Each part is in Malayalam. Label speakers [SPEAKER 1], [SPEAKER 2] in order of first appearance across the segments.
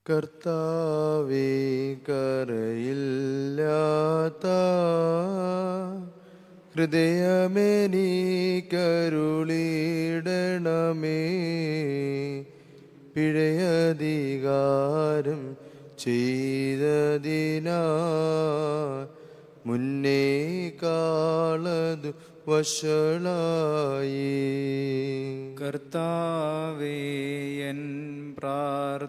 [SPEAKER 1] കർത്താവേ, കരയില്ലാത്ത ഹൃദയമെനിക്കരുളിടണമേ. പിഴയധികാരം ചെയ്തതിനാ മുന്നേ കാളതു വഷളായി.
[SPEAKER 2] കർത്താവേ, എൻ പ്രാർത്ഥനയാൽ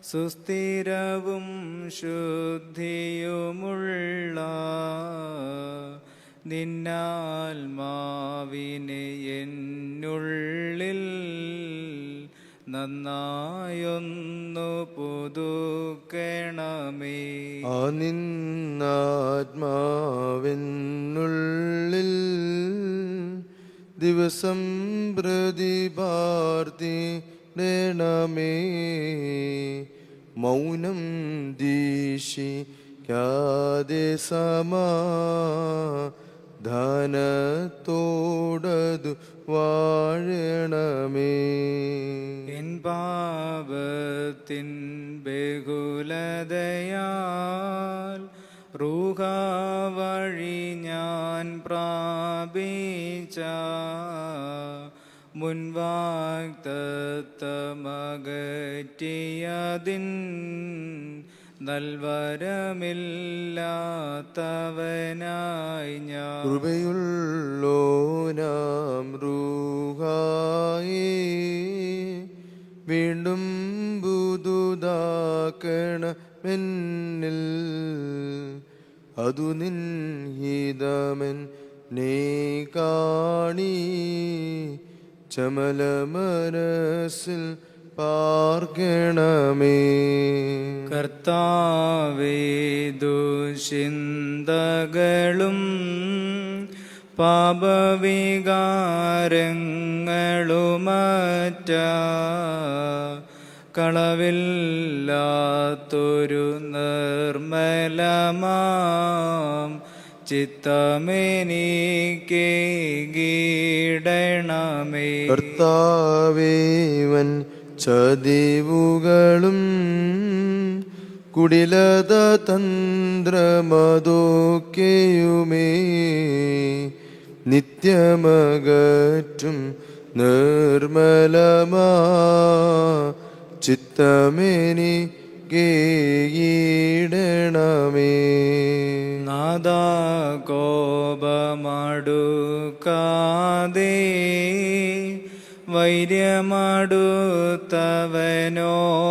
[SPEAKER 2] സുസ്ഥിരവും ശുദ്ധിയുമുള്ള നിന്നാത്മാവിനെ എന്നുള്ളിൽ നന്നായൊന്നു പുതുക്കണമേ.
[SPEAKER 1] ആ നിന്നാത്മാവെന്നുള്ളിൽ ദിവസം പ്രതിപാർത്തിടണമേ. മൗനം ദീക്ഷിക്കാതെ സമാധാനത്തോടതു വാഴണമേ.
[SPEAKER 2] എൻ പാപത്തിൻ ബഹുലതയാൽ റൂഹ വഴി ഞാൻ പ്രാപിച്ച മുൻവാഗ്ദത്തമകറ്റിയതിൻ നൽവരമില്ലാത്തവനായി ഞാൻ.
[SPEAKER 1] കൃപയുള്ളോനാം റൂഹായേ, വീണ്ടും പുതുതാക്കണമെന്നിൽ. അതു നിൻ ഹിതമൻ നീ കാണി ചമല മനസ്സിൽ പാർക്കണമേ.
[SPEAKER 2] കർത്താവേ, ദുശ്ചിന്തകളും പാപവികാരങ്ങളുമറ്റ കളവില്ലാത്തൊരു നിർമ്മലമാം ചിത്തമെനിക്കേകീടണമേ.
[SPEAKER 1] കർത്താവേവൻ ചതിവുകളും കുടിലത തന്ത്രമതൊക്കെയുമേ നിത്യമകറ്റും നിർമ്മലമാ ചിത്തമെനിക്കേകീടണമേ.
[SPEAKER 2] നാദാ, കോപമടുക്കാതെ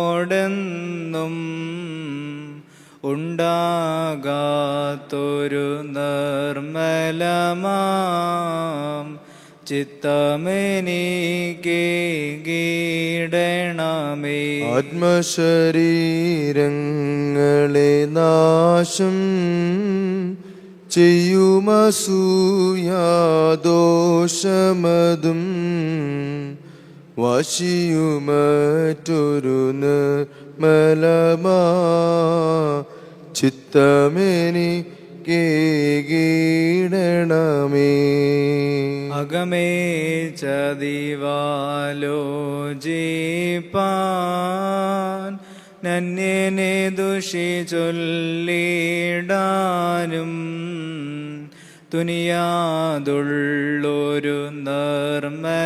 [SPEAKER 2] വൈര്യമടുത്തവനോടെന്നും ഉണ്ടാകാത്തൊരു നിർമ്മലമാം ചിത്തമെനിക്കേകീടണമേ.
[SPEAKER 1] ആത്മശരീരങ്ങളെ നാശം ചെയ്യുമസൂയാദോഷമതും വാശിയുമറ്റൊരു നിർമ്മലമാ ചിത്തമെനിക്കേകീടണമേ.
[SPEAKER 2] അകമേ ചതിവാലോചിപ്പാൻ നന്യനെ ദുഷി ചൊല്ലിടാനും തുനിയാതുള്ളൊരു നിർമ്മലമാം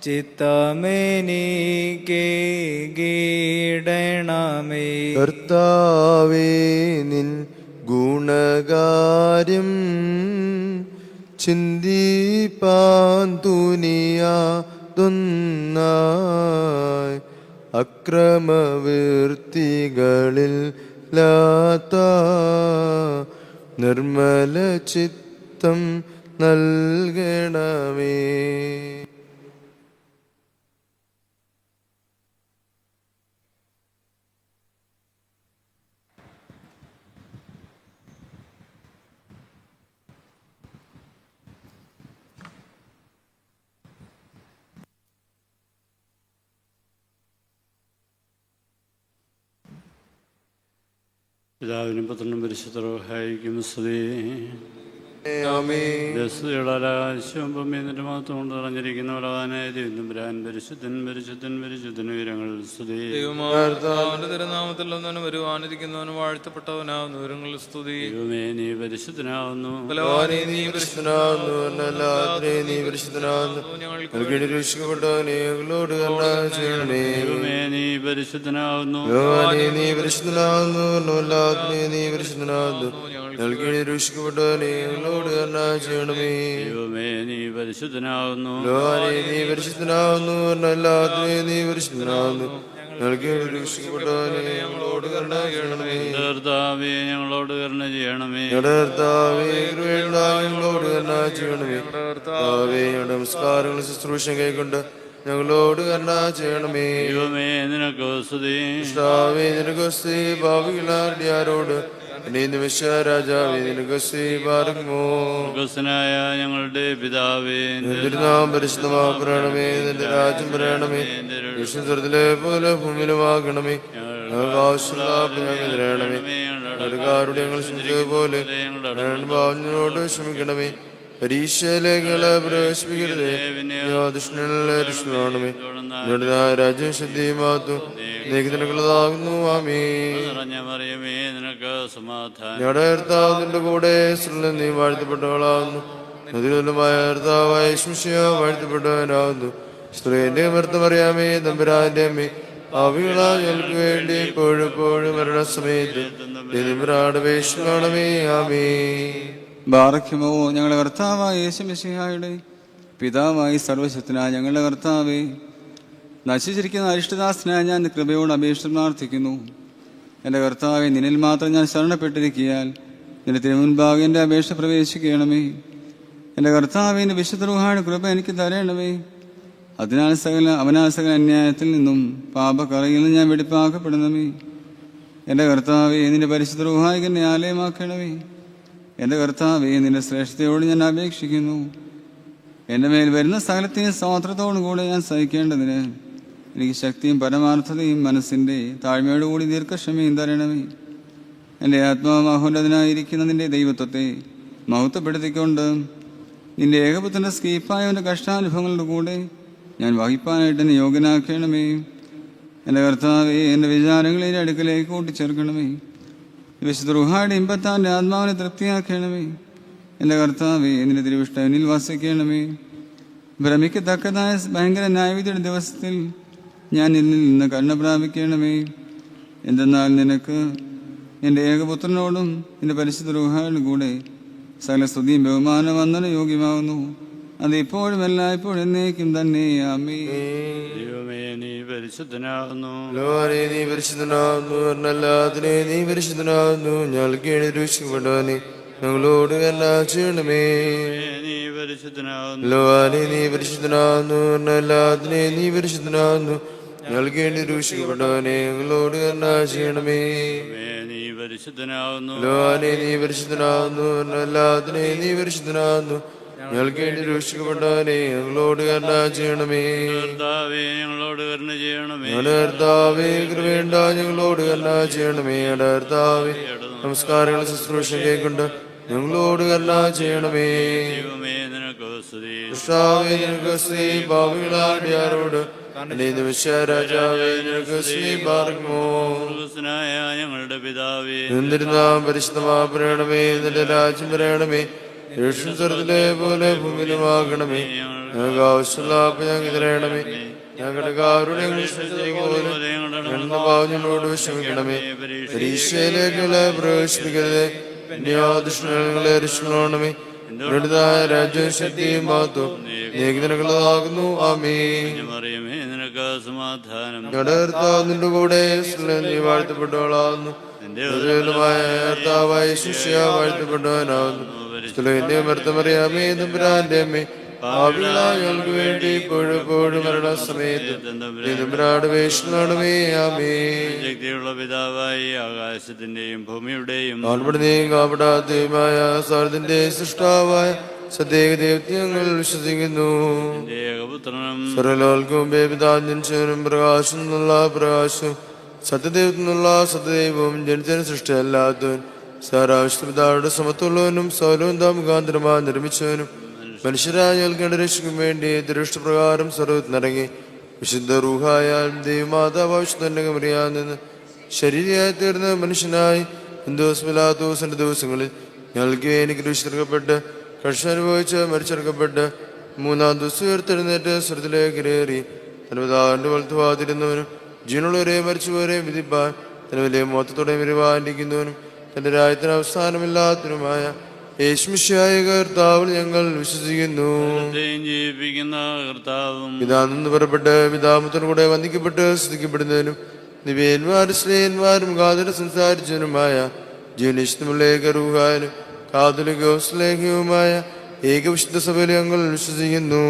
[SPEAKER 2] ചിത്തമെനിക്കേകീടണമേ.
[SPEAKER 1] കർത്താവേ, നിൻ ഗുണകാര്യം ചിന്തിപ്പാൻ തുനിയാതൊന്നായി അക്രമവൃത്തികളിൽ ലാത്ത നിർമ്മല ചിത്തം നൽകണമേ.
[SPEAKER 3] പിതാവിനും പുത്രനും പരിശുദ്ധ റൂഹായിക്കും സ്തുതി.
[SPEAKER 1] ആമേൻ.
[SPEAKER 3] ശുംഭമേന്ദ്ര മാത്രം കൊണ്ട് നിറഞ്ഞിരിക്കുന്നവരാനായ ദൈവം പരിശുദ്ധൻ പരിശുദ്ധൻ പരിശുദ്ധൻ ഉയരങ്ങൾ സ്തുതി.
[SPEAKER 4] കർത്താവിന്റെ തിരുനാമത്തിൽ ഒന്നവനും വരുവാനിരിക്കുന്നവനും വാഴ്ത്തപ്പെട്ടവനാവുന്നു. ഉയരങ്ങളിൽ സ്തുതി.
[SPEAKER 3] ദൈവമേ നീ പരിശുദ്ധനാവുന്നു.
[SPEAKER 1] ബലവാനേ, നീ പരിശുദ്ധനാകുന്നു. അല്ലാതെ നീ പരിശുദ്ധനാകുന്നു. ഞങ്ങൾക്ക് രക്ഷിക്കപ്പെട്ടവനെ ഞങ്ങളോട് കരുണ ചെയ്യണമേ.
[SPEAKER 3] ദൈവമേ നീ പരിശുദ്ധനാവുന്നു.
[SPEAKER 1] ബലവാനേ, നീ പരിശുദ്ധനാകുന്നു. അല്ലാതെ നീ പരിശുദ്ധനാകുന്നു. ഞങ്ങൾക്ക് രക്ഷിക്കപ്പെട്ടവനെ ഞങ്ങളോട് കരുണ ചെയ്യണമേ.
[SPEAKER 3] ദൈവമേ നീ പരിശുദ്ധനാവുന്നു.
[SPEAKER 1] ബലവാനേ, നീ പരിശുദ്ധനാകുന്നു. അല്ലാതെ നീ പരിശുദ്ധനാകുന്നു. ഞങ്ങൾക്ക് രക്ഷിക്കപ്പെട്ടവനെ ഞങ്ങളോട് കരുണ ചെയ്യണമേ.
[SPEAKER 3] കർത്താവേ ഞങ്ങളോട് കരുണ ചെയ്യണമേ.
[SPEAKER 1] ഞങ്ങളുടെ കർത്താവേ, കൃപയുള്ള ഞങ്ങളോട് കരുണ ചെയ്യണമേ. കർത്താവേ, ഞങ്ങളുടെ നമസ്കാരങ്ങൾ ശുശ്രൂഷ കൈക്കൊണ്ട് ഞങ്ങളോട് കരുണ ചെയ്യണമേ.
[SPEAKER 3] ദൈവമേ നിനക്ക് സ്തുതി.
[SPEAKER 1] കർത്താവേ, നിനക്ക് സ്തുതി. ഭാവികളാരോട് നിമിഷ രാജാവേ, നിനക്ക് സ്തുതി. പാർക്കുമോ
[SPEAKER 3] സ്വർഗ്ഗസ്ഥനായ ഞങ്ങളുടെ പിതാവേ,
[SPEAKER 1] നിന്റെ നാമം പരിശുദ്ധമാക്കണമേ. നിന്റെ രാജ്യം വരണമേ. വിഷ്ണുസ്വരത്തിലെ പോലെ ഭൂമിയിലുമാകണമേ. ഞങ്ങൾക്ക് ആവശ്യമുള്ള ഞങ്ങൾ തരണമേ. ഞങ്ങളുടെ ഞങ്ങൾ ക്ഷമിച്ചതുപോലെ ഞങ്ങളോട് ക്ഷമിക്കണമേ. പരീക്ഷയിലേക്ക് പ്രവേശിപ്പിക്കരുതേ. ദുഷ്ടണമേ. രാജ്യം ശുദ്ധിമാത്തും നിനക്കുള്ളതാകുന്നു. ആമേൻ.
[SPEAKER 3] നിറഞ്ഞ മറിയമേ നിനക്ക് സമാധാനം.
[SPEAKER 1] ഞങ്ങളുടെ കർത്താവ് നിന്റെ കൂടെ സ്ത്രീകളിൽ നീ വാഴ്ത്തപ്പെട്ടവളാകുന്നു. നദികളുമായ കർത്താവായ യേശുമിശിഹ വാഴ്ത്തപ്പെട്ടവനാകുന്നു. സ്ത്രീന്റെ മർത്തമറിയാമേ, തമ്പുരാന്റെ അമ്മേ, പാപികളാ ഞങ്ങൾക്ക് വേണ്ടി എപ്പോഴും മരണസമയത്ത് അപേക്ഷിക്കണമേ. ആമേൻ.
[SPEAKER 5] ബാറഖ്യമോ ഞങ്ങളുടെ കർത്താവായ യേശുമിശിഹായുടെ പിതാവായി സർവശക്തനായ ഞങ്ങളുടെ കർത്താവേ, നശിച്ചിരിക്കുന്ന അരിഷ്ടദാസനായ ഞാൻ കൃപയോട് അപേക്ഷ പ്രാർത്ഥിക്കുന്നു. എൻ്റെ കർത്താവെ, നിന്നിൽ മാത്രം ഞാൻ ശരണപ്പെട്ടിരിക്കിയാൽ നിന്റെ തിരുമുൻപാകെ എൻ്റെ അപേക്ഷ പ്രവേശിക്കണമേ. എൻ്റെ കർത്താവിൻ്റെ വിശുദ്ധ റൂഹായുടെ കൃപ എനിക്ക് തരണമേ. അവനാൽ സകല അന്യായത്തിൽ നിന്നും പാപക്കറയിൽ നിന്ന് ഞാൻ വെടിപ്പാക്കപ്പെടണമേ. എൻ്റെ കർത്താവെ, നിന്റെ പരിശുദ്ധ റൂഹായിക്ക് എന്നെ ആലയമാക്കണമേ. എൻ്റെ കർത്താവെ, നിന്റെ ശ്രേഷ്ഠതയോട് ഞാൻ അപേക്ഷിക്കുന്നു. എൻ്റെ മേൽ വരുന്ന സകലത്തെയും സ്വാതന്ത്ര്യത്തോടുകൂടെ ഞാൻ സഹിക്കേണ്ടതിന് എനിക്ക് ശക്തിയും പരമാർത്ഥതയും മനസ്സിൻ്റെ താഴ്മയോടുകൂടി ദീർഘക്ഷമയും തരണമേ. എൻ്റെ ആത്മാവ് മഹോന്നതനായിരിക്കുന്ന നിന്റെ ദൈവത്വത്തെ മഹത്വപ്പെടുത്തിക്കൊണ്ട് നിന്റെ ഏകപുത്രൻ്റെ സ്കീപ്പായവൻ്റെ കഷ്ടാനുഭവങ്ങളുടെ കൂടെ ഞാൻ വഹിപ്പാനായിട്ട് എന്നെ യോഗ്യനാക്കണമേ. എൻ്റെ കർത്താവെ, എൻ്റെ വിചാരങ്ങളെ എൻ്റെ അടുക്കലേക്ക് കൂട്ടിച്ചേർക്കണമേ. വിശുദ്ധ റുഹായുടെ ഇമ്പത്താൻ്റെ ആത്മാവിനെ തൃപ്തിയാക്കണമേ. എൻ്റെ കർത്താവെ, നിന്റെ തിരുവിഷ്ടം എന്നിൽ വസിക്കണമേ. ഭ്രമിക്കത്തക്കതായ ഭയങ്കര ന്യായവിധിയുടെ ദിവസത്തിൽ ഞാൻ എന്നിൽ നിന്ന് കരുണ പ്രാപിക്കണമേ. എന്തെന്നാൽ നിനക്ക് എൻ്റെ ഏകപുത്രനോടും എൻ്റെ പരിശുദ്ധ റുഹായുടെ കൂടെ സകല സ്തുതിയും ബഹുമാനം വന്ദന യോഗ്യമാകുന്നു. അത് ഇപ്പോഴും എല്ലായ്പ്പോഴും എന്നേക്കും തന്നെ. ആമേൻ.
[SPEAKER 3] ദൈവമേ നീ പരിശുദ്ധനാകുന്നു.
[SPEAKER 1] ബലവാനേ, നീ പരിശുദ്ധനാകുന്നു. അല്ലാതെ നീ പരിശുദ്ധനാകുന്നു. ഞങ്ങൾക്ക് രക്ഷിക്കപ്പെട്ടവനെ ഞങ്ങളോട് കരുണ ചെയ്യണമേ.
[SPEAKER 3] നീ പരിശുദ്ധനാകുന്നു.
[SPEAKER 1] ബലവാനേ, നീ പരിശുദ്ധനാകുന്നു. അല്ലാതെ നീ പരിശുദ്ധനാകുന്നു. ഞങ്ങൾക്ക് രക്ഷിക്കപ്പെട്ടവനെ ഞങ്ങളോട് കരുണ ചെയ്യണമേ.
[SPEAKER 3] നീ പരിശുദ്ധനാകുന്നു.
[SPEAKER 1] ബലവാനേ, നീ പരിശുദ്ധനാകുന്നു. അല്ലാതെ നീ പരിശുദ്ധനാകുന്നു. ഞങ്ങൾക്ക് രക്ഷിക്കപ്പെട്ടവനെ ഞങ്ങളോട് കരുണ ചെയ്യണമേ.
[SPEAKER 3] കർത്താവേ ഞങ്ങളോട് കരുണ ചെയ്യണമേ.
[SPEAKER 1] ഞങ്ങളുടെ കർത്താവേ, കൃപയുണ്ട ഞങ്ങളോട് കരുണ ചെയ്യണമേ. ഞങ്ങളുടെ കർത്താവേ, നമസ്കാരങ്ങൾ ശുശ്രൂഷ കൊണ്ട് ഞങ്ങളോട് കരുണ ചെയ്യണമേ.
[SPEAKER 3] ദൈവമേ നിനക്ക് സ്തുതി.
[SPEAKER 1] കർത്താവേ, നിനക്ക് സ്തുതി. പാപികളാരോട് നിമിഷ രാജാവേ, നിനക്ക് സ്തുതി. പാർക്കുമോ
[SPEAKER 3] സ്വർഗ്ഗസ്ഥനായ ഞങ്ങളുടെ പിതാവേ,
[SPEAKER 1] നിന്റെ നാമം പരിശുദ്ധമാക്കണമേ. നിന്റെ രാജ്യം വരണമേ. യേശുസ്വരത്തിലെ പോലെ ഭൂമിയിലുമാകണമേ. ഞങ്ങൾക്ക് ആവശ്യമുള്ള ഞങ്ങൾക്ക് തരണമേ. ഞങ്ങളുടെ കാരുണ്യങ്ങൾ ഞങ്ങളോട് ക്ഷമിക്കണമേ. പരീക്ഷയിലേക്കുള്ള പ്രവേശിപ്പിക്കരുതേ. ദുഷ്ടങ്ങളെ രക്ഷിക്കണമേ. രാജ്യവും ശക്തിയും മഹത്വവും നിനക്കുള്ളതാകുന്നു. ആമേൻ.
[SPEAKER 3] മറിയമേ നിനക്ക് സമാധാനം.
[SPEAKER 1] ഞങ്ങളുടെ കർത്താവ് നിന്റെ കൂടെ നീ വാഴ്ത്തപ്പെട്ടവളാകുന്നു. കർത്താവായ ശിഷ്യ വാഴ്ത്തപ്പെട്ടവനാകുന്നു. മർത്തമറിയാമേ, തമ്പുരാന്റെ അമ്മേ, പാപികളായവർക്ക് വേണ്ടി ഇപ്പോഴും മരണസമയത്ത്
[SPEAKER 3] ശക്തിയുള്ള പിതാവായി ആകാശത്തിന്റെയും ഭൂമിയുടെയും
[SPEAKER 1] കാപ്പെടാത്തയുമായ സാരത്തിന്റെ സൃഷ്ടാവായ സത്യേക ദൈവത്തെ ഞങ്ങൾ വിശ്വസിക്കുന്നു.
[SPEAKER 3] ഏകപുത്രനും
[SPEAKER 1] സർവലോകർക്കും ബേബിതാന്യനും പ്രകാശം എന്നുള്ള പ്രകാശവും സത്യദൈവത്തിൽ നിന്നുള്ള സത്യദൈവവും ജനിച്ചതിന് സൃഷ്ടിയല്ലാത്തവൻ സാരാവിഷ്ഠപിതാരുടെ സമത്വമുള്ളവനും സൗലവും താ മുഖാന്തരമായി നിർമ്മിച്ചവനും മനുഷ്യരായ ഞങ്ങൾക്ക് രക്ഷിക്കും വേണ്ടി ദൃഷ്ടപ്രകാരം സർവ്വത്തിനിറങ്ങി വിശുദ്ധ റൂഹായാൽ ദൈവമാതാവാവിഷ്ണുറിയാൽ നിന്ന് ശരീരയായി തീർന്ന മനുഷ്യനായി ഹിന്ദുസ്മിലാത്തോസിന്റെ ദിവസങ്ങളിൽ ഞങ്ങൾക്ക് എനിക്ക് രക്ഷിക്കപ്പെട്ട് കർഷ അനുഭവിച്ച് മരിച്ചെടുക്കപ്പെട്ട് മൂന്നാം ദിവസം ഉയർത്തെഴുന്നേറ്റ് സ്വർഗ്ഗത്തിലേക്ക് കയറി തന്റെ പിതാവിന്റെ വലത്തുവാതിരുന്നവനും ജീവനുള്ളവരെ മരിച്ചുപോരെ വിധിപ്പാൻ തന്നെ വലിയ മൊത്തത്തോടെ വരുവാനിരിക്കുന്നവനും തന്റെ രാജ്യത്തിന് അവസാനമില്ലാത്തവനുമായ യേശുമിശിഹായ കർത്താവിൽ ഞങ്ങൾ വിശ്വസിക്കുന്നു.
[SPEAKER 3] ജീവിപ്പിക്കുന്ന കർത്താവും
[SPEAKER 1] പിതാന്ന് പുറപ്പെട്ട് പിതാമത്തോടു കൂടെ വന്ദിക്കപ്പെട്ട് സ്തുതിക്കപ്പെടുന്നതിനും നിവേന്മാരും സ്നേഹന്മാരും കാതല് സംസാരിച്ചവനുമായ ജീവനിഷ്ടമുള്ള ഏകരൂഹാനും കാതലികവും സ്നേഹവുമായ ഏകവിശുദ്ധ സഭയിൽ ഞങ്ങൾ വിശ്വസിക്കുന്നു.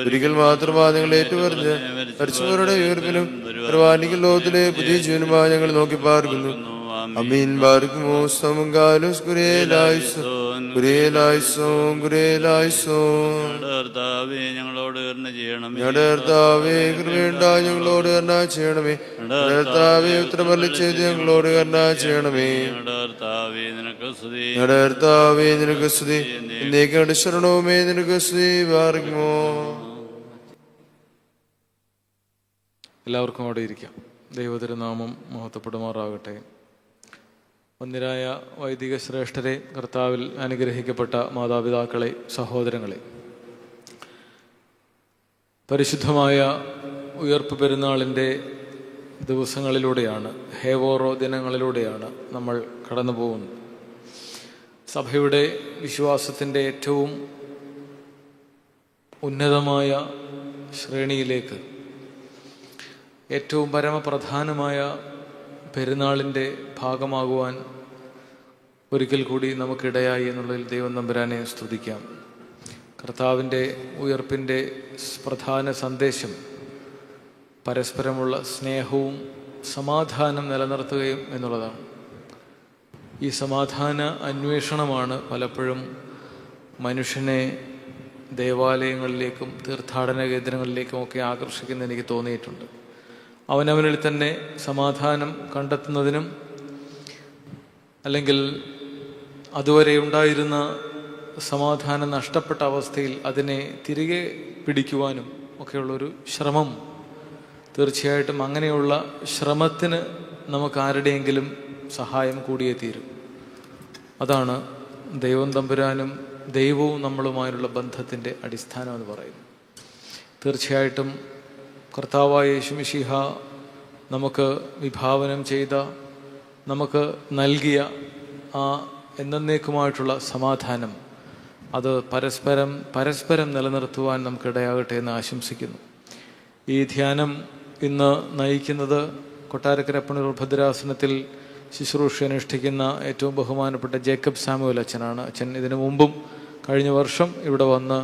[SPEAKER 1] ഒരിക്കൽ മാത്രമാ ഞങ്ങൾ ഏറ്റുപറഞ്ഞ് മരിച്ചവരുടെ ഉയർപ്പിനും പ്രവാനിക്കൽ ലോകത്തിലെ പുതിയ ജീവനുമായി ഞങ്ങൾ നോക്കി പാർക്കുന്നു. അമീൻ ബാർക്കുമോ സമങ്കാലോസ് കുരേലായിസോൻ കുരേലായിസോൻ കുരേലായിസോൻ.
[SPEAKER 3] ഞങ്ങളോട് കരുണ ചെയ്യണമേ.
[SPEAKER 1] ഞങ്ങളുടെ കർത്താവേ കൃപയുണ്ടായി ഞങ്ങളോട് കരുണ ചെയ്യണമേ. കർത്താവേ ഉത്തരമല്ല ചെയ്ത് ഞങ്ങളോട് കരുണ ചെയ്യണമേ.
[SPEAKER 3] കർത്താവേ നിനക്ക് സ്തുതി.
[SPEAKER 1] ഞങ്ങളുടെ കർത്താവേ നിനക്ക് സ്തുതി. എന്നേക്കുമുള്ള ശരണവുമേ നിനക്ക് സ്തുതി. ബാർക്കുമോ.
[SPEAKER 4] എല്ലാവർക്കും അവിടെ ഇരിക്കാം. ദൈവതിരുനാമം മഹത്വപ്പെടുമാറാകട്ടെ. വന്ദ്യരായ വൈദിക ശ്രേഷ്ഠരെ, കർത്താവിൽ അനുഗ്രഹിക്കപ്പെട്ട മാതാപിതാക്കളെ, സഹോദരങ്ങളെ, പരിശുദ്ധമായ ഉയർപ്പ് പെരുന്നാളിൻ്റെ ദിവസങ്ങളിലൂടെയാണ്, ഹേവോറോ ദിനങ്ങളിലൂടെയാണ് നമ്മൾ കടന്നു പോകുന്നത്. സഭയുടെ വിശ്വാസത്തിൻ്റെ ഏറ്റവും ഉന്നതമായ ശ്രേണിയിലേക്ക്, ഏറ്റവും പരമപ്രധാനമായ പെരുന്നാളിൻ്റെ ഭാഗമാകുവാൻ ഒരിക്കൽ കൂടി നമുക്കിടയായി എന്നുള്ളതിൽ ദൈവം തമ്പുരാനെ സ്തുതിക്കാം. കർത്താവിൻ്റെ ഉയർപ്പിൻ്റെ പ്രധാന സന്ദേശം പരസ്പരമുള്ള സ്നേഹവും സമാധാനം നിലനിർത്തുകയും എന്നുള്ളതാണ്. ഈ സമാധാന അന്വേഷണമാണ് പലപ്പോഴും മനുഷ്യനെ ദേവാലയങ്ങളിലേക്കും തീർത്ഥാടന കേന്ദ്രങ്ങളിലേക്കുമൊക്കെ ആകർഷിക്കുന്നത് എനിക്ക് തോന്നിയിട്ടുണ്ട്. അവനവനിൽ തന്നെ സമാധാനം കണ്ടെത്തുന്നതിനും അല്ലെങ്കിൽ അതുവരെ ഉണ്ടായിരുന്ന സമാധാനം നഷ്ടപ്പെട്ട അവസ്ഥയിൽ അതിനെ തിരികെ പിടിക്കുവാനും ഒക്കെയുള്ളൊരു ശ്രമം, തീർച്ചയായിട്ടും അങ്ങനെയുള്ള ശ്രമത്തിന് നമുക്ക് ആരുടെയെങ്കിലും സഹായം കൂടിയേ തീരും. അതാണ് ദൈവം തമ്പുരാനും ദൈവവും നമ്മളുമായുള്ള ബന്ധത്തിൻ്റെ അടിസ്ഥാനം എന്ന് പറയുന്നത്. തീർച്ചയായിട്ടും കർത്താവായ യേശുമിശിഹ നമുക്ക് വിഭാവനം ചെയ്ത, നമുക്ക് നൽകിയ ആ എന്നേക്കുമായിട്ടുള്ള സമാധാനം, അത് പരസ്പരം നിലനിർത്തുവാൻ നമുക്കിടയാകട്ടെ എന്ന് ആശംസിക്കുന്നു. ഈ ധ്യാനം ഇന്ന് നയിക്കുന്നത് കൊട്ടാരക്കര പുനർ ഭദ്രാസനത്തിൽ ശുശ്രൂഷ അനുഷ്ഠിക്കുന്ന ഏറ്റവും ബഹുമാനപ്പെട്ട ജേക്കബ് സാമുവൽ അച്ഛനാണ്. അച്ഛൻ ഇതിനു മുമ്പും കഴിഞ്ഞ വർഷം ഇവിടെ വന്ന്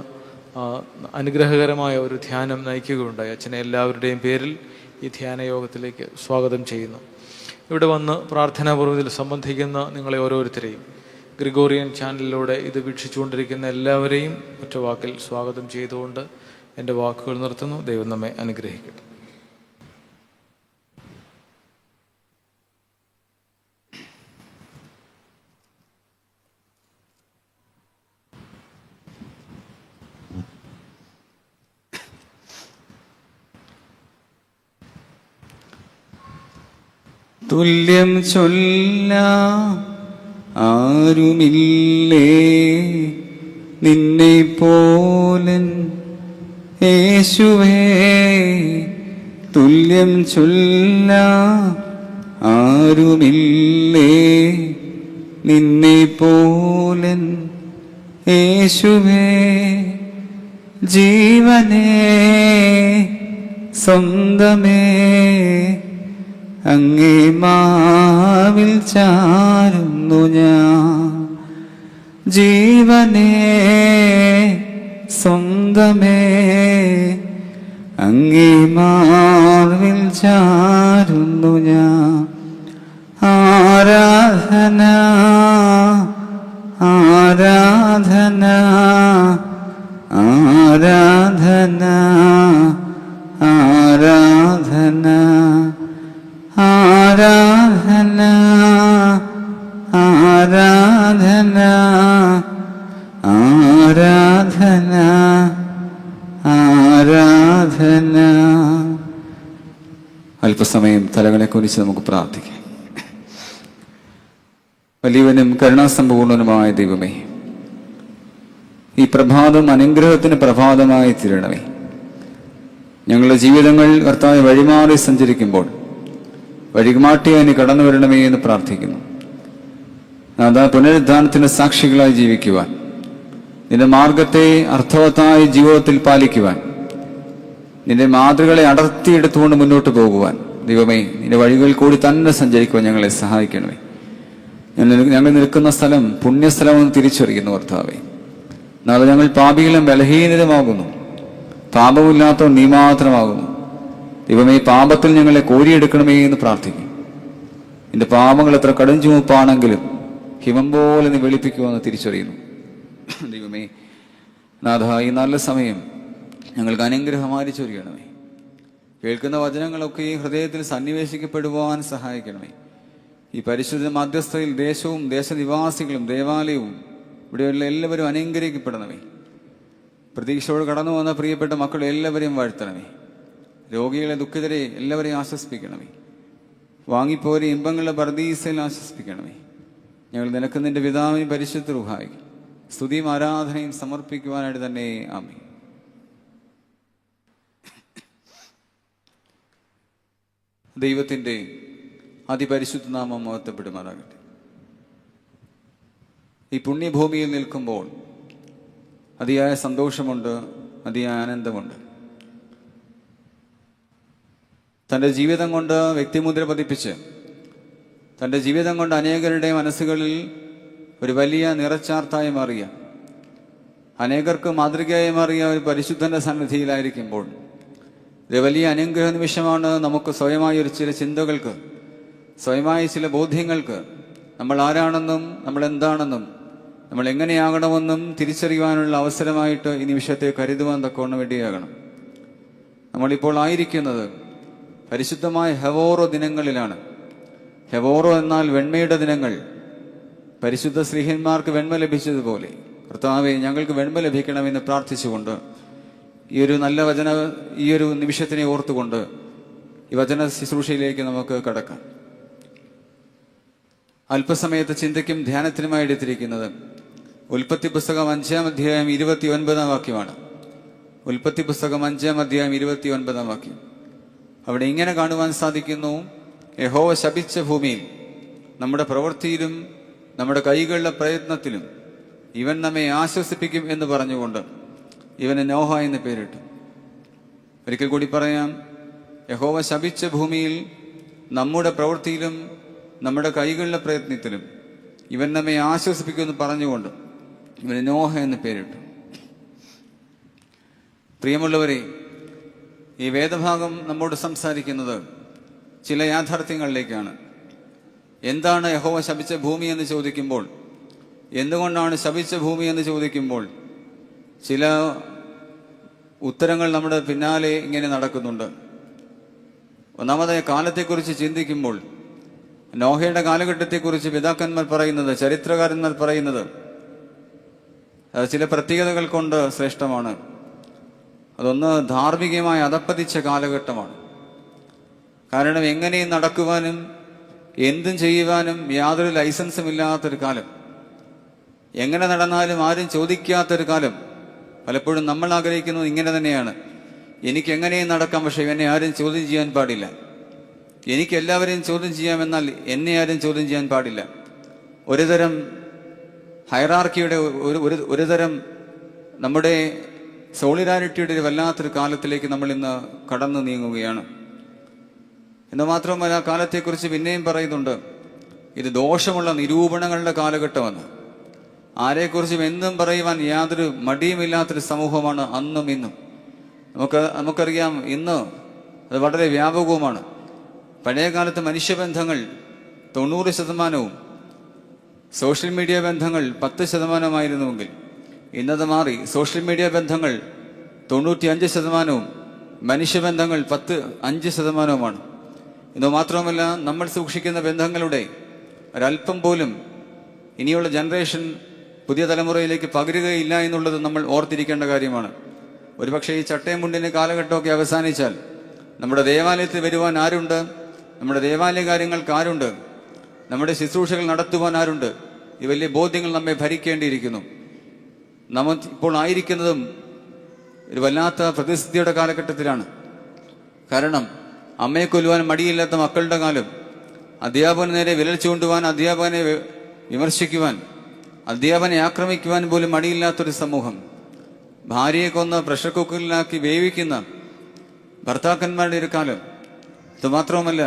[SPEAKER 4] അനുഗ്രഹകരമായ ഒരു ധ്യാനം നയിക്കുകയുണ്ടായി. അച്ഛനെ എല്ലാവരുടെയും പേരിൽ ഈ ധ്യാന യോഗത്തിലേക്ക് സ്വാഗതം ചെയ്യുന്നു. ഇവിടെ വന്ന് പ്രാർത്ഥനാപൂർവ്വത്തിൽ സംബന്ധിക്കുന്ന നിങ്ങളെ ഓരോരുത്തരെയും, ഗ്രിഗോറിയൻ ചാനലിലൂടെ ഇത് വീക്ഷിച്ചുകൊണ്ടിരിക്കുന്ന എല്ലാവരെയും ഒറ്റ വാക്കിൽ സ്വാഗതം ചെയ്തുകൊണ്ട് എൻ്റെ വാക്കുകൾ നിർത്തുന്നു. ദൈവം നമ്മെ അനുഗ്രഹിക്കട്ടെ.
[SPEAKER 5] തുല്യം ചൊല്ലാം ആരുമില്ലേ നിന്നെ പോലൻ യേശുവേ, തുല്യം ചൊല്ലാം ആരുമില്ലേ നിന്നെ പോലൻ യേശുവേ, ജീവനേ സ്വന്തമേ അങ്ങേ മാവിൽ ചാരുന്നു ഞാൻ, ജീവനേ സ്വന്തമേ അങ്ങേ മാവിൽ ചാരുന്നു ഞാൻ. ആരാധന ആരാധന ആരാധന ആരാധന ആരാധന ആരാധന ആരാധന. അല്പസമയം തലകളെ കുറിച്ച് നമുക്ക് പ്രാർത്ഥിക്കാം. വലിയവനും കരുണാസമ്പൂർണനുമായ ദൈവമേ, ഈ പ്രഭാതം അനുഗ്രഹത്തിന് പ്രഭാതമായി തീരണമേ. ഞങ്ങളുടെ ജീവിതങ്ങൾ കർത്താവേ വഴിമാറി സഞ്ചരിക്കുമ്പോൾ വഴിമാട്ടി അതിന് കടന്നു വരണമേ എന്ന് പ്രാർത്ഥിക്കുന്നു. അതാ പുനരുദ്ധാനത്തിന് സാക്ഷികളായി ജീവിക്കുവാൻ, നിന്റെ മാർഗത്തെ അർത്ഥവത്തായ ജീവിതത്തിൽ പാലിക്കുവാൻ, നിന്റെ മാതൃകളെ അടർത്തിയെടുത്തുകൊണ്ട് മുന്നോട്ട് പോകുവാൻ ദൈവമേ നിന്റെ വഴികളിൽ കൂടി തന്നെ സഞ്ചരിക്കുവാൻ ഞങ്ങളെ സഹായിക്കണമേ. ഞങ്ങൾ നിൽക്കുന്ന സ്ഥലം പുണ്യസ്ഥലമെന്ന് തിരിച്ചറിയുന്നു കർത്താവേ. നാളെ ഞങ്ങൾ പാപികളും ബലഹീനരുമാകുന്നു, പാപമില്ലാത്ത നീ മാത്രമാകുന്നു ദൈവമേ. പാപത്തിൽ ഞങ്ങളെ കോരിയെടുക്കണമേ എന്ന് പ്രാർത്ഥിക്കും. നിന്റെ പാപങ്ങൾ എത്ര കടും ചുമപ്പാണെങ്കിലും ഹിമം പോലെ നീ വെളുപ്പിക്കുമെന്ന് തിരിച്ചറിയുന്നു ദൈവമേ. നാഥ, ഈ നല്ല സമയം ഞങ്ങൾക്ക് അനുഗ്രഹമായി ചൊരിയണമേ. കേൾക്കുന്ന വചനങ്ങളൊക്കെ ഈ ഹൃദയത്തിൽ സന്നിവേശിക്കപ്പെടുവാൻ സഹായിക്കണമേ. ഈ പരിശുദ്ധ മധ്യസ്ഥയിൽ ദേശവും ദേശനിവാസികളും ദേവാലയവും ഇവിടെയുള്ള എല്ലാവരും അനുഗ്രഹിക്കപ്പെടണമേ. പ്രതീക്ഷയോട് കടന്നു വന്ന പ്രിയപ്പെട്ട മക്കളെ എല്ലാവരെയും വാഴ്ത്തണമേ. രോഗികളെ ദുഃഖിതരെ എല്ലാവരെയും ആശ്വസിപ്പിക്കണമേ. വാങ്ങിപ്പോരെ ഇമ്പങ്ങളുടെ പർദീസയിൽ ആശ്വസിപ്പിക്കണമേ. ഞങ്ങൾ നിനക്ക് നിന്റെ പിതാവിനും പരിശുദ്ധ റൂഹായിക്കും സ്തുതിയും ആരാധനയും സമർപ്പിക്കുവാനായിട്ട് തന്നെ ആമേൻ. ദൈവത്തിൻ്റെ അതിപരിശുദ്ധ നാമം മഹത്വപ്പെടുമാറാകട്ടെ. ഈ പുണ്യഭൂമിയിൽ നിൽക്കുമ്പോൾ അതിയായ സന്തോഷമുണ്ട്, അതിയായ ആനന്ദമുണ്ട്. തൻ്റെ ജീവിതം കൊണ്ട് വ്യക്തിമുദ്ര പതിപ്പിച്ച് തൻ്റെ ജീവിതം കൊണ്ട് അനേകരുടെ മനസ്സുകളിൽ ഒരു വലിയ നിറച്ചാർത്തായി മാറിയ, അനേകർക്ക് മാതൃകയായി മാറിയ ഒരു പരിശുദ്ധന്റെ സന്നിധിയിലായിരിക്കുമ്പോൾ ഒരു വലിയ അനുഗ്രഹ നിമിഷമാണ്. നമുക്ക് സ്വയമായ ഒരു ചില ചിന്തകൾക്ക്, സ്വയമായ ചില ബോധ്യങ്ങൾക്ക്, നമ്മൾ ആരാണെന്നും നമ്മൾ എന്താണെന്നും നമ്മൾ എങ്ങനെയാകണമെന്നും തിരിച്ചറിയുവാനുള്ള അവസരമായിട്ട് ഈ നിമിഷത്തെ കരുതുവാൻ തക്കവണ്ണം വേണ്ടിയാകണം. നമ്മളിപ്പോൾ ആയിരിക്കുന്നത് പരിശുദ്ധമായ ഹെവോറോ ദിനങ്ങളിലാണ്. ഹെവോറോ എന്നാൽ വെണ്മയുടെ ദിനങ്ങൾ. പരിശുദ്ധ സ്ലീഹന്മാർക്ക് വെണ്മ ലഭിച്ചതുപോലെ കർത്താവേ ഞങ്ങൾക്ക് വെണ്മ ലഭിക്കണമെന്ന് പ്രാർത്ഥിച്ചുകൊണ്ട് ഈ ഒരു നല്ല ഈ ഒരു നിമിഷത്തിനെ ഓർത്തുകൊണ്ട് ഈ വചന ശുശ്രൂഷയിലേക്ക് നമുക്ക് കടക്കാം. അല്പസമയത്ത് ചിന്തയ്ക്കും ധ്യാനത്തിനുമായി എടുത്തിരിക്കുന്നത് ഉൽപ്പത്തി പുസ്തകം 5-ാം അധ്യായം 29-ാം വാക്യമാണ്. ഉൽപ്പത്തി പുസ്തകം 5-ാം അധ്യായം 29-ാം വാക്യം. അവിടെ ഇങ്ങനെ കാണുവാൻ സാധിക്കുന്നു: യഹോവ ശപിച്ച ഭൂമിയിൽ നമ്മുടെ പ്രവൃത്തിയിലും നമ്മുടെ കൈകളുടെ പ്രയത്നത്തിലും ഇവൻ നമ്മെ ആശ്വസിപ്പിക്കും എന്ന് പറഞ്ഞുകൊണ്ട് ഇവന് നോഹ എന്ന് പേരിട്ടു. ഒരിക്കൽ കൂടി പറയാം: യഹോവ ശപിച്ച ഭൂമിയിൽ നമ്മുടെ പ്രവൃത്തിയിലും നമ്മുടെ കൈകളുടെ പ്രയത്നത്തിലും ഇവൻ നമ്മെ ആശ്വസിപ്പിക്കുമെന്ന് പറഞ്ഞുകൊണ്ട് ഇവന് നോഹ എന്ന് പേരിട്ടു. പ്രിയമുള്ളവരെ, ഈ വേദഭാഗം നമ്മോട് സംസാരിക്കുന്നത് ചില യാഥാർത്ഥ്യങ്ങളിലേക്കാണ്. എന്താണ് യഹോവ ശപിച്ച ഭൂമി എന്ന് ചോദിക്കുമ്പോൾ, എന്തുകൊണ്ടാണ് ശപിച്ച ഭൂമി എന്ന് ചോദിക്കുമ്പോൾ ചില ഉത്തരങ്ങൾ നമ്മുടെ പിന്നാലെ ഇങ്ങനെ നടക്കുന്നുണ്ട്. ഒന്നാമതായി കാലത്തെക്കുറിച്ച് ചിന്തിക്കുമ്പോൾ നോഹയുടെ കാലഘട്ടത്തെക്കുറിച്ച് പിതാക്കന്മാർ പറയുന്നത്, ചരിത്രകാരന്മാർ പറയുന്നത് അത് ചില പ്രത്യേകതകൾ കൊണ്ട് ശ്രേഷ്ഠമാണ്. അതൊന്ന് ധാർമ്മികമായി അധപ്പതിച്ച കാലഘട്ടമാണ്. കാരണം എങ്ങനെയും നടക്കുവാനും എന്തും ചെയ്യുവാനും യാതൊരു ലൈസൻസും ഇല്ലാത്തൊരു കാലം, എങ്ങനെ നടന്നാലും ആരും ചോദിക്കാത്തൊരു കാലം. പലപ്പോഴും നമ്മൾ ആഗ്രഹിക്കുന്നത് ഇങ്ങനെ തന്നെയാണ്: എനിക്ക് എങ്ങനെയും നടക്കാം, പക്ഷെ എന്നെ ആരും ചോദ്യം ചെയ്യാൻ പാടില്ല. എനിക്ക് എല്ലാവരെയും ചോദ്യം ചെയ്യാമെന്നാൽ എന്നെ ആരും ചോദ്യം ചെയ്യാൻ പാടില്ല. ഒരുതരം ഹൈറാർക്കിയുടെ ഒരുതരം നമ്മുടെ സോളിഡാരിറ്റിയുടെ ഒരു വല്ലാത്തൊരു കാലത്തിലേക്ക് നമ്മൾ ഇന്ന് കടന്നു നീങ്ങുകയാണ്. എന്ന് മാത്രമല്ല, ആ കാലത്തെക്കുറിച്ച് പിന്നെയും പറയുന്നുണ്ട്, ഇത് ദോഷമുള്ള നിരൂപണങ്ങളുടെ കാലഘട്ടമെന്ന്. ആരെക്കുറിച്ചും എന്തും പറയുവാൻ യാതൊരു മടിയുമില്ലാത്തൊരു സമൂഹമാണ് അന്നും ഇന്നും. നമുക്കറിയാം, ഇന്ന് അത് വളരെ വ്യാപകവുമാണ്. പഴയ കാലത്ത് മനുഷ്യബന്ധങ്ങൾ 90%, സോഷ്യൽ മീഡിയ ബന്ധങ്ങൾ 10%, ഇന്നത് മാറി. സോഷ്യൽ മീഡിയ ബന്ധങ്ങൾ 95%, മനുഷ്യബന്ധങ്ങൾ 5%. ഇന്ന് മാത്രമല്ല, നമ്മൾ സൂക്ഷിക്കുന്ന ബന്ധങ്ങളുടെ ഒരല്പം പോലും ഇനിയുള്ള ജനറേഷൻ പുതിയ തലമുറയിലേക്ക് പകരുകയില്ല എന്നുള്ളത് നമ്മൾ ഓർത്തിരിക്കേണ്ട കാര്യമാണ്. ഒരുപക്ഷെ ഈ ചട്ടയും മുണ്ടിൻ്റെ കാലഘട്ടമൊക്കെ അവസാനിച്ചാൽ നമ്മുടെ ദേവാലയത്തിൽ വരുവാൻ ആരുണ്ട്? നമ്മുടെ ദേവാലയ കാര്യങ്ങൾക്ക് ആരുണ്ട്? നമ്മുടെ ശുശ്രൂഷകൾ നടത്തുവാൻ ആരുണ്ട്? ഈ വലിയ ബോധ്യങ്ങൾ നമ്മെ ഭരിക്കേണ്ടിയിരിക്കുന്നു. നമ്മൾ ഇപ്പോൾ ആയിരിക്കുന്നതും ഒരു വല്ലാത്ത പ്രതിസന്ധിയുടെ കാലഘട്ടത്തിലാണ്. കാരണം അമ്മയെ കൊല്ലുവാൻ മടിയില്ലാത്ത മക്കളുടെ കാലം, അധ്യാപകന് നേരെ വിരൽ ചൂണ്ടുവാൻ, അധ്യാപകനെ വിമർശിക്കുവാൻ, അധ്യാപകനെ ആക്രമിക്കുവാൻ പോലും മടിയില്ലാത്തൊരു സമൂഹം, ഭാര്യയെ കൊന്ന് പ്രഷർ കുക്കറിലാക്കി വേവിക്കുന്ന ഭർത്താക്കന്മാരുടെ ഒരു കാലം. ഇതുമാത്രവുമല്ല,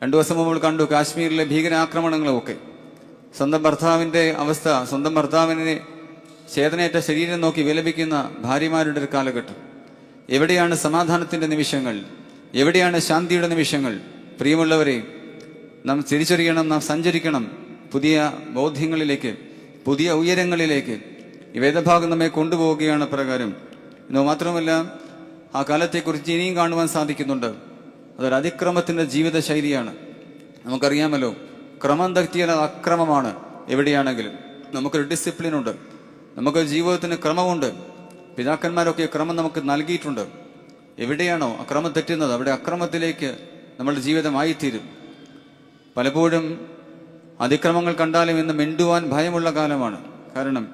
[SPEAKER 5] 2 ദിവസം മുമ്പ് കണ്ടു കാശ്മീരിലെ ഭീകരാക്രമണങ്ങളുമൊക്കെ. സ്വന്തം ഭർത്താവിൻ്റെ അവസ്ഥ, സ്വന്തം ഭർത്താവിനെ ചേതനയേറ്റ ശരീരം നോക്കി വിലപിക്കുന്ന ഭാര്യമാരുടെ ഒരു കാലഘട്ടം. എവിടെയാണ് സമാധാനത്തിൻ്റെ നിമിഷങ്ങൾ? എവിടെയാണ് ശാന്തിയുടെ നിമിഷങ്ങൾ? പ്രിയമുള്ളവരെ, നാം തിരിച്ചറിയണം, നാം സഞ്ചരിക്കണം പുതിയ ബോധ്യങ്ങളിലേക്ക്, പുതിയ ഉയരങ്ങളിലേക്ക്. ഈ വേദഭാഗം നമ്മെ കൊണ്ടുപോവുകയാണ് പ്രകാരം. എന്ന് മാത്രമല്ല, ആ കാലത്തെക്കുറിച്ച് ഇനിയും കാണുവാൻ സാധിക്കുന്നുണ്ട്. അതൊരു അതിക്രമത്തിൻ്റെ ജീവിത ശൈലിയാണ്. നമുക്കറിയാമല്ലോ, ക്രമം തെറ്റിയാൽ അത് അക്രമമാണ്. എവിടെയാണെങ്കിലും നമുക്കൊരു ഡിസിപ്ലിനുണ്ട്, നമുക്ക് ജീവിതത്തിന് ക്രമമുണ്ട്. പിതാക്കന്മാരൊക്കെ ക്രമം നമുക്ക് നൽകിയിട്ടുണ്ട്. എവിടെയാണോ ആ ക്രമം തെറ്റുന്നത്, അവിടെ അക്രമത്തിലേക്ക് നമ്മളുടെ ജീവിതമായിത്തീരും. പലപ്പോഴും അതിക്രമങ്ങൾ കണ്ടാലും ഇന്ന് മിണ്ടുവാൻ ഭയമുള്ള കാലമാണ്. കാരണം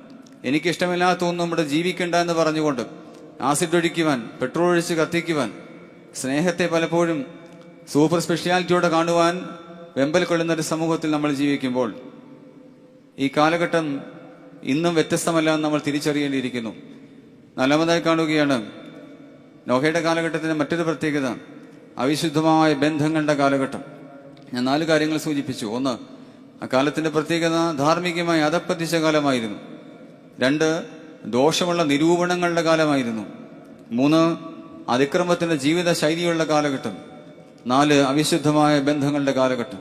[SPEAKER 5] എനിക്കിഷ്ടമില്ലാത്ത ഒന്നും ഇവിടെ ജീവിക്കണ്ട എന്ന് പറഞ്ഞുകൊണ്ട് ആസിഡ് ഒഴിക്കുവാൻ, പെട്രോൾ ഒഴിച്ച് കത്തിക്കുവാൻ, സ്നേഹത്തെ പലപ്പോഴും സൂപ്പർ സ്പെഷ്യാലിറ്റിയോടെ കാണുവാൻ വെമ്പൽ കൊള്ളുന്ന ഒരു സമൂഹത്തിൽ നമ്മൾ ജീവിക്കുമ്പോൾ ഈ കാലഘട്ടം ഇന്നും വ്യത്യസ്തമല്ല എന്ന് നമ്മൾ തിരിച്ചറിയേണ്ടിയിരിക്കുന്നു. നാലാമതായി കാണുകയാണ് നോഹയുടെ കാലഘട്ടത്തിന്റെ മറ്റൊരു പ്രത്യേകത, അവിശുദ്ധമായ ബന്ധങ്ങളുടെ കാലഘട്ടം. ഞാൻ 4 കാര്യങ്ങൾ സൂചിപ്പിച്ചു. 1, ആ കാലത്തിന്റെ പ്രത്യേകത ധാർമ്മികമായി അധപ്പതിച്ച കാലമായിരുന്നു. 2, ദോഷമുള്ള നിരൂപണങ്ങളുടെ കാലമായിരുന്നു. 3, അതിക്രമത്തിന്റെ ജീവിത ശൈലിയുള്ള കാലഘട്ടം. 4, അവിശുദ്ധമായ ബന്ധങ്ങളുടെ കാലഘട്ടം.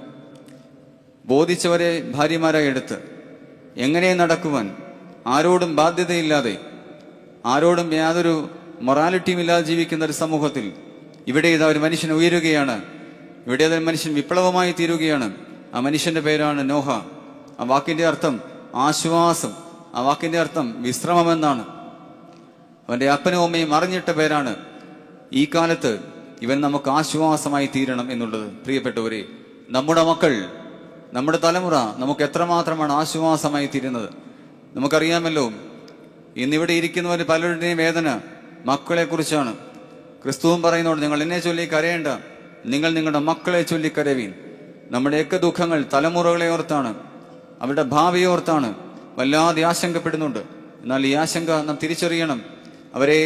[SPEAKER 5] ബോധിച്ചവരെ ഭാര്യമാരായി എടുത്ത് എങ്ങനെ നടക്കുവാൻ, ആരോടും ബാധ്യതയില്ലാതെ, ആരോടും യാതൊരു മൊറാലിറ്റിയും ഇല്ലാതെ ജീവിക്കുന്ന ഒരു സമൂഹത്തിൽ ഇവിടെ ഇതാ ഒരു മനുഷ്യൻ ഉയരുകയാണ്. ഇവിടെ ഒരു മനുഷ്യൻ വിപ്ലവമായി തീരുകയാണ്. ആ മനുഷ്യന്റെ പേരാണ് നോഹ. ആ വാക്കിന്റെ അർത്ഥം ആശ്വാസം, ആ വാക്കിന്റെ അർത്ഥം വിശ്രമമെന്നാണ്. അവന്റെ അപ്പനും അമ്മയും അറിഞ്ഞിട്ട പേരാണ്. ഈ കാലത്ത് ഇവൻ നമുക്ക് ആശ്വാസമായി തീരണം എന്നുള്ളത്. പ്രിയപ്പെട്ടവരെ, നമ്മുടെ മക്കൾ, നമ്മുടെ തലമുറ നമുക്ക് എത്രമാത്രമാണ് ആശ്വാസമായി തീരുന്നത്. നമുക്കറിയാമല്ലോ, ഇന്നിവിടെ ഇരിക്കുന്നവർ പലരുടെയും വേദന മക്കളെ കുറിച്ചാണ്. ക്രിസ്തുവും പറയുന്നോട്, നിങ്ങൾ എന്നെ ചൊല്ലി കരയേണ്ട, നിങ്ങൾ നിങ്ങളുടെ മക്കളെ ചൊല്ലി കരവീൻ. നമ്മുടെയൊക്കെ ദുഃഖങ്ങൾ തലമുറകളെ ഓർത്താണ്, അവരുടെ ഭാവിയെ ഓർത്താണ്. വല്ലാതെ ആശങ്കപ്പെടുന്നുണ്ട്. എന്നാൽ ഈ ആശങ്ക നാം തിരിച്ചറിയണം. അവരെ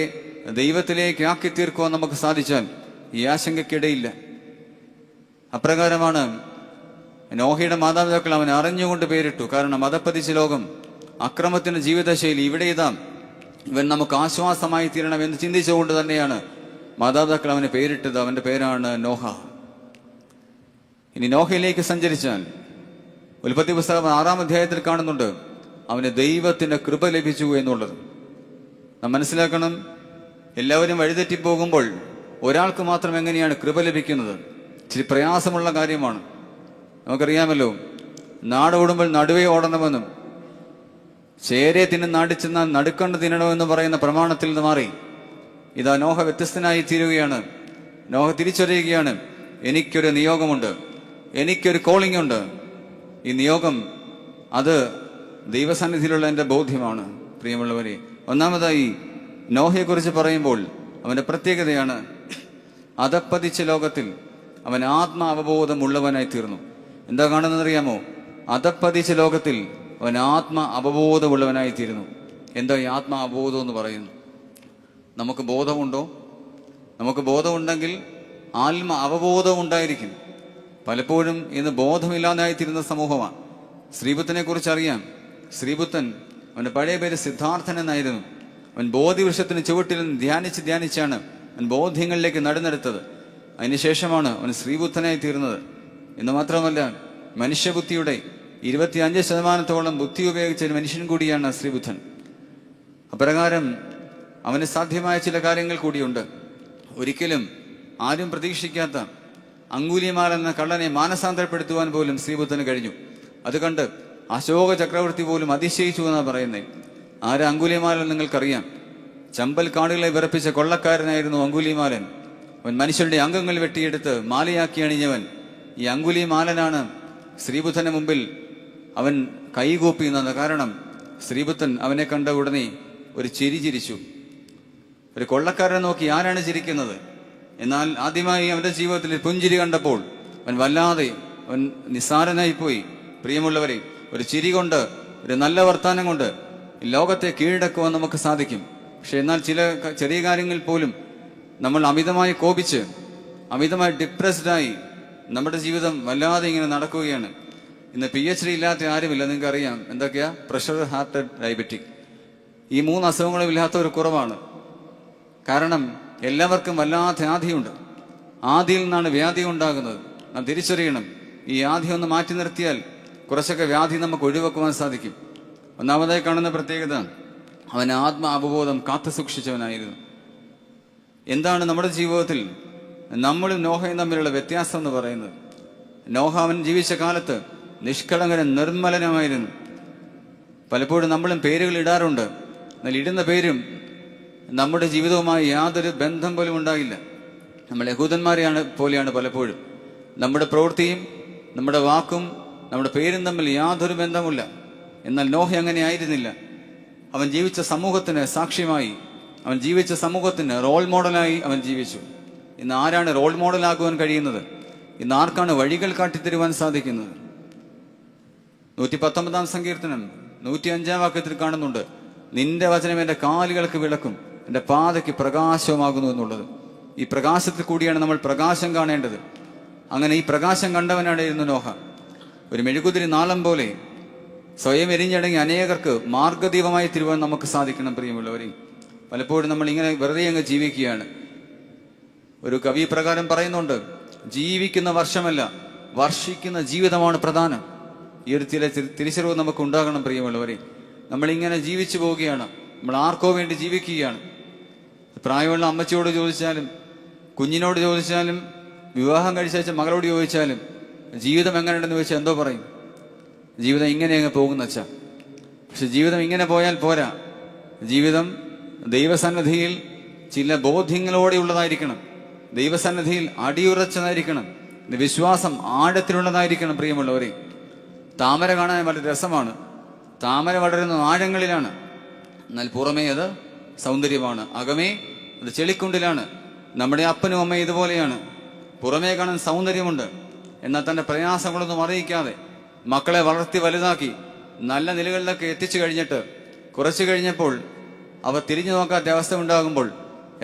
[SPEAKER 5] ദൈവത്തിലേക്ക് ആക്കി തീർക്കുവാൻ നമുക്ക് സാധിച്ചാൽ ഈ ആശങ്കയ്ക്കിടയില്ല. അപ്രകാരമാണ് നോഹയുടെ മാതാപിതാക്കൾ അവൻ അറിഞ്ഞുകൊണ്ട് പേരിട്ടു. കാരണം മതപ്പതിച്ച ലോകം, അക്രമത്തിന്റെ ജീവിതശൈലി, ഇവിടെ ഇതാ ഇവൻ നമുക്ക് ആശ്വാസമായി തീരണം എന്ന് ചിന്തിച്ചുകൊണ്ട് തന്നെയാണ് മാതാപിതാക്കൾ അവന് പേരിട്ടത്. അവന്റെ പേരാണ് നോഹ. ഇനി നോഹയിലേക്ക് സഞ്ചരിച്ചാൽ ഉൽപ്പത്തി പുസ്തകം 6-ാം അധ്യായത്തിൽ കാണുന്നുണ്ട് അവന് ദൈവത്തിന്റെ കൃപ ലഭിച്ചു എന്നുള്ളത്. നാം മനസ്സിലാക്കണം, എല്ലാവരും വഴിതെറ്റിപ്പോകുമ്പോൾ ഒരാൾക്ക് മാത്രം എങ്ങനെയാണ് കൃപ ലഭിക്കുന്നത്? ഇച്ചിരി പ്രയാസമുള്ള കാര്യമാണ്. നമുക്കറിയാമല്ലോ, നാടോടുമ്പോൾ നടുവേ ഓടണമെന്നും ചേരെ നാടിച്ചെന്നാൽ നടുക്കണ്ട് തിന്നണമെന്ന് പറയുന്ന പ്രമാണത്തിൽ നിന്ന് മാറി ഇതാ നോഹ വ്യത്യസ്തനായി തീരുകയാണ്. നോഹ തിരിച്ചറിയുകയാണ്, എനിക്കൊരു നിയോഗമുണ്ട്, എനിക്കൊരു കോളിംഗ് ഉണ്ട്. ഈ നിയോഗം അത് ദൈവസന്നിധിയിലുള്ള എൻ്റെ ബോധ്യമാണ്. പ്രിയമുള്ളവരെ, ഒന്നാമതായി നോഹയെക്കുറിച്ച് പറയുമ്പോൾ അവന്റെ പ്രത്യേകതയാണ് അധപ്പതിച്ച ലോകത്തിൽ അവൻ ആത്മ അവബോധമുള്ളവനായി തീർന്നു. എന്താ കാണുന്നതെന്നറിയാമോ? അധപ്പതിച്ച ലോകത്തിൽ അവൻ ആത്മ അവബോധമുള്ളവനായി തീരുന്നു. എന്താ ഈ ആത്മ അവബോധം എന്ന് പറയുന്നു? നമുക്ക് ബോധമുണ്ടോ? നമുക്ക് ബോധമുണ്ടെങ്കിൽ ആത്മ അവബോധം ഉണ്ടായിരിക്കും. പലപ്പോഴും ഇന്ന് ബോധമില്ലാതായിത്തീരുന്ന സമൂഹമാണ്. ശ്രീബുദ്ധനെ കുറിച്ച് അറിയാം. ശ്രീബുദ്ധൻ, അവന്റെ പഴയ പേര് സിദ്ധാർത്ഥൻ എന്നായിരുന്നു. അവൻ ബോധിവൃക്ഷത്തിന് ചുവട്ടിൽ ധ്യാനിച്ചാണ് അവൻ ബോധ്യങ്ങളിലേക്ക് നടന്നെടുത്തത്. അതിനുശേഷമാണ് അവൻ ശ്രീബുദ്ധനായി തീർന്നത്. എന്ന് മാത്രമല്ല, മനുഷ്യബുദ്ധിയുടെ 25% ബുദ്ധി ഉപയോഗിച്ച ഒരു മനുഷ്യൻ കൂടിയാണ് ശ്രീബുദ്ധൻ. അപ്രകാരം അവന് സാധ്യമായ ചില കാര്യങ്ങൾ കൂടിയുണ്ട്. ഒരിക്കലും ആരും പ്രതീക്ഷിക്കാത്ത അങ്കുലിമാൽ എന്ന കള്ളനെ മാനസാന്തരപ്പെടുത്തുവാൻ പോലും ശ്രീബുദ്ധന് കഴിഞ്ഞു. അത് കണ്ട് അശോക ചക്രവർത്തി പോലും അതിശയിച്ചു എന്നാണ് പറയുന്നത്. ആരാ അങ്കുലിമാലൻ നിങ്ങൾക്കറിയാം. ചമ്പൽ കാടുകളെ വിറപ്പിച്ച കൊള്ളക്കാരനായിരുന്നു അങ്കുലിമാലൻ. അവൻ മനുഷ്യരുടെ അംഗങ്ങൾ വെട്ടിയെടുത്ത് മാലയാക്കി അണിഞ്ഞവൻ. ഈ അങ്കുലിമാലനാണ് ശ്രീബുദ്ധന് മുമ്പിൽ അവൻ കൈകൂപ്പി നിന്നത്. കാരണം ശ്രീബുദ്ധൻ അവനെ കണ്ട ഉടനെ ഒരു ചിരി ചിരിച്ചു. ഒരു കൊള്ളക്കാരനെ നോക്കി ആരാണ് ചിരിക്കുന്നത്? എന്നാൽ ആദ്യമായി അവന്റെ ജീവിതത്തിൽ പുഞ്ചിരി കണ്ടപ്പോൾ അവൻ നിസ്സാരനായിപ്പോയി. പ്രിയമുള്ളവരെ, ഒരു ചിരി കൊണ്ട്, ഒരു നല്ല വർത്താനം കൊണ്ട് ലോകത്തെ കീഴടക്കുവാൻ നമുക്ക് സാധിക്കും. പക്ഷെ എന്നാൽ ചില ചെറിയ കാര്യങ്ങളിൽ പോലും നമ്മൾ അമിതമായി കോപിച്ച്, അമിതമായി ഡിപ്രസ്ഡായി നമ്മുടെ ജീവിതം വല്ലാതെ ഇങ്ങനെ നടക്കുകയാണ്. ഇന്ന് PhD ഇല്ലാത്ത ആരുമില്ല. നിങ്ങൾക്ക് അറിയാം എന്തൊക്കെയാ? Pressure, heart, diabetic. ഈ 3 അസുഖങ്ങളും ഇല്ലാത്തവർ കുറവാണ്. കാരണം എല്ലാവർക്കും വല്ലാത്ത ആധിയുണ്ട്. ആധിയിൽ നിന്നാണ് വ്യാധി ഉണ്ടാകുന്നത്. നാം തിരിച്ചറിയണം. ഈ ആധി ഒന്ന് മാറ്റി നിർത്തിയാൽ കുറച്ചൊക്കെ വ്യാധി നമുക്ക് ഒഴിവാക്കുവാൻ സാധിക്കും. ഒന്നാമതായി കാണുന്ന പ്രത്യേകത, അവൻ ആത്മാവബോധം കാത്തു സൂക്ഷിച്ചവനായിരുന്നു. എന്താണ് നമ്മുടെ ജീവിതത്തിൽ നമ്മളും നോഹയും തമ്മിലുള്ള വ്യത്യാസം എന്ന് പറയുന്നത്? നോഹ അവൻ ജീവിച്ച കാലത്ത് നിഷ്കളങ്കനും നിർമ്മലനുമായിരുന്നു. പലപ്പോഴും നമ്മളും പേരുകൾ ഇടാറുണ്ട്. എന്നാൽ ഇടുന്ന പേരും നമ്മുടെ ജീവിതവുമായി യാതൊരു ബന്ധം പോലും ഉണ്ടാകില്ല. നമ്മൾ യഹൂദന്മാരെയാണ് പോലെയാണ് പലപ്പോഴും. നമ്മുടെ പ്രവൃത്തിയും നമ്മുടെ വാക്കും നമ്മുടെ പേരും തമ്മിൽ യാതൊരു ബന്ധമില്ല. എന്നാൽ നോഹ അങ്ങനെ ആയിരുന്നില്ല. അവൻ ജീവിച്ച സമൂഹത്തിന് സാക്ഷ്യമായി, അവൻ ജീവിച്ച സമൂഹത്തിന് റോൾ മോഡലായി അവൻ ജീവിച്ചു. ഇന്ന് ആരാണ് റോൾ മോഡലാകുവാൻ കഴിയുന്നത്? ഇന്ന് ആർക്കാണ് വഴികൾ കാട്ടിത്തരുവാൻ സാധിക്കുന്നത്? 119 സങ്കീർത്തനം 105 വാക്യത്തിൽ കാണുന്നുണ്ട്, നിന്റെ വചനം എൻ്റെ കാലുകൾക്ക് വിളക്കും എൻ്റെ പാതയ്ക്ക് പ്രകാശമാകുന്നു എന്നുള്ളത്. ഈ പ്രകാശത്തിൽ കൂടിയാണ് നമ്മൾ പ്രകാശം കാണേണ്ടത്. അങ്ങനെ ഈ പ്രകാശം കണ്ടവനായിരുന്നു നോഹ. ഒരു മെഴുകുതിരി നാളം പോലെ സ്വയം എരിഞ്ഞടങ്ങി അനേകർക്ക് മാർഗദീപമായി തിരുവാൻ നമുക്ക് സാധിക്കണം. പ്രിയമുള്ളവരെ, പലപ്പോഴും നമ്മൾ ഇങ്ങനെ വെറുതെ അങ്ങ് ജീവിക്കുകയാണ്. ഒരു കവി പ്രകാരം പറയുന്നുണ്ട്, ജീവിക്കുന്ന വർഷമല്ല വർഷിക്കുന്ന ജീവിതമാണ് പ്രധാനം. ഈ ഒരു തിരിച്ചറിവ് നമുക്ക് ഉണ്ടാകണം. പ്രിയമുള്ളവരെ, നമ്മളിങ്ങനെ ജീവിച്ചു പോവുകയാണ്. നമ്മൾ ആർക്കോ വേണ്ടി ജീവിക്കുകയാണ്. പ്രായമുള്ള അമ്മച്ചിയോട് ചോദിച്ചാലും, കുഞ്ഞിനോട് ചോദിച്ചാലും, വിവാഹം കഴിച്ച മകളോട് ചോദിച്ചാലും ജീവിതം എങ്ങനെയുണ്ടെന്ന് ചോദിച്ചാൽ എന്തോ പറയും? ജീവിതം ഇങ്ങനെ അങ്ങ് പോകുന്ന വെച്ചാ. പക്ഷെ ജീവിതം ഇങ്ങനെ പോയാൽ പോരാ. ജീവിതം ദൈവസന്നിധിയിൽ ചില ബോധ്യങ്ങളോടെ ഉള്ളതായിരിക്കണം. ദൈവസന്നിധിയിൽ അടിയുറച്ചതായിരിക്കണം. വിശ്വാസം ആഴത്തിലുള്ളതായിരിക്കണം. പ്രിയമുള്ളവരെ, താമര കാണാൻ വളരെ രസമാണ്. താമര വളരുന്ന ആഴങ്ങളിലാണ്. എന്നാൽ പുറമേ അത് സൗന്ദര്യമാണ്, അകമേ അത് ചെളിക്കുണ്ടിലാണ്. നമ്മുടെ അപ്പനും അമ്മയും ഇതുപോലെയാണ്. പുറമേ കാണാൻ സൗന്ദര്യമുണ്ട്, എന്നാൽ തന്റെ പ്രയാസങ്ങളൊന്നും അറിയിക്കാതെ മക്കളെ വളർത്തി വലുതാക്കി നല്ല നിലകളിലൊക്കെ എത്തിച്ചു കഴിഞ്ഞിട്ട് കുറച്ചു കഴിഞ്ഞപ്പോൾ അവർ തിരിഞ്ഞു നോക്കാത്ത അവസ്ഥ ഉണ്ടാകുമ്പോൾ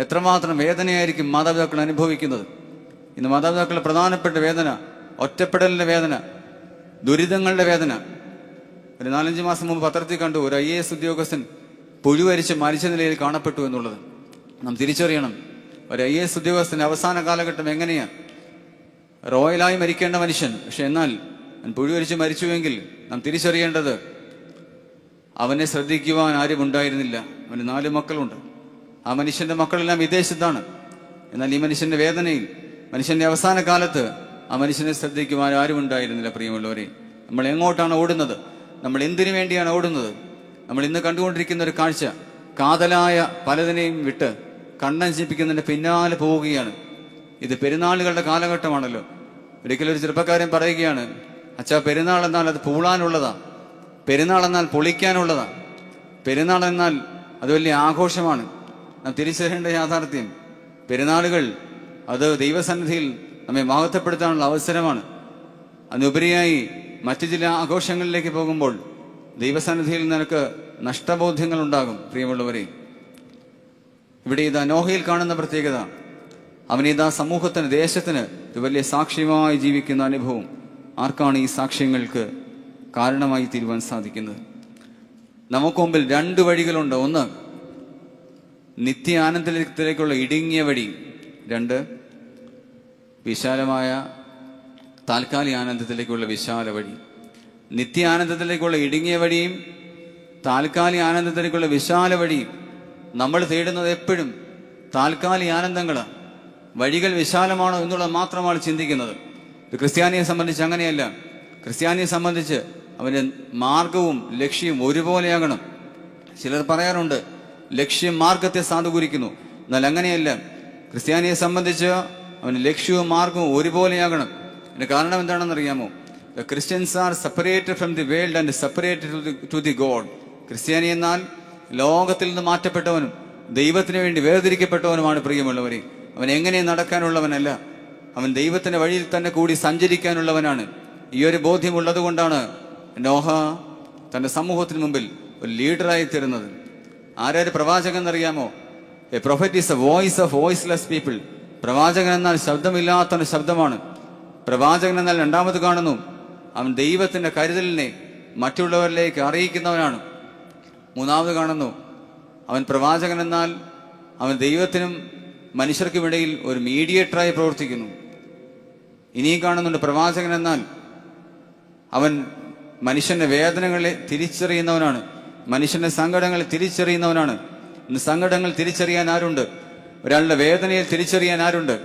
[SPEAKER 5] എത്രമാത്രം വേദനയായിരിക്കും മാതാപിതാക്കൾ അനുഭവിക്കുന്നത്. ഇന്ന് മാതാപിതാക്കളുടെ പ്രധാനപ്പെട്ട വേദന ഒറ്റപ്പെടലിന്റെ വേദന, ദുരിതങ്ങളുടെ വേദന. ഒരു 4-5 മാസം മുമ്പ് പത്രത്തിൽ കണ്ടു, ഒരു IAS ഉദ്യോഗസ്ഥൻ പുഴുവരിച്ച് മരിച്ച നിലയിൽ കാണപ്പെട്ടു എന്നുള്ളത്. നാം തിരിച്ചറിയണം, ഒരു IAS ഉദ്യോഗസ്ഥന്റെ അവസാന കാലഘട്ടം എങ്ങനെയാ? റോയലായി മരിക്കേണ്ട മനുഷ്യൻ, പക്ഷെ എന്നാൽ പുഴുവരിച്ച് മരിച്ചുവെങ്കിൽ നാം തിരിച്ചറിയേണ്ടത് അവനെ ശ്രദ്ധിക്കുവാൻ ആരും ഉണ്ടായിരുന്നില്ല. അവന് 4 മക്കളുണ്ട്. ആ മനുഷ്യന്റെ മക്കളെല്ലാം വിദേശത്താണ്. എന്നാൽ ഈ മനുഷ്യന്റെ വേദനയിൽ, മനുഷ്യന്റെ അവസാന കാലത്ത് ആ മനുഷ്യനെ ശ്രദ്ധിക്കുവാൻ ആരും ഉണ്ടായിരുന്നില്ല. പ്രിയമുള്ളവരെ, നമ്മൾ എങ്ങോട്ടാണ് ഓടുന്നത്? നമ്മൾ എന്തിനു വേണ്ടിയാണ് ഓടുന്നത്? നമ്മൾ ഇന്ന് കണ്ടുകൊണ്ടിരിക്കുന്ന ഒരു കാഴ്ച, കാതലായ പലതിനെയും വിട്ട് കണ്ണഞ്ചിപ്പിക്കുന്നതിന്റെ പിന്നാലെ പോവുകയാണ്. ഇത് പെരുന്നാളുകളുടെ കാലഘട്ടമാണല്ലോ. ഒരിക്കലും ഒരു ചെറുപ്പക്കാരൻ പറയുകയാണ്, അച്ഛാ, പെരുന്നാൾ എന്നാൽ അത് പൂളാനുള്ളതാ, പെരുന്നാൾ എന്നാൽ പൊളിക്കാനുള്ളതാ, പെരുന്നാൾ എന്നാൽ അത് വലിയ ആഘോഷമാണ്. നാം തിരിച്ചറിയേണ്ട യാഥാർത്ഥ്യം, പെരുന്നാളുകൾ അത് ദൈവസന്നിധിയിൽ നമ്മെ മഹത്വപ്പെടുത്താനുള്ള അവസരമാണ്. അതിനുപരിയായി മറ്റു ചില ആഘോഷങ്ങളിലേക്ക് പോകുമ്പോൾ ദൈവസന്നിധിയിൽ നിനക്ക് നഷ്ടബോധ്യങ്ങൾ ഉണ്ടാകും. പ്രിയമുള്ളവരെ, ഇവിടെ ഇതാ നോഹയിൽ കാണുന്ന പ്രത്യേകത, അവനിതാ സമൂഹത്തിന്, ദേശത്തിന് ഒരു വലിയ സാക്ഷ്യമായി ജീവിക്കുന്ന അനുഭവം. ആർക്കാണ് ഈ സാക്ഷ്യങ്ങൾക്ക് കാരണമായി തീരുവാൻ സാധിക്കുന്നത്? നമുക്ക് മുമ്പിൽ 2 വഴികളുണ്ട്. ഒന്ന്, നിത്യ ആനന്ദത്തിലേക്കുള്ള ഇടുങ്ങിയ വഴി. 2, വിശാലമായ താൽക്കാലിക ആനന്ദത്തിലേക്കുള്ള വിശാല വഴി. നിത്യ ആനന്ദത്തിലേക്കുള്ള ഇടുങ്ങിയ വഴിയും താൽക്കാലിക ആനന്ദത്തിലേക്കുള്ള വിശാല വഴിയും. നമ്മൾ തേടുന്നത് എപ്പോഴും താൽക്കാലിക ആനന്ദങ്ങളാണ്. വഴികൾ വിശാലമാണോ എന്നുള്ളത് മാത്രമാണ് ചിന്തിക്കുന്നത്. ഒരു ക്രിസ്ത്യാനിയെ സംബന്ധിച്ച് അങ്ങനെയല്ല. ക്രിസ്ത്യാനിയെ സംബന്ധിച്ച് അവൻ്റെ മാർഗവും ലക്ഷ്യവും ഒരുപോലെയാകണം. ചിലർ പറയാറുണ്ട് ലക്ഷ്യം മാർഗത്തെ സാധൂകരിക്കുന്നു. എന്നാൽ അങ്ങനെയല്ല. ക്രിസ്ത്യാനിയെ സംബന്ധിച്ച് അവന് ലക്ഷ്യവും മാർഗവും ഒരുപോലെയാകണം. അതിന്റെ കാരണം എന്താണെന്നറിയാമോ? The Christians are separated from the world and separated to the God. ക്രിസ്ത്യാനി എന്നാൽ ലോകത്തിൽ നിന്ന് മാറ്റപ്പെട്ടവനും ദൈവത്തിന് വേണ്ടി വേർതിരിക്കപ്പെട്ടവനുമാണ്. പ്രിയമുള്ളവരെ, അവൻ എങ്ങനെ നടക്കാനുള്ളവനല്ല, അവൻ ദൈവത്തിന്റെ വഴിയിൽ തന്നെ കൂടി സഞ്ചരിക്കാനുള്ളവനാണ്. ഈ ഒരു ബോധ്യമുള്ളത് കൊണ്ടാണ് നോഹ തന്റെ സമൂഹത്തിന് മുമ്പിൽ ഒരു ലീഡറായി തീരുന്നത്. ആരൊരു പ്രവാചകൻ എന്നറിയാമോ? A prophet is A voice of voiceless people. പ്രവാചകൻ എന്നാൽ ശബ്ദമില്ലാത്ത ശബ്ദമാണ്. പ്രവാചകൻ എന്നാൽ രണ്ടാമത് കാണുന്നു, അവൻ ദൈവത്തിന്റെ കരുതലിനെ മറ്റുള്ളവരിലേക്ക് അറിയിക്കുന്നവനാണ്. മൂന്നാമത് കാണുന്നു, അവൻ പ്രവാചകൻ എന്നാൽ അവൻ ദൈവത്തിനും മനുഷ്യർക്കും ഇടയിൽ ഒരു മീഡിയേറ്ററായി പ്രവർത്തിക്കുന്നു. ഇനിയും കാണുന്നുണ്ട്, പ്രവാചകൻ എന്നാൽ അവൻ മനുഷ്യന്റെ വേദനകളെ തിരിച്ചറിയുന്നവനാണ്, മനുഷ്യന്റെ സങ്കടങ്ങളെ തിരിച്ചറിയുന്നവനാണ്. ഇന്ന് സങ്കടങ്ങൾ തിരിച്ചറിയാൻ ആരുണ്ട്? ഒരാളുടെ വേദനയെ തിരിച്ചറിയാൻ ആരുണ്ട്?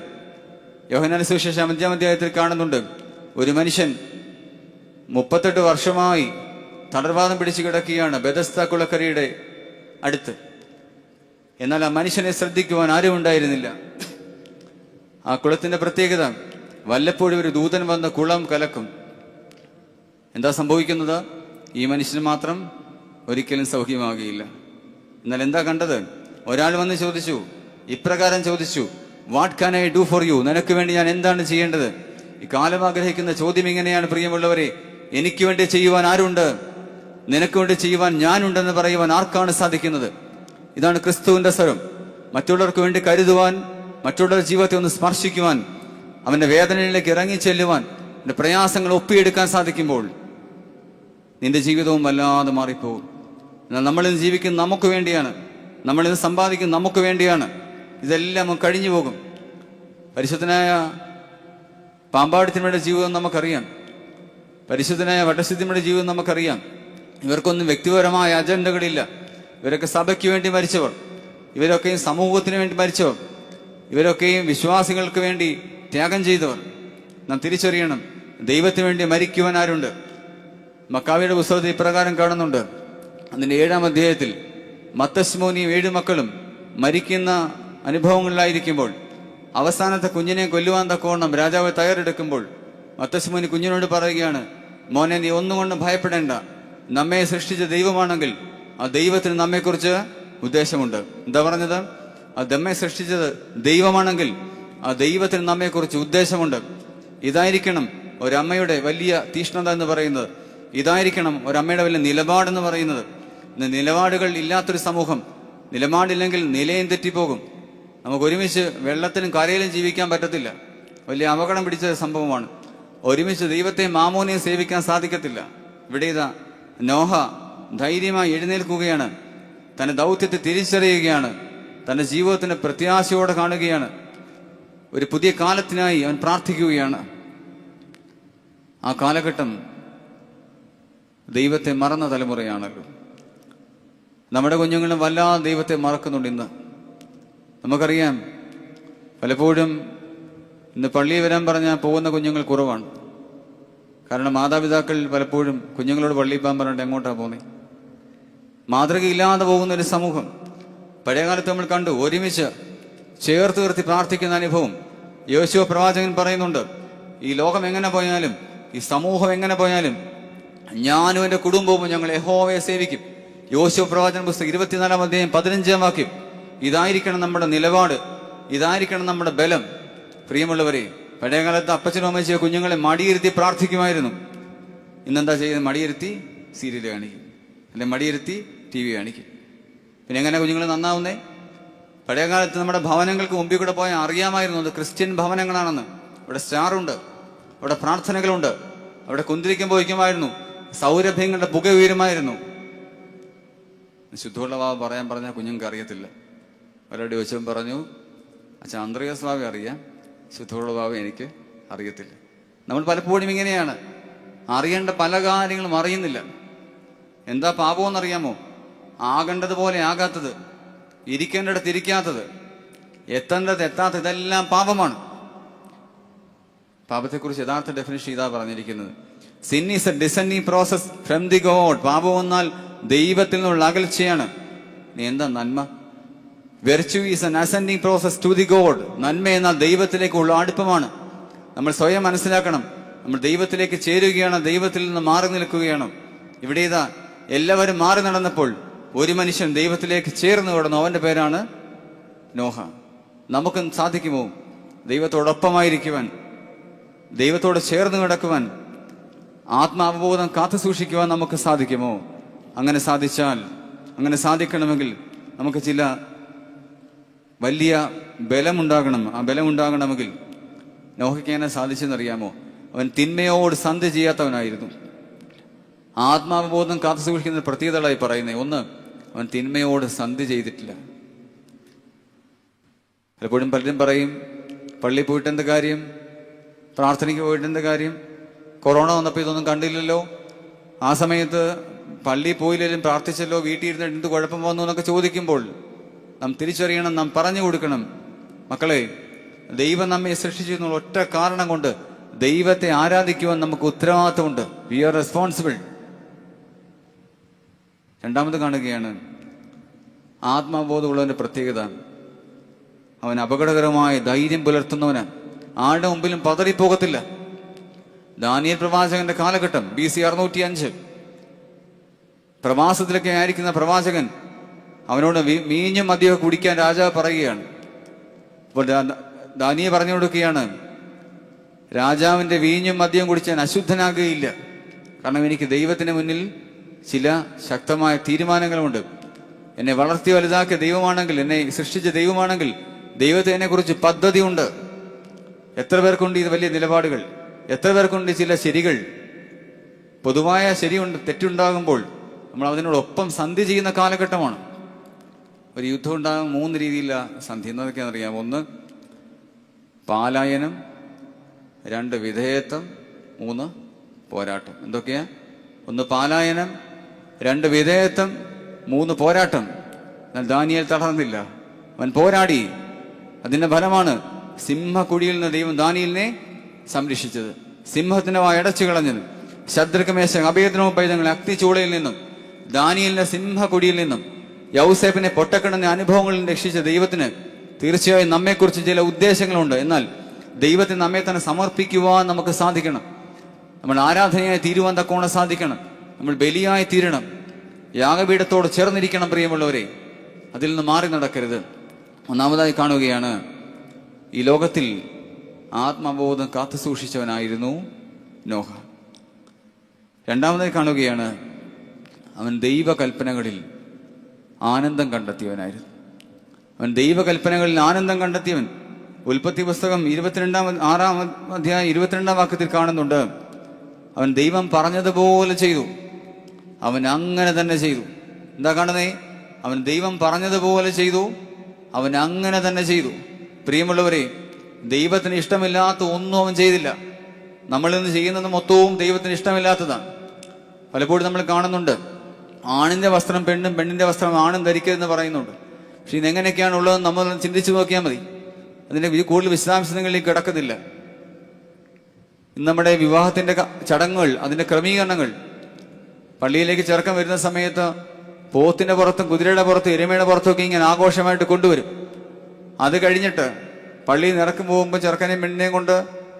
[SPEAKER 5] യോഹന്നാന്റെ സുവിശേഷം 5-ാം അധ്യായത്തിൽ കാണുന്നുണ്ട്, ഒരു മനുഷ്യൻ 38 വർഷമായി തളർവാദം പിടിച്ചു കിടക്കുകയാണ് ബെഥസ്ദ കുളക്കരയുടെ അടുത്ത്. എന്നാൽ ആ മനുഷ്യനെ ശ്രദ്ധിക്കുവാൻ ആരും ഉണ്ടായിരുന്നില്ല. ആ കുളത്തിന്റെ പ്രത്യേകത, വല്ലപ്പോഴും ഒരു ദൂതൻ വന്ന് കുളം കലക്കും. എന്താ സംഭവിക്കുന്നത്? ഈ മനുഷ്യന് മാത്രം ഒരിക്കലും സൗഖ്യമാകുകയില്ല. എന്നാൽ എന്താ കണ്ടത്? ഒരാൾ വന്ന് ചോദിച്ചു, ഇപ്രകാരം ചോദിച്ചു, what can I do for you? നിനക്ക് വേണ്ടി ഞാൻ എന്താണ് ചെയ്യേണ്ടത്? ഈ കാലം ആഗ്രഹിക്കുന്ന ചോദ്യം ഇങ്ങനെയാണ്, പ്രിയമുള്ളവരെ, എനിക്ക് വേണ്ടി ചെയ്യുവാൻ ആരുണ്ട്? നിനക്ക് വേണ്ടി ചെയ്യുവാൻ ഞാനുണ്ടെന്ന് പറയുവാൻ ആർക്കാണ് സാധിക്കുന്നത്? ഇതാണ് ക്രിസ്തുവിന്റെ സ്വരം. മറ്റുള്ളവർക്ക് വേണ്ടി കരുതുവാൻ, മറ്റുള്ളവരുടെ ജീവിതത്തെ ഒന്ന് സ്പർശിക്കുവാൻ, അവന്റെ വേദനയിലേക്ക് ഇറങ്ങിച്ചെല്ലുവാൻ, അവന്റെ പ്രയാസങ്ങൾ ഒപ്പിയെടുക്കാൻ സാധിക്കുമ്പോൾ നിന്റെ ജീവിതവും വല്ലാതെ മാറിപ്പോകും. എന്നാൽ നമ്മളിന്ന് ജീവിക്കുന്നത് നമുക്ക് വേണ്ടിയാണ്, നമ്മളിന്ന് സമ്പാദിക്കുന്നത് നമുക്ക് വേണ്ടിയാണ്. ഇതെല്ലാം കഴിഞ്ഞു പോകും. പരിശുദ്ധനായ പാമ്പാടിത്തിനുടെ ജീവിതം നമുക്കറിയാം, പരിശുദ്ധനായ വട്ടസിദ്ധിയുടെ ജീവിതം നമുക്കറിയാം. ഇവർക്കൊന്നും വ്യക്തിപരമായ അജണ്ടകളില്ല. ഇവരൊക്കെ സഭയ്ക്ക് വേണ്ടി മരിച്ചവർ, ഇവരൊക്കെയും സമൂഹത്തിന് വേണ്ടി മരിച്ചവർ, ഇവരൊക്കെയും വിശ്വാസികൾക്ക് വേണ്ടി ത്യാഗം ചെയ്തവർ. നാം തിരിച്ചറിയണം, ദൈവത്തിന് വേണ്ടി മരിക്കുവാൻ ആരുണ്ട്? മക്കാവിയുടെ പുസ്തകത്തിൽ ഇപ്രകാരം കാണുന്നുണ്ട്. അതിന്റെ 7-ാം അധ്യായത്തിൽ മത്തശ്മോനിയും 7 മക്കളും മരിക്കുന്ന അനുഭവങ്ങളിലായിരിക്കുമ്പോൾ, അവസാനത്തെ കുഞ്ഞിനെ കൊല്ലുവാൻ തക്കവണ്ണം രാജാവ് തയ്യാറെടുക്കുമ്പോൾ മത്തശ്മോനി കുഞ്ഞിനോട് പറയുകയാണ്, മോനെ, നീ ഒന്നുകൊണ്ടും ഭയപ്പെടേണ്ട. നമ്മെ സൃഷ്ടിച്ച ദൈവമാണെങ്കിൽ ആ ദൈവത്തിന് നമ്മെക്കുറിച്ച് ഉദ്ദേശമുണ്ട്. എന്താ പറഞ്ഞത്? ആ നമ്മെ സൃഷ്ടിച്ചത് ദൈവമാണെങ്കിൽ ആ ദൈവത്തിന് നമ്മെക്കുറിച്ച് ഉദ്ദേശമുണ്ട്. ഇതായിരിക്കണം ഒരമ്മയുടെ വലിയ തീഷ്ണത എന്ന് പറയുന്നത്. ഇതായിരിക്കണം ഒരമ്മയുടെ വലിയ നിലപാടെന്ന് പറയുന്നത്. ഇന്ന് നിലപാടുകൾ ഇല്ലാത്തൊരു സമൂഹം, നിലപാടില്ലെങ്കിൽ നിലയും തെറ്റിപ്പോകും. നമുക്ക് ഒരുമിച്ച് വെള്ളത്തിലും കരയിലും ജീവിക്കാൻ പറ്റത്തില്ല. വലിയ അപകടം പിടിച്ച സംഭവമാണ്. ഒരുമിച്ച് ദൈവത്തെ മാമോനെയും സേവിക്കാൻ സാധിക്കത്തില്ല. ഇവിടെ ഇതാ നോഹ ധൈര്യമായി എഴുന്നേൽക്കുകയാണ്, തന്റെ ദൗത്യത്തെ തിരിച്ചറിയുകയാണ്, തന്റെ ജീവിതത്തിന്റെ പ്രത്യാശയോടെ കാണുകയാണ്. ഒരു പുതിയ കാലത്തിനായി അവൻ പ്രാർത്ഥിക്കുകയാണ്. ആ കാലഘട്ടം ദൈവത്തെ മറന്ന തലമുറയാണല്ലോ. നമ്മുടെ കുഞ്ഞുങ്ങളും വല്ലാതെ ദൈവത്തെ മറക്കുന്നുണ്ട് ഇന്ന്. നമുക്കറിയാം, പലപ്പോഴും ഇന്ന് പള്ളിയിൽ വരാൻ പറഞ്ഞാൽ പോകുന്ന കുഞ്ഞുങ്ങൾ കുറവാണ്. കാരണം മാതാപിതാക്കൾ പലപ്പോഴും കുഞ്ഞുങ്ങളോട് പള്ളിയിൽ പോകാൻ പറഞ്ഞിട്ട് എങ്ങോട്ടാണ് പോകുന്നത്? മാതൃകയില്ലാതെ പോകുന്ന ഒരു സമൂഹം. പഴയകാലത്ത് നമ്മൾ കണ്ടു, ഒരുമിച്ച് ചേർത്ത് നിർത്തി പ്രാർത്ഥിക്കുന്ന അനുഭവം. യോശുവ പ്രവാചകൻ പറയുന്നുണ്ട്, ഈ ലോകം എങ്ങനെ പോയാലും, ഈ സമൂഹം എങ്ങനെ പോയാലും ഞാനും എൻ്റെ കുടുംബവും ഞങ്ങൾ യഹോവയെ സേവിക്കും. യോശുവ പ്രവാചകൻ പുസ്തകം 24-ാം അധ്യായം 15-ാം വാക്യം. ഇതായിരിക്കണം നമ്മുടെ നിലപാട്, ഇതായിരിക്കണം നമ്മുടെ ബലം. പ്രിയമുള്ളവരെ, പഴയകാലത്ത് അപ്പച്ചനും അമ്മച്ചിയോ കുഞ്ഞുങ്ങളെ മടിയിരുത്തി പ്രാർത്ഥിക്കുമായിരുന്നു. ഇന്നെന്താ ചെയ്യുന്നത്? മടിയിരുത്തി സീരിയൽ കാണിക്കും, അല്ലെ മടിയിരുത്തി TV കാണിക്കും. പിന്നെ എങ്ങനെ കുഞ്ഞുങ്ങൾ നന്നാവുന്നേ? പഴയകാലത്ത് നമ്മുടെ ഭവനങ്ങൾക്ക് മുമ്പിൽ കൂടെ പോയാൽ അറിയാമായിരുന്നു അത് ക്രിസ്ത്യൻ ഭവനങ്ങളാണെന്ന്. അവിടെ സ്റ്റാറുണ്ട്, അവിടെ പ്രാർത്ഥനകളുണ്ട്, അവിടെ കുന്തിരിക്കം പോയിക്കുമായിരുന്നു, സൗരഭ്യങ്ങളുടെ പുക ഉയരുമായിരുന്നു. ശുദ്ധമുള്ള വാവ് പറയാൻ പറഞ്ഞാൽ കുഞ്ഞുങ്ങൾക്ക് അറിയത്തില്ല. അവരോട് ചോദിച്ചവൻ പറഞ്ഞു, അച്ഛാ അന്ത്രയാസ് വാവെ അറിയാം, ശുദ്ധമുള്ള വാവ് എനിക്ക് അറിയത്തില്ല. നമ്മൾ പലപ്പോഴും ഇങ്ങനെയാണ്, അറിയേണ്ട പല കാര്യങ്ങളും അറിയുന്നില്ല. എന്താ പാപമെന്നറിയാമോ? ആകേണ്ടതുപോലെ ആകാത്തത്, ഇരിക്കേണ്ടിടത്ത് ഇരിക്കാത്തത്, എത്തേണ്ടത് എത്താത്തത്, ഇതെല്ലാം പാപമാണ്. പാപത്തെക്കുറിച്ച് യഥാർത്ഥ ഡെഫിനിഷൻ ഇതാ പറഞ്ഞിരിക്കുന്നത്. Sin is a descending process from the god. പാപം എന്നാൽ ദൈവത്തിൽ നിന്നുള്ള അകൽച്ചയാണ്. നീ എന്താ നന്മ? Virtue is an ascending process to the god. നന്മ എന്നാൽ ദൈവത്തിലേക്കുള്ള അടുപ്പമാണ്. നമ്മൾ സ്വയം മനസ്സിലാക്കണം, നമ്മൾ ദൈവത്തിലേക്ക് ചേരുകയാണ്, ദൈവത്തിൽ നിന്ന് മാറി നിൽക്കുകയാണ്. ഇവിടെ ഇതാ എല്ലാവരും മാറി നടന്നപ്പോൾ ഒരു മനുഷ്യൻ ദൈവത്തിലേക്ക് ചേർന്ന് കിടന്നു. അവന്റെ പേരാണ് നോഹ. നമുക്ക് സാധിക്കുമോ ദൈവത്തോടൊപ്പമായിരിക്കുവാൻ, ദൈവത്തോട് ചേർന്ന് കിടക്കുവാൻ, ആത്മാവബോധം കാത്തു സൂക്ഷിക്കുവാൻ നമുക്ക് സാധിക്കുമോ? അങ്ങനെ സാധിച്ചാൽ, അങ്ങനെ സാധിക്കണമെങ്കിൽ നമുക്ക് ചില വലിയ ബലമുണ്ടാകണം. ആ ബലമുണ്ടാകണമെങ്കിൽ നോഹയ്ക്ക് എങ്ങനെ സാധിച്ചെന്നറിയാമോ? അവൻ തിന്മയോട് സന്ധി ചെയ്യാത്തവനായിരുന്നു. ആത്മാവബോധം കാത്തു സൂക്ഷിക്കുന്ന പ്രത്യേകതകളായി പറയുന്നത്, ഒന്ന്, അവൻ തിന്മയോട് സന്ധി ചെയ്തിട്ടില്ല. പലപ്പോഴും പലരും പറയും, പള്ളിയിൽ പോയിട്ട് എന്ത് കാര്യം, പ്രാർത്ഥനയ്ക്ക് പോയിട്ട് എന്ത് കാര്യം, കൊറോണ വന്നപ്പോൾ ഇതൊന്നും കണ്ടില്ലല്ലോ, ആ സമയത്ത് പള്ളിയിൽ പോയില്ലെങ്കിലും പ്രാർത്ഥിച്ചല്ലോ, വീട്ടിൽ ഇരുന്നിട്ട് എന്ത് കുഴപ്പം വന്നു എന്നൊക്കെ ചോദിക്കുമ്പോൾ നാം തിരിച്ചറിയണം, നാം പറഞ്ഞു കൊടുക്കണം, മക്കളെ, ദൈവം നമ്മെ സൃഷ്ടിച്ചു എന്നുള്ള ഒറ്റ കാരണം കൊണ്ട് ദൈവത്തെ ആരാധിക്കുവാൻ നമുക്ക് ഉത്തരവാദിത്തമുണ്ട്. V are responsible. രണ്ടാമത് കാണുകയാണ് ആത്മാബോധമുള്ളവന്റെ പ്രത്യേകത. അവൻ അപകടകരമായ ധൈര്യം പുലർത്തുന്നവന്, ആരുടെ മുമ്പിലും പതറിപ്പോകത്തില്ല. ദാനിയേൽ പ്രവാചകന്റെ കാലഘട്ടം BC 605, പ്രവാസത്തിലൊക്കെ ആയിരിക്കുന്ന പ്രവാചകൻ, അവനോട് വീഞ്ഞും മദ്യമൊക്കെ കുടിക്കാൻ രാജാവ് പറയുകയാണ്. അപ്പോൾ ദാനിയേൽ പറഞ്ഞു കൊടുക്കുകയാണ്, രാജാവിന്റെ വീഞ്ഞും മദ്യം കുടിച്ചാൻ അശുദ്ധനാകുകയില്ല. കാരണം എനിക്ക് ദൈവത്തിന് മുന്നിൽ ചില ശക്തമായ തീരുമാനങ്ങളുമുണ്ട്. എന്നെ വളർത്തി വലുതാക്കിയ ദൈവമാണെങ്കിൽ, എന്നെ സൃഷ്ടിച്ച ദൈവമാണെങ്കിൽ, ദൈവത്തിനെ കുറിച്ച് പദ്ധതിയുണ്ട്. എത്ര പേർക്കുണ്ട് ഇത് വലിയ നിലപാടുകൾ? എത്ര പേർക്കുണ്ട് ചില ശരികൾ? പൊതുവായ ശരിയുണ്ട്, തെറ്റുണ്ടാകുമ്പോൾ നമ്മൾ അതിനോടൊപ്പം സന്ധി ചെയ്യുന്ന കാലഘട്ടമാണ്. ഒരു യുദ്ധം ഉണ്ടാകും 3 രീതിയിലാണ് സന്ധി. എന്നതൊക്കെയാണെന്നറിയാം. 1 പാലായനം, 2 വിധേയത്വം, 3 പോരാട്ടം. എന്തൊക്കെയാ? 1 പാലായനം, 2 വിധേയത്വം, 3 പോരാട്ടം. എന്നാൽ ദാനിയേൽ തളർന്നില്ല, അവൻ പോരാടി. അതിന്റെ ഫലമാണ് സിംഹക്കുഴിയിൽ നിന്ന് ദൈവം ദാനിയേലിനെ സംരക്ഷിച്ചത്, സിംഹത്തിന്റെ വായ അടച്ചു കളഞ്ഞത്. ശദ്രക് മേശക് അബേദ്നെഗോ പൈതങ്ങളെ അഗ്നിച്ചൂളയിൽ നിന്നും, ദാനിയേലിനെ സിംഹക്കുഴിയിൽ നിന്നും, യൗസേപ്പിനെ പൊട്ടക്കിടന്ന അനുഭവങ്ങളിൽ രക്ഷിച്ച ദൈവത്തിന് തീർച്ചയായും നമ്മെക്കുറിച്ച് ചില ഉദ്ദേശങ്ങളുണ്ട്. എന്നാൽ ദൈവത്തിന് നമ്മെ തന്നെ സമർപ്പിക്കുവാൻ നമുക്ക് സാധിക്കണം. നമ്മൾ ആരാധനയായി തീരുവാൻ തക്കോണം സാധിക്കണം. നമ്മൾ ബലിയായി തീരണം. യാഗപീഠത്തോട് ചേർന്നിരിക്കണം. പ്രിയമുള്ളവരെ, അതിൽ നിന്ന് മാറി നടക്കരുത്. ഒന്നാമതായി കാണുകയാണ്, ഈ ലോകത്തിൽ ആത്മബോധം കാത്തു സൂക്ഷിച്ചവനായിരുന്നു നോഹ. രണ്ടാമതായി കാണുകയാണ്, അവൻ ദൈവകൽപ്പനകളിൽ ആനന്ദം കണ്ടെത്തിയവനായിരുന്നു. അവൻ ദൈവകൽപ്പനകളിൽ ആനന്ദം കണ്ടെത്തിയവൻ. ഉൽപ്പത്തി പുസ്തകം 6-ാം അധ്യായം 22-ാം വാക്യത്തിൽ കാണുന്നുണ്ട്, അവൻ ദൈവം പറഞ്ഞതുപോലെ ചെയ്തു. അവൻ അങ്ങനെ തന്നെ ചെയ്തു. എന്താ കാണുന്നേ? അവൻ ദൈവം പറഞ്ഞതുപോലെ ചെയ്തു, അവൻ അങ്ങനെ തന്നെ ചെയ്തു. പ്രിയമുള്ളവരെ, ദൈവത്തിന് ഇഷ്ടമില്ലാത്ത ഒന്നും അവൻ ചെയ്തില്ല. നമ്മളിൽ നിന്ന് ചെയ്യുന്നത് മൊത്തവും ദൈവത്തിന് ഇഷ്ടമില്ലാത്തതാണ്. പലപ്പോഴും നമ്മൾ കാണുന്നുണ്ട്, ആണിന്റെ വസ്ത്രം പെണ്ണും, പെണ്ണിന്റെ വസ്ത്രം ആണും ധരിക്കരുതെന്ന് പറയുന്നുണ്ട്. പക്ഷെ ഇതെങ്ങനെയൊക്കെയാണ് ഉള്ളതെന്ന് നമ്മൾ ചിന്തിച്ചു നോക്കിയാൽ മതി. അതിന്റെ കൂടുതൽ വിശദാംശങ്ങളിലേക്ക് കിടക്കുന്നില്ല. ഇന്ന് നമ്മുടെ വിവാഹത്തിന്റെ ചടങ്ങുകൾ, അതിന്റെ ക്രമീകരണങ്ങൾ, പള്ളിയിലേക്ക് ചെറുക്കം വരുന്ന സമയത്ത് പോത്തിന്റെ പുറത്തും കുതിരയുടെ പുറത്തും എരുമയുടെ പുറത്തും ഒക്കെ ഇങ്ങനെ ആഘോഷമായിട്ട് കൊണ്ടുവരും. അത് കഴിഞ്ഞിട്ട് പള്ളിയിൽ നിറക്കം പോകുമ്പോൾ ചെറുക്കനെയും പെണ്ണിനെയും കൊണ്ട്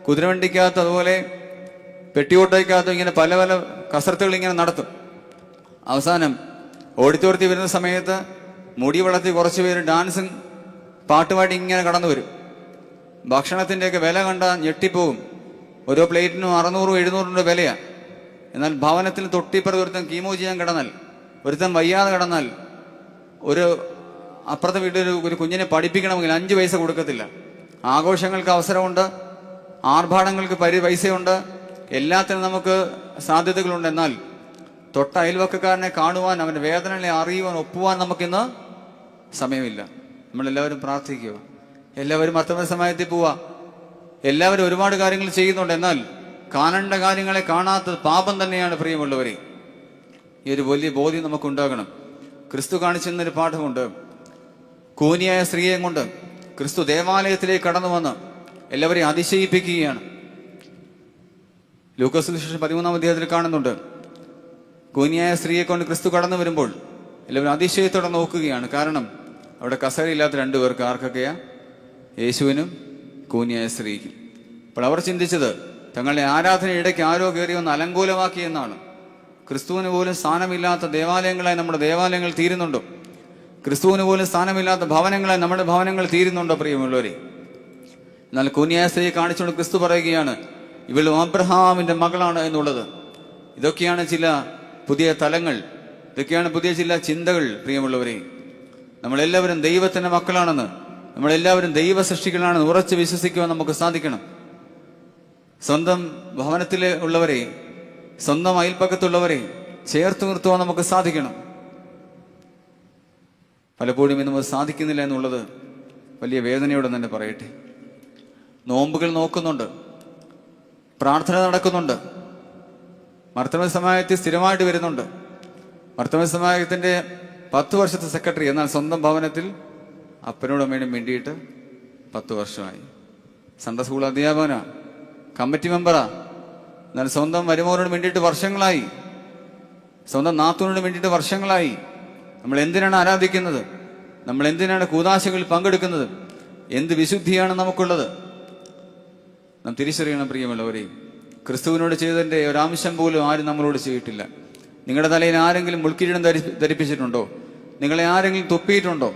[SPEAKER 5] കുതിരവണ്ടിക്കകത്ത്, അതുപോലെ പെട്ടിയോട്ടയ്ക്കകത്തും ഇങ്ങനെ പല പല കസരത്തുകൾ ഇങ്ങനെ നടത്തും. അവസാനം ഓഡിറ്റോറിയത്തിൽ വരുന്ന സമയത്ത് മുടി വളർത്തി കുറച്ച് പേര് ഡാൻസും പാട്ടുപാടി ഇങ്ങനെ കടന്നു വരും. ഭക്ഷണത്തിൻ്റെയൊക്കെ വില കണ്ടാൽ ഞെട്ടിപ്പോകും. ഓരോ പ്ലേറ്റിനും 600-700 രൂപ വിലയാണ്. എന്നാൽ ഭവനത്തിൽ തൊട്ടിപ്പുറത്ത് ഒരുത്തൻ കീമോ ചെയ്യാൻ കിടന്നാൽ, ഒരുത്തൻ വയ്യാതെ കിടന്നാൽ, ഒരു അപ്പുറത്തെ വീട്ടിൽ ഒരു കുഞ്ഞിനെ പഠിപ്പിക്കണമെങ്കിൽ 5 പൈസ കൊടുക്കത്തില്ല. ആഘോഷങ്ങൾക്ക് അവസരമുണ്ട്, ആർഭാടങ്ങൾക്ക് പൈസയുണ്ട്, എല്ലാത്തിനും നമുക്ക് സാധ്യതകളുണ്ട്. എന്നാൽ തൊട്ട അയൽവക്കക്കാരനെ കാണുവാൻ, അവൻ്റെ വേദനകളെ അറിയുവാൻ, ഒപ്പുവാൻ നമുക്കിന്ന് സമയമില്ല. നമ്മളെല്ലാവരും പ്രാർത്ഥിക്കുക, എല്ലാവരും അർത്തമ സമയത്തിൽ പോവുക, എല്ലാവരും ഒരുപാട് കാര്യങ്ങൾ ചെയ്യുന്നുണ്ട്. എന്നാൽ കാണേണ്ട കാര്യങ്ങളെ കാണാത്തത് പാപം തന്നെയാണ്. പ്രിയമുള്ളവരെ, ഈ ഒരു വലിയ ബോധ്യം നമുക്കുണ്ടാകണം. ക്രിസ്തു കാണിച്ചെന്നൊരു പാഠമുണ്ട്. കൂനിയായ സ്ത്രീയെ കൊണ്ട് ക്രിസ്തു ദേവാലയത്തിലേക്ക് കടന്നു വന്ന് എല്ലാവരെയും അതിശയിപ്പിക്കുകയാണ്. ലൂക്കോസ് സുവിശേഷം 13-ാം അധ്യായത്തിൽ കാണുന്നുണ്ട്, കൂനിയായ സ്ത്രീയെ കൊണ്ട് ക്രിസ്തു കടന്നു വരുമ്പോൾ എല്ലാവരും അതിശയത്തോടെ നോക്കുകയാണ്. കാരണം അവിടെ കസേരയില്ലാത്ത 2 പേർക്ക്. ആർക്കൊക്കെയാ? യേശുവിനും കൂനിയായ സ്ത്രീക്കും. അപ്പോൾ അവർ ചിന്തിച്ചത് തങ്ങളുടെ ആരാധനയിടയ്ക്ക് ആരോ കയറി ഒന്ന് അലങ്കോലമാക്കി എന്നാണ്. ക്രിസ്തുവിന് പോലും സ്ഥാനമില്ലാത്ത ദേവാലയങ്ങളായി നമ്മുടെ ദേവാലയങ്ങൾ തീരുന്നുണ്ടോ? ക്രിസ്തുവിന് പോലും സ്ഥാനമില്ലാത്ത ഭവനങ്ങളായി നമ്മുടെ ഭവനങ്ങൾ തീരുന്നുണ്ടോ പ്രിയമുള്ളവരെ? എന്നാൽ കൂനിയായ സ്ത്രീയെ കാണിച്ചുകൊണ്ട് ക്രിസ്തു പറയുകയാണ്, ഇവൾ അബ്രഹാമിന്റെ മകളാണ് എന്നുള്ളത്. ഇതൊക്കെയാണ് ചില പുതിയ തലങ്ങൾ, ഇതൊക്കെയാണ് പുതിയ ചില ചിന്തകൾ പ്രിയമുള്ളവരെ. നമ്മളെല്ലാവരും ദൈവത്തിന്റെ മക്കളാണെന്ന്, നമ്മളെല്ലാവരും ദൈവ സൃഷ്ടികളാണെന്ന് ഉറച്ച് വിശ്വസിക്കുവാൻ നമുക്ക് സാധിക്കണം. സ്വന്തം ഭവനത്തിലെ ഉള്ളവരെ, സ്വന്തം അയൽപ്പക്കത്തുള്ളവരെ ചേർത്ത് നിർത്തുവാൻ നമുക്ക് സാധിക്കണം. പലപ്പോഴും ഇന്ന് നമുക്ക് സാധിക്കുന്നില്ല എന്നുള്ളത് വലിയ വേദനയോടെ തന്നെ പറയട്ടെ. നോമ്പുകൾ നോക്കുന്നുണ്ട്, പ്രാർത്ഥന നടക്കുന്നുണ്ട്, മർത്തമ സമാജത്തിൽ സ്ഥിരമായിട്ട് വരുന്നുണ്ട്. മർത്തമ സമാജത്തിന്റെ 10 വർഷത്തെ സെക്രട്ടറി, എന്നാൽ സ്വന്തം ഭവനത്തിൽ അപ്പനോടും അമ്മയോടും വേണ്ടിയിട്ട് 10 വർഷമായി. സൺഡേ സ്കൂൾ അധ്യാപകനാ, കമ്മിറ്റി മെമ്പറാ, എന്നാൽ സ്വന്തം മരുമോനോട് വേണ്ടിയിട്ട് വർഷങ്ങളായി, സ്വന്തം നാത്തൂനോട് വേണ്ടിയിട്ട് വർഷങ്ങളായി. നമ്മൾ എന്തിനാണ് ആരാധിക്കുന്നത്? നമ്മൾ എന്തിനാണ് കൂദാശകളിൽ പങ്കെടുക്കുന്നത്? എന്ത് വിശുദ്ധിയാണ് നമുക്കുള്ളത്? നാം തിരിച്ചറിയണം പ്രിയമുള്ളവരെ. ക്രിസ്തുവിനോട് ചെയ്തതിൻ്റെ ഒരംശം പോലും ആരും നമ്മളോട് ചെയ്തിട്ടില്ല. നിങ്ങളുടെ തലയിൽ ആരെങ്കിലും മുൾക്കിരീടം ധരിപ്പിച്ചിട്ടുണ്ടോ? നിങ്ങളെ ആരെങ്കിലും തൊപ്പിയിട്ടുണ്ടോ?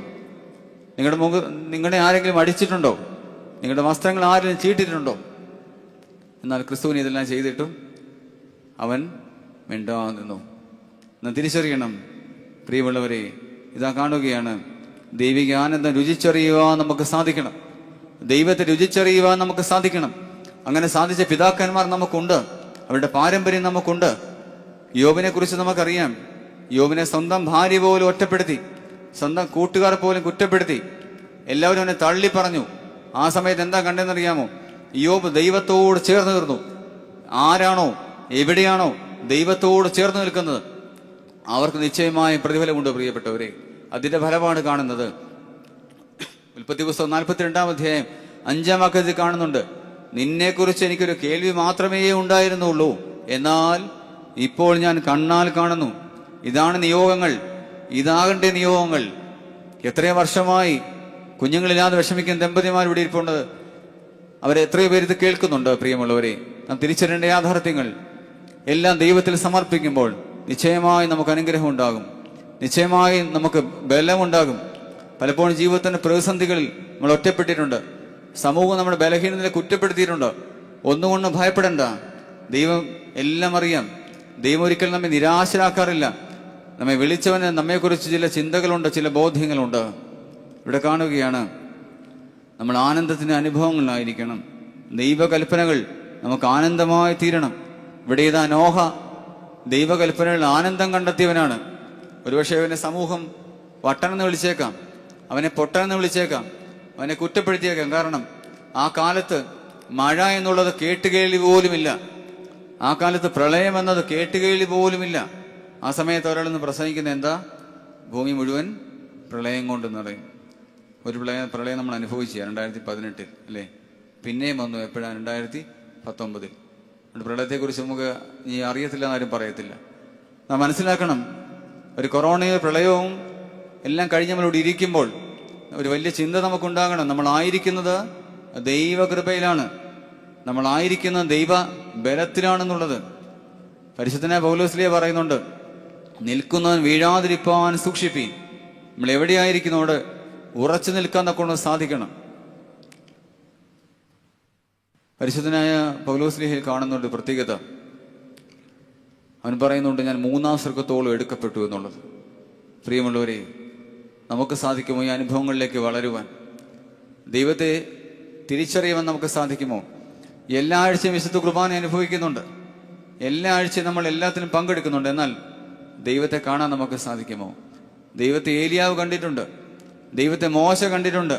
[SPEAKER 5] നിങ്ങളെ ആരെങ്കിലും അടിച്ചിട്ടുണ്ടോ? നിങ്ങളുടെ വസ്ത്രങ്ങൾ ആരെങ്കിലും ചീട്ടിട്ടുണ്ടോ? എന്നാൽ ക്രിസ്തുവിന് ഇതെല്ലാം ചെയ്തിട്ടും അവൻ മിണ്ടാതെ നിന്നു. നാം തിരിച്ചറിയണം പ്രിയമുള്ളവരെ. ഇതാ കാണുകയാണ്, ദൈവിക ആനന്ദം രുചിച്ചറിയുവാൻ നമുക്ക് സാധിക്കണം. ദൈവത്തെ രുചിച്ചറിയുവാൻ നമുക്ക് സാധിക്കണം. അങ്ങനെ സാധിച്ച പിതാക്കന്മാർ നമുക്കുണ്ട്, അവരുടെ പാരമ്പര്യം നമുക്കുണ്ട്. യോബിനെ കുറിച്ച് നമുക്കറിയാം. യോബിനെ സ്വന്തം ഭാര്യ പോലും ഒറ്റപ്പെടുത്തി, സ്വന്തം കൂട്ടുകാർ പോലും കുറ്റപ്പെടുത്തി, എല്ലാവരും അവനെ തള്ളി പറഞ്ഞു. ആ സമയത്ത് എന്താ കണ്ടെന്നറിയാമോ? യോബ് ദൈവത്തോട് ചേർന്ന് നിന്നു. ആരാണോ എവിടെയാണോ ദൈവത്തോട് ചേർന്ന് നിൽക്കുന്നത് അവർക്ക് നിശ്ചയമായും പ്രതിഫലമുണ്ട് പ്രിയപ്പെട്ടവരെ. അതിന്റെ ഫലമാണ് കാണുന്നത്. ഉൽപ്പത്തി പുസ്തകം 42-ാം അധ്യായം 5-ാം വാക്യത്തിൽ കാണുന്നുണ്ട്, നിന്നെക്കുറിച്ച് എനിക്കൊരു കേൾവി മാത്രമേ ഉണ്ടായിരുന്നുള്ളൂ, എന്നാൽ ഇപ്പോൾ ഞാൻ കണ്ണാൽ കാണുന്നു. ഇതാണ് നിയോഗങ്ങൾ, ഇതാകണ്ടേ നിയോഗങ്ങൾ. എത്രയോ വർഷമായി കുഞ്ഞുങ്ങളില്ലാതെ വിഷമിക്കുന്ന ദമ്പതിമാർ ഇവിടെ ഇരിപ്പുണ്ട്. അവരെത്രയോ പേര് ഇത് കേൾക്കുന്നുണ്ട് പ്രിയമുള്ളവരെ. നാം തിരിച്ചറിയേണ്ട യാഥാർത്ഥ്യങ്ങൾ എല്ലാം ദൈവത്തിൽ സമർപ്പിക്കുമ്പോൾ നിശ്ചയമായി നമുക്ക് അനുഗ്രഹം ഉണ്ടാകും, നിശ്ചയമായി നമുക്ക് ബലമുണ്ടാകും. പലപ്പോഴും ജീവിതത്തിന്റെ പ്രതിസന്ധികളിൽ നമ്മൾ ഒറ്റപ്പെട്ടിട്ടുണ്ട്. സമൂഹം നമ്മുടെ ബലഹീനതയെ കുറ്റപ്പെടുത്തിയിട്ടുണ്ട്. ഒന്നുകൊണ്ടും ഭയപ്പെടേണ്ട. ദൈവം എല്ലാം അറിയാം. ദൈവം ഒരിക്കലും നമ്മെ നിരാശരാക്കാറില്ല. നമ്മെ വിളിച്ചവന് നമ്മെക്കുറിച്ച് ചില ചിന്തകളുണ്ട്, ചില ബോധ്യങ്ങളുണ്ട്. ഇവിടെ കാണുകയാണ്, നമ്മൾ ആനന്ദത്തിന്റെ അനുഭവങ്ങളിലായിരിക്കണം. ദൈവകൽപ്പനകൾ നമുക്ക് ആനന്ദമായി തീരണം. ഇവിടെ ഇതാ നോഹ ദൈവകൽപ്പനകളിൽ ആനന്ദം കണ്ടെത്തിയവനാണ്. ഒരുപക്ഷെ അവനെ സമൂഹം വട്ടനെന്ന് വിളിച്ചേക്കാം, അവനെ പൊട്ടനെന്ന് വിളിച്ചേക്കാം, അവനെ കുറ്റപ്പെടുത്തിയേക്കാം. കാരണം ആ കാലത്ത് മഴ എന്നുള്ളത് കേട്ടുകേൾവി പോലുമില്ല. ആ കാലത്ത് പ്രളയം എന്നത് കേട്ടുകേൾവി പോലുമില്ല. ആ സമയത്ത് ഒരാളെന്ന് പ്രസംഗിക്കുന്നത് എന്താ? ഭൂമി മുഴുവൻ പ്രളയം കൊണ്ട് നിറയും. ഒരു പ്രളയം നമ്മൾ അനുഭവിച്ചു 2018 അല്ലേ? പിന്നെയും വന്നു എപ്പോഴാണ്? 2019. പ്രളയത്തെക്കുറിച്ച് നമുക്ക് നീ അറിയത്തില്ല എന്നാരും പറയത്തില്ല. നാം മനസ്സിലാക്കണം, ഒരു കൊറോണയും പ്രളയവും എല്ലാം കഴിഞ്ഞ് നമ്മളിവിടെ ഇരിക്കുമ്പോൾ ഒരു വലിയ ചിന്ത നമുക്കുണ്ടാകണം. നമ്മളായിരിക്കുന്നത് ദൈവകൃപയിലാണ്, നമ്മളായിരിക്കുന്നത് ദൈവ ബലത്തിലാണെന്നുള്ളത്. പരിശുദ്ധനായ പൗലോസ്ലീഹ പറയുന്നുണ്ട്, നിൽക്കുന്നവൻ വീഴാതിരിപ്പാൻ സൂക്ഷിപ്പീൻ. നമ്മൾ എവിടെയായിരിക്കുന്നോട് ഉറച്ചു നിൽക്കാൻ കൊണ്ട് സാധിക്കണം. പരിശുദ്ധനായ പൗലോസ്ലീഹയിൽ കാണുന്നുണ്ട് പ്രത്യേകത. അവൻ പറയുന്നുണ്ട്, ഞാൻ 3-ാം സ്വർഗത്തോളം എടുക്കപ്പെട്ടു എന്നുള്ളത്. പ്രിയമുള്ളവരെ, നമുക്ക് സാധിക്കുമോ ഈ അനുഭവങ്ങളിലേക്ക് വളരുവാൻ? ദൈവത്തെ തിരിച്ചറിയുവാൻ നമുക്ക് സാധിക്കുമോ? എല്ലാ ആഴ്ചയും വിശുദ്ധ കുർബാന അനുഭവിക്കുന്നുണ്ട്, എല്ലാ ആഴ്ചയും നമ്മൾ എല്ലാത്തിനും പങ്കെടുക്കുന്നുണ്ട്. എന്നാൽ ദൈവത്തെ കാണാൻ നമുക്ക് സാധിക്കുമോ? ദൈവത്തെ ഏലിയാവ് കണ്ടിട്ടുണ്ട്, ദൈവത്തെ മോശ കണ്ടിട്ടുണ്ട്,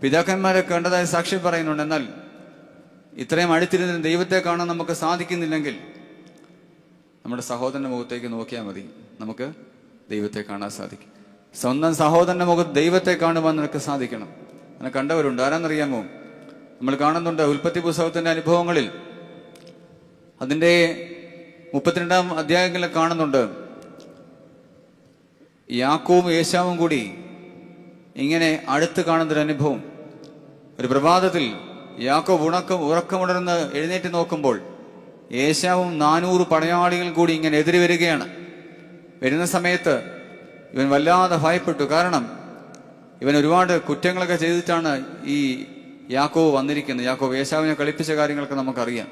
[SPEAKER 5] പിതാക്കന്മാരെ കണ്ടതായി സാക്ഷ്യം പറയുന്നുണ്ട്. എന്നാൽ ഇത്രയും അടുത്തിരുന്ന് ദൈവത്തെ കാണാൻ നമുക്ക് സാധിക്കുന്നില്ലെങ്കിൽ നമ്മുടെ സഹോദരന്റെ മുഖത്തേക്ക് നോക്കിയാൽ മതി, നമുക്ക് ദൈവത്തെ കാണാൻ സാധിക്കും. സ്വന്തം സഹോദരന്റെ മുഖത്ത് ദൈവത്തെ കാണുവാൻ നിനക്ക് സാധിക്കണം. അങ്ങനെ കണ്ടവരുണ്ട്. ആരാന്നറിയാമോ? നമ്മൾ കാണുന്നുണ്ട് ഉൽപ്പത്തി പുസ്തകത്തിന്റെ അനുഭവങ്ങളിൽ അതിൻ്റെ 32-ാം അധ്യായങ്ങളിൽ കാണുന്നുണ്ട്, യാക്കോബും ഏശാവും കൂടി ഇങ്ങനെ അടുത്ത് കാണുന്നൊരു അനുഭവം. ഒരു പ്രഭാതത്തിൽ യാക്കോബ് ഉറക്കമുണർന്ന് എഴുന്നേറ്റ് നോക്കുമ്പോൾ ഏശാവും 400 പടയാളികൾ കൂടി ഇങ്ങനെ എതിരെ വരികയാണ്. വരുന്ന സമയത്ത് ഇവൻ വല്ലാതെ ഭയപ്പെട്ടു. കാരണം ഇവൻ ഒരുപാട് കുറ്റങ്ങളൊക്കെ ചെയ്തിട്ടാണ് ഈ യാക്കോബ് വന്നിരിക്കുന്നത്. യാക്കോബ് ഏശാവിനെ കളിപ്പിച്ച കാര്യങ്ങളൊക്കെ നമുക്കറിയാം.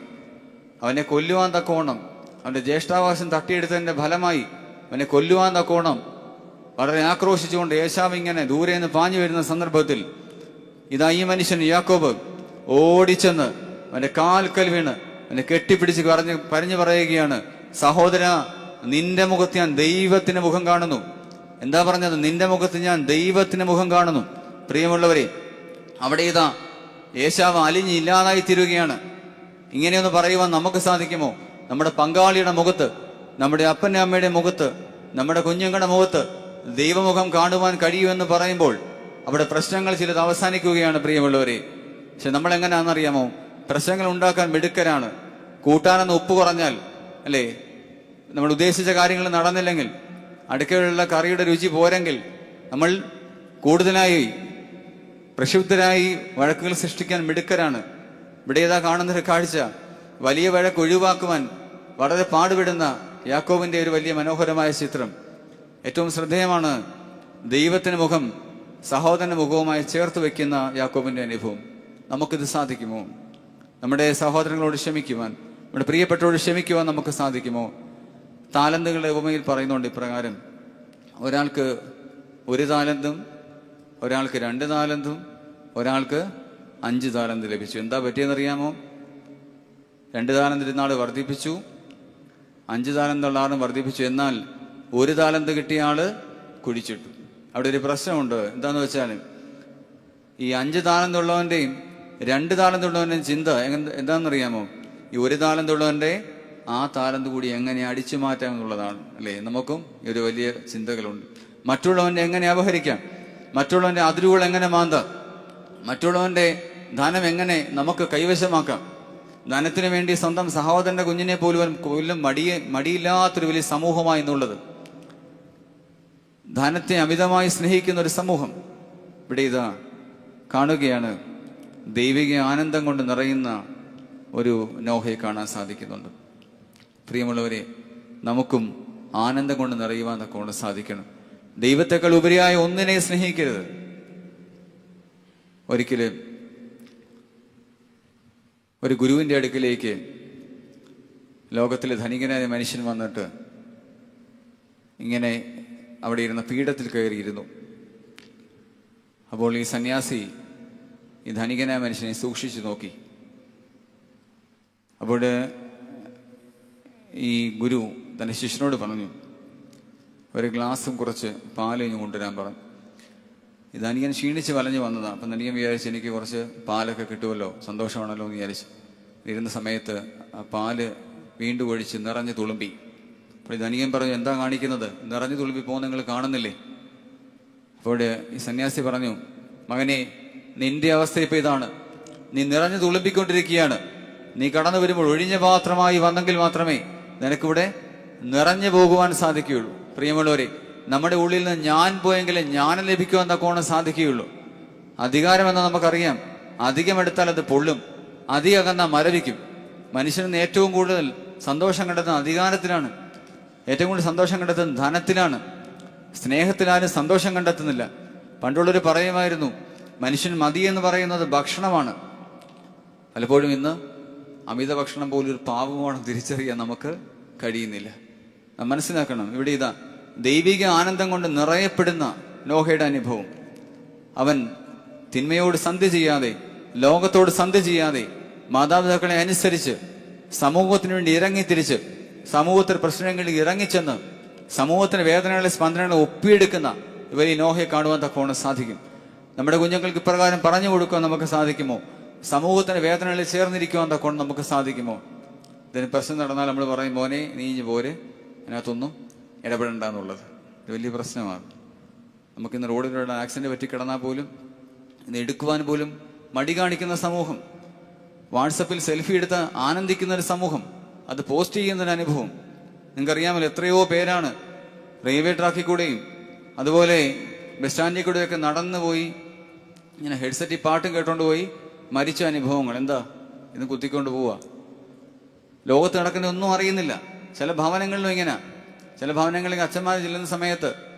[SPEAKER 5] അവനെ കൊല്ലുവാൻ തക്കോണം, അവന്റെ ജ്യേഷ്ഠാവകാശം തട്ടിയെടുത്തതിന്റെ ഫലമായി അവനെ കൊല്ലുവാൻ തക്കോണം വളരെ ആക്രോശിച്ചുകൊണ്ട് ഏശാവ് ഇങ്ങനെ ദൂരെ നിന്ന് പാഞ്ഞു വരുന്ന സന്ദർഭത്തിൽ ഇതാ ഈ മനുഷ്യൻ യാക്കോബ് ഓടിച്ചെന്ന് അവന്റെ കാൽക്കൽ വീണ് അവനെ കെട്ടിപ്പിടിച്ച് പറഞ്ഞു പറയുകയാണ്, സഹോദര, നിന്റെ മുഖത്ത് ഞാൻ ദൈവത്തിന്റെ മുഖം കാണുന്നു. എന്താ പറഞ്ഞത്? നിന്റെ മുഖത്ത് ഞാൻ ദൈവത്തിന്റെ മുഖം കാണുന്നു. പ്രിയമുള്ളവരെ, അവിടെ ഇതാ ഏശാവ് അലിഞ്ഞ് ഇല്ലാതായി തീരുകയാണ്. ഇങ്ങനെയൊന്ന് പറയുവാൻ നമുക്ക് സാധിക്കുമോ? നമ്മുടെ പങ്കാളിയുടെ മുഖത്ത്, നമ്മുടെ അപ്പൻ്റെ അമ്മയുടെ മുഖത്ത്, നമ്മുടെ കുഞ്ഞുങ്ങളുടെ മുഖത്ത് ദൈവമുഖം കാണുവാൻ കഴിയുമെന്ന് പറയുമ്പോൾ അവിടെ പ്രശ്നങ്ങൾ ചിലത് അവസാനിക്കുകയാണ്. പ്രിയമുള്ളവരെ, പക്ഷെ നമ്മൾ എങ്ങനെയാണെന്നറിയാമോ? പ്രശ്നങ്ങൾ ഉണ്ടാക്കാൻ മിടുക്കരാണ്. കൂട്ടാനെന്ന് ഉപ്പ് കുറഞ്ഞാൽ, അല്ലേ, നമ്മൾ ഉദ്ദേശിച്ച കാര്യങ്ങൾ നടന്നില്ലെങ്കിൽ, അടുക്കളയിലുള്ള കറിയുടെ രുചി പോരെങ്കിൽ നമ്മൾ കൂടുതലായി പ്രക്ഷുബ്ധരായി വഴക്കുകൾ സൃഷ്ടിക്കാൻ മിടുക്കരാണ്. ഇവിടെ ഏതാ കാണുന്നൊരു കാഴ്ച, വലിയ വഴക്ക് ഒഴിവാക്കുവാൻ വളരെ പാടുപെടുന്ന യാക്കോബിന്റെ ഒരു വലിയ മനോഹരമായ ചിത്രം. ഏറ്റവും ശ്രദ്ധേയമാണ് ദൈവത്തിന്റെ മുഖം സഹോദരന്റെ മുഖവുമായി ചേർത്ത് വെക്കുന്ന യാക്കോബിന്റെ അനുഭവം. നമുക്കിത് സാധിക്കുമോ? നമ്മുടെ സഹോദരങ്ങളോട് ക്ഷമിക്കുവാൻ, നമ്മുടെ പ്രിയപ്പെട്ടവരോട് ക്ഷമിക്കുവാൻ നമുക്ക് സാധിക്കുമോ? താലന്തുകളുടെ ഉപമയിൽ പറയുന്നുണ്ട് ഇപ്രകാരം, ഒരാൾക്ക് 1 താലന്തും, ഒരാൾക്ക് 2 താലന്തും, ഒരാൾക്ക് 5 താലന്ത് ലഭിച്ചു. എന്താ പറ്റിയെന്നറിയാമോ? 2 താലന്ത് നാൾ വർദ്ധിപ്പിച്ചു, 5 താലന്തുള്ള ആളും വർദ്ധിപ്പിച്ചു. എന്നാൽ 1 താലന്ത് കിട്ടിയ ആള് കുഴിച്ചിട്ടു. അവിടെ ഒരു പ്രശ്നമുണ്ട്. എന്താന്ന് വെച്ചാൽ ഈ 5 താലന്തുള്ളവന്റെയും 2 താലന്തുള്ളവന്റെയും ചിന്ത എന്താണെന്നറിയാമോ? ഈ 1 താലന്തുള്ളവന്റെ ആ താലന്ത് കൂടി എങ്ങനെ അടിച്ചു മാറ്റാം എന്നുള്ളതാണ്, അല്ലേ? നമുക്കും ഈ ഒരു വലിയ ചിന്തകളുണ്ട്. മറ്റുള്ളവന്റെ എങ്ങനെ അപഹരിക്കാം, മറ്റുള്ളവന്റെ അതിരുകൾ എങ്ങനെ മാന്താം, മറ്റുള്ളവന്റെ ധനം എങ്ങനെ നമുക്ക് കൈവശമാക്കാം. ധനത്തിന് വേണ്ടി സ്വന്തം സഹോദരന്റെ കുഞ്ഞിനെ പോലും മടിയില്ലാത്തൊരു വലിയ സമൂഹമായി എന്നുള്ളത്. ധനത്തെ അമിതമായി സ്നേഹിക്കുന്ന ഒരു സമൂഹം ഇവിടെ ഇതാ കാണുകയാണ്. ദൈവിക ആനന്ദം കൊണ്ട് നിറയുന്ന ഒരു നോഹയെ കാണാൻ സാധിക്കുന്നുണ്ട്. പ്രിയമുള്ളവരെ, നമുക്കും ആനന്ദം കൊണ്ട് നിറയുവാൻ കൊണ്ട് സാധിക്കണം. ദൈവത്തെക്കാൾ ഉപരിയായ ഒന്നിനെ സ്നേഹിക്കരുത്. ഒരിക്കലും ഒരു ഗുരുവിന്റെ അടുക്കിലേക്ക് ലോകത്തിലെ ധനികനായ മനുഷ്യൻ വന്നിട്ട് ഇങ്ങനെ അവിടെ ഇരുന്ന പീഠത്തിൽ കയറിയിരുന്നു. അപ്പോൾ ഈ സന്യാസി ഈ ധനികനായ മനുഷ്യനെ സൂക്ഷിച്ചു നോക്കി. അപ്പോൾ ഈ ഗുരു തന്റെ ശിഷ്യനോട് പറഞ്ഞു, ഒരു ഗ്ലാസും കുറച്ച് പാല് ഇങ്ങ് കൊണ്ടുവരാൻ പറഞ്ഞു. ഈ ധനികൻ ക്ഷീണിച്ച് വലഞ്ഞു വന്നതാണ്. അപ്പം ധനികൻ വിചാരിച്ച് എനിക്ക് കുറച്ച് പാലൊക്കെ കിട്ടുമല്ലോ, സന്തോഷമാണല്ലോ എന്ന് വിചാരിച്ചു. ഇരുന്ന സമയത്ത് ആ പാല് വീണ്ടും ഒഴിച്ച് നിറഞ്ഞു തുളുമ്പി. അപ്പോൾ ഈ ധനികൻ പറഞ്ഞു, എന്താ കാണിക്കുന്നത്? നിറഞ്ഞു തുളുമ്പി പോകുന്ന നിങ്ങൾ കാണുന്നില്ലേ? അപ്പോൾ ഈ സന്യാസി പറഞ്ഞു, മകനെ, നിന്റെ അവസ്ഥ ഇപ്പം ഇതാണ്. നീ നിറഞ്ഞു തുളുമ്പിക്കൊണ്ടിരിക്കുകയാണ്. നീ കടന്നു വരുമ്പോൾ ഒഴിഞ്ഞ പാത്രമായി വന്നെങ്കിൽ മാത്രമേ നിനക്കിവിടെ നിറഞ്ഞു പോകുവാൻ സാധിക്കുകയുള്ളൂ. പ്രിയമുള്ളവരെ, നമ്മുടെ ഉള്ളിൽ നിന്ന് ഞാൻ പോയെങ്കിൽ ജ്ഞാനം ലഭിക്കുവാൻ തക്കോണം സാധിക്കുകയുള്ളൂ. അധികാരമെന്ന് നമുക്കറിയാം, അധികമെടുത്താൽ അത് പൊള്ളും, അധികം അകന്നാൽ മരവിക്കും. മനുഷ്യന് ഏറ്റവും കൂടുതൽ സന്തോഷം കണ്ടെത്തുന്നത് അധികാരത്തിലാണ്, ഏറ്റവും കൂടുതൽ സന്തോഷം കണ്ടെത്തുന്നത് ധനത്തിലാണ്. സ്നേഹത്തിലാരും സന്തോഷം കണ്ടെത്തുന്നില്ല. പണ്ടുള്ളവർ പറയുമായിരുന്നു, മനുഷ്യൻ മതി എന്ന് പറയുന്നത് ഭക്ഷണമാണ്. പലപ്പോഴും ഇന്ന് അമിത ഭക്ഷണം പോലും ഒരു പാപമാണ് തിരിച്ചറിയാൻ നമുക്ക് കഴിയുന്നില്ല. മനസ്സിലാക്കണം, ഇവിടെ ഇതാ ദൈവിക ആനന്ദം കൊണ്ട് നിറയപ്പെടുന്ന നോഹയുടെ അനുഭവം. അവൻ തിന്മയോട് സന്ധി ചെയ്യാതെ, ലോകത്തോട് സന്ധി ചെയ്യാതെ, മാതാപിതാക്കളെ അനുസരിച്ച് സമൂഹത്തിന് വേണ്ടി ഇറങ്ങിത്തിരിച്ച്, സമൂഹത്തിൽ പ്രശ്നങ്ങളിൽ ഇറങ്ങിച്ചെന്ന് സമൂഹത്തിന് വേദനകളെ സ്പന്ദനങ്ങളെ ഒപ്പിയെടുക്കുന്ന ഇവരെ നോഹയെ കാണുവാൻ തക്കോണം സാധിക്കും. നമ്മുടെ കുഞ്ഞുങ്ങൾക്ക് ഇപ്രകാരം പറഞ്ഞു കൊടുക്കാൻ നമുക്ക് സാധിക്കുമോ? സമൂഹത്തിന് വേദനകളിൽ ചേർന്നിരിക്കുവാൻ തക്കോണം നമുക്ക് സാധിക്കുമോ? ഇതിന് പ്രശ്നം നടന്നാൽ നമ്മൾ പറയും, മോനെ നീ ഇഞ്ഞ് പോരെ, അതിനകത്തൊന്നും ഇടപെടണ്ട എന്നുള്ളത്. ഇത് വലിയ പ്രശ്നമാണ്. നമുക്കിന്ന് റോഡിലുള്ള ആക്സിഡന്റ് പറ്റി കിടന്നാൽ പോലും ഇന്ന് എടുക്കുവാൻ പോലും മടി കാണിക്കുന്ന സമൂഹം, വാട്സപ്പിൽ സെൽഫി എടുത്ത് ആനന്ദിക്കുന്ന ഒരു സമൂഹം, അത് പോസ്റ്റ് ചെയ്യുന്നൊരു അനുഭവം. നിങ്ങൾക്കറിയാമല്ലോ എത്രയോ പേരാണ് റെയിൽവേ ട്രാക്കിൽ കൂടെയും അതുപോലെ ബസ് സ്റ്റാൻഡിൽ കൂടെയൊക്കെ നടന്നു പോയി ഇങ്ങനെ ഹെഡ്സെറ്റിൽ പാട്ടും കേട്ടോണ്ട് പോയി മരിച്ച അനുഭവങ്ങൾ. എന്താ ഇന്ന് കുത്തിക്കൊണ്ട് പോവുക. ലോകത്ത് നടക്കുന്ന ഒന്നും അറിയുന്നില്ല. ചില ഭവനങ്ങളിലും ഇങ്ങനെ, ചില ഭവനങ്ങളിൽ അച്ഛന്മാർ ചെല്ലുന്ന സമയത്ത്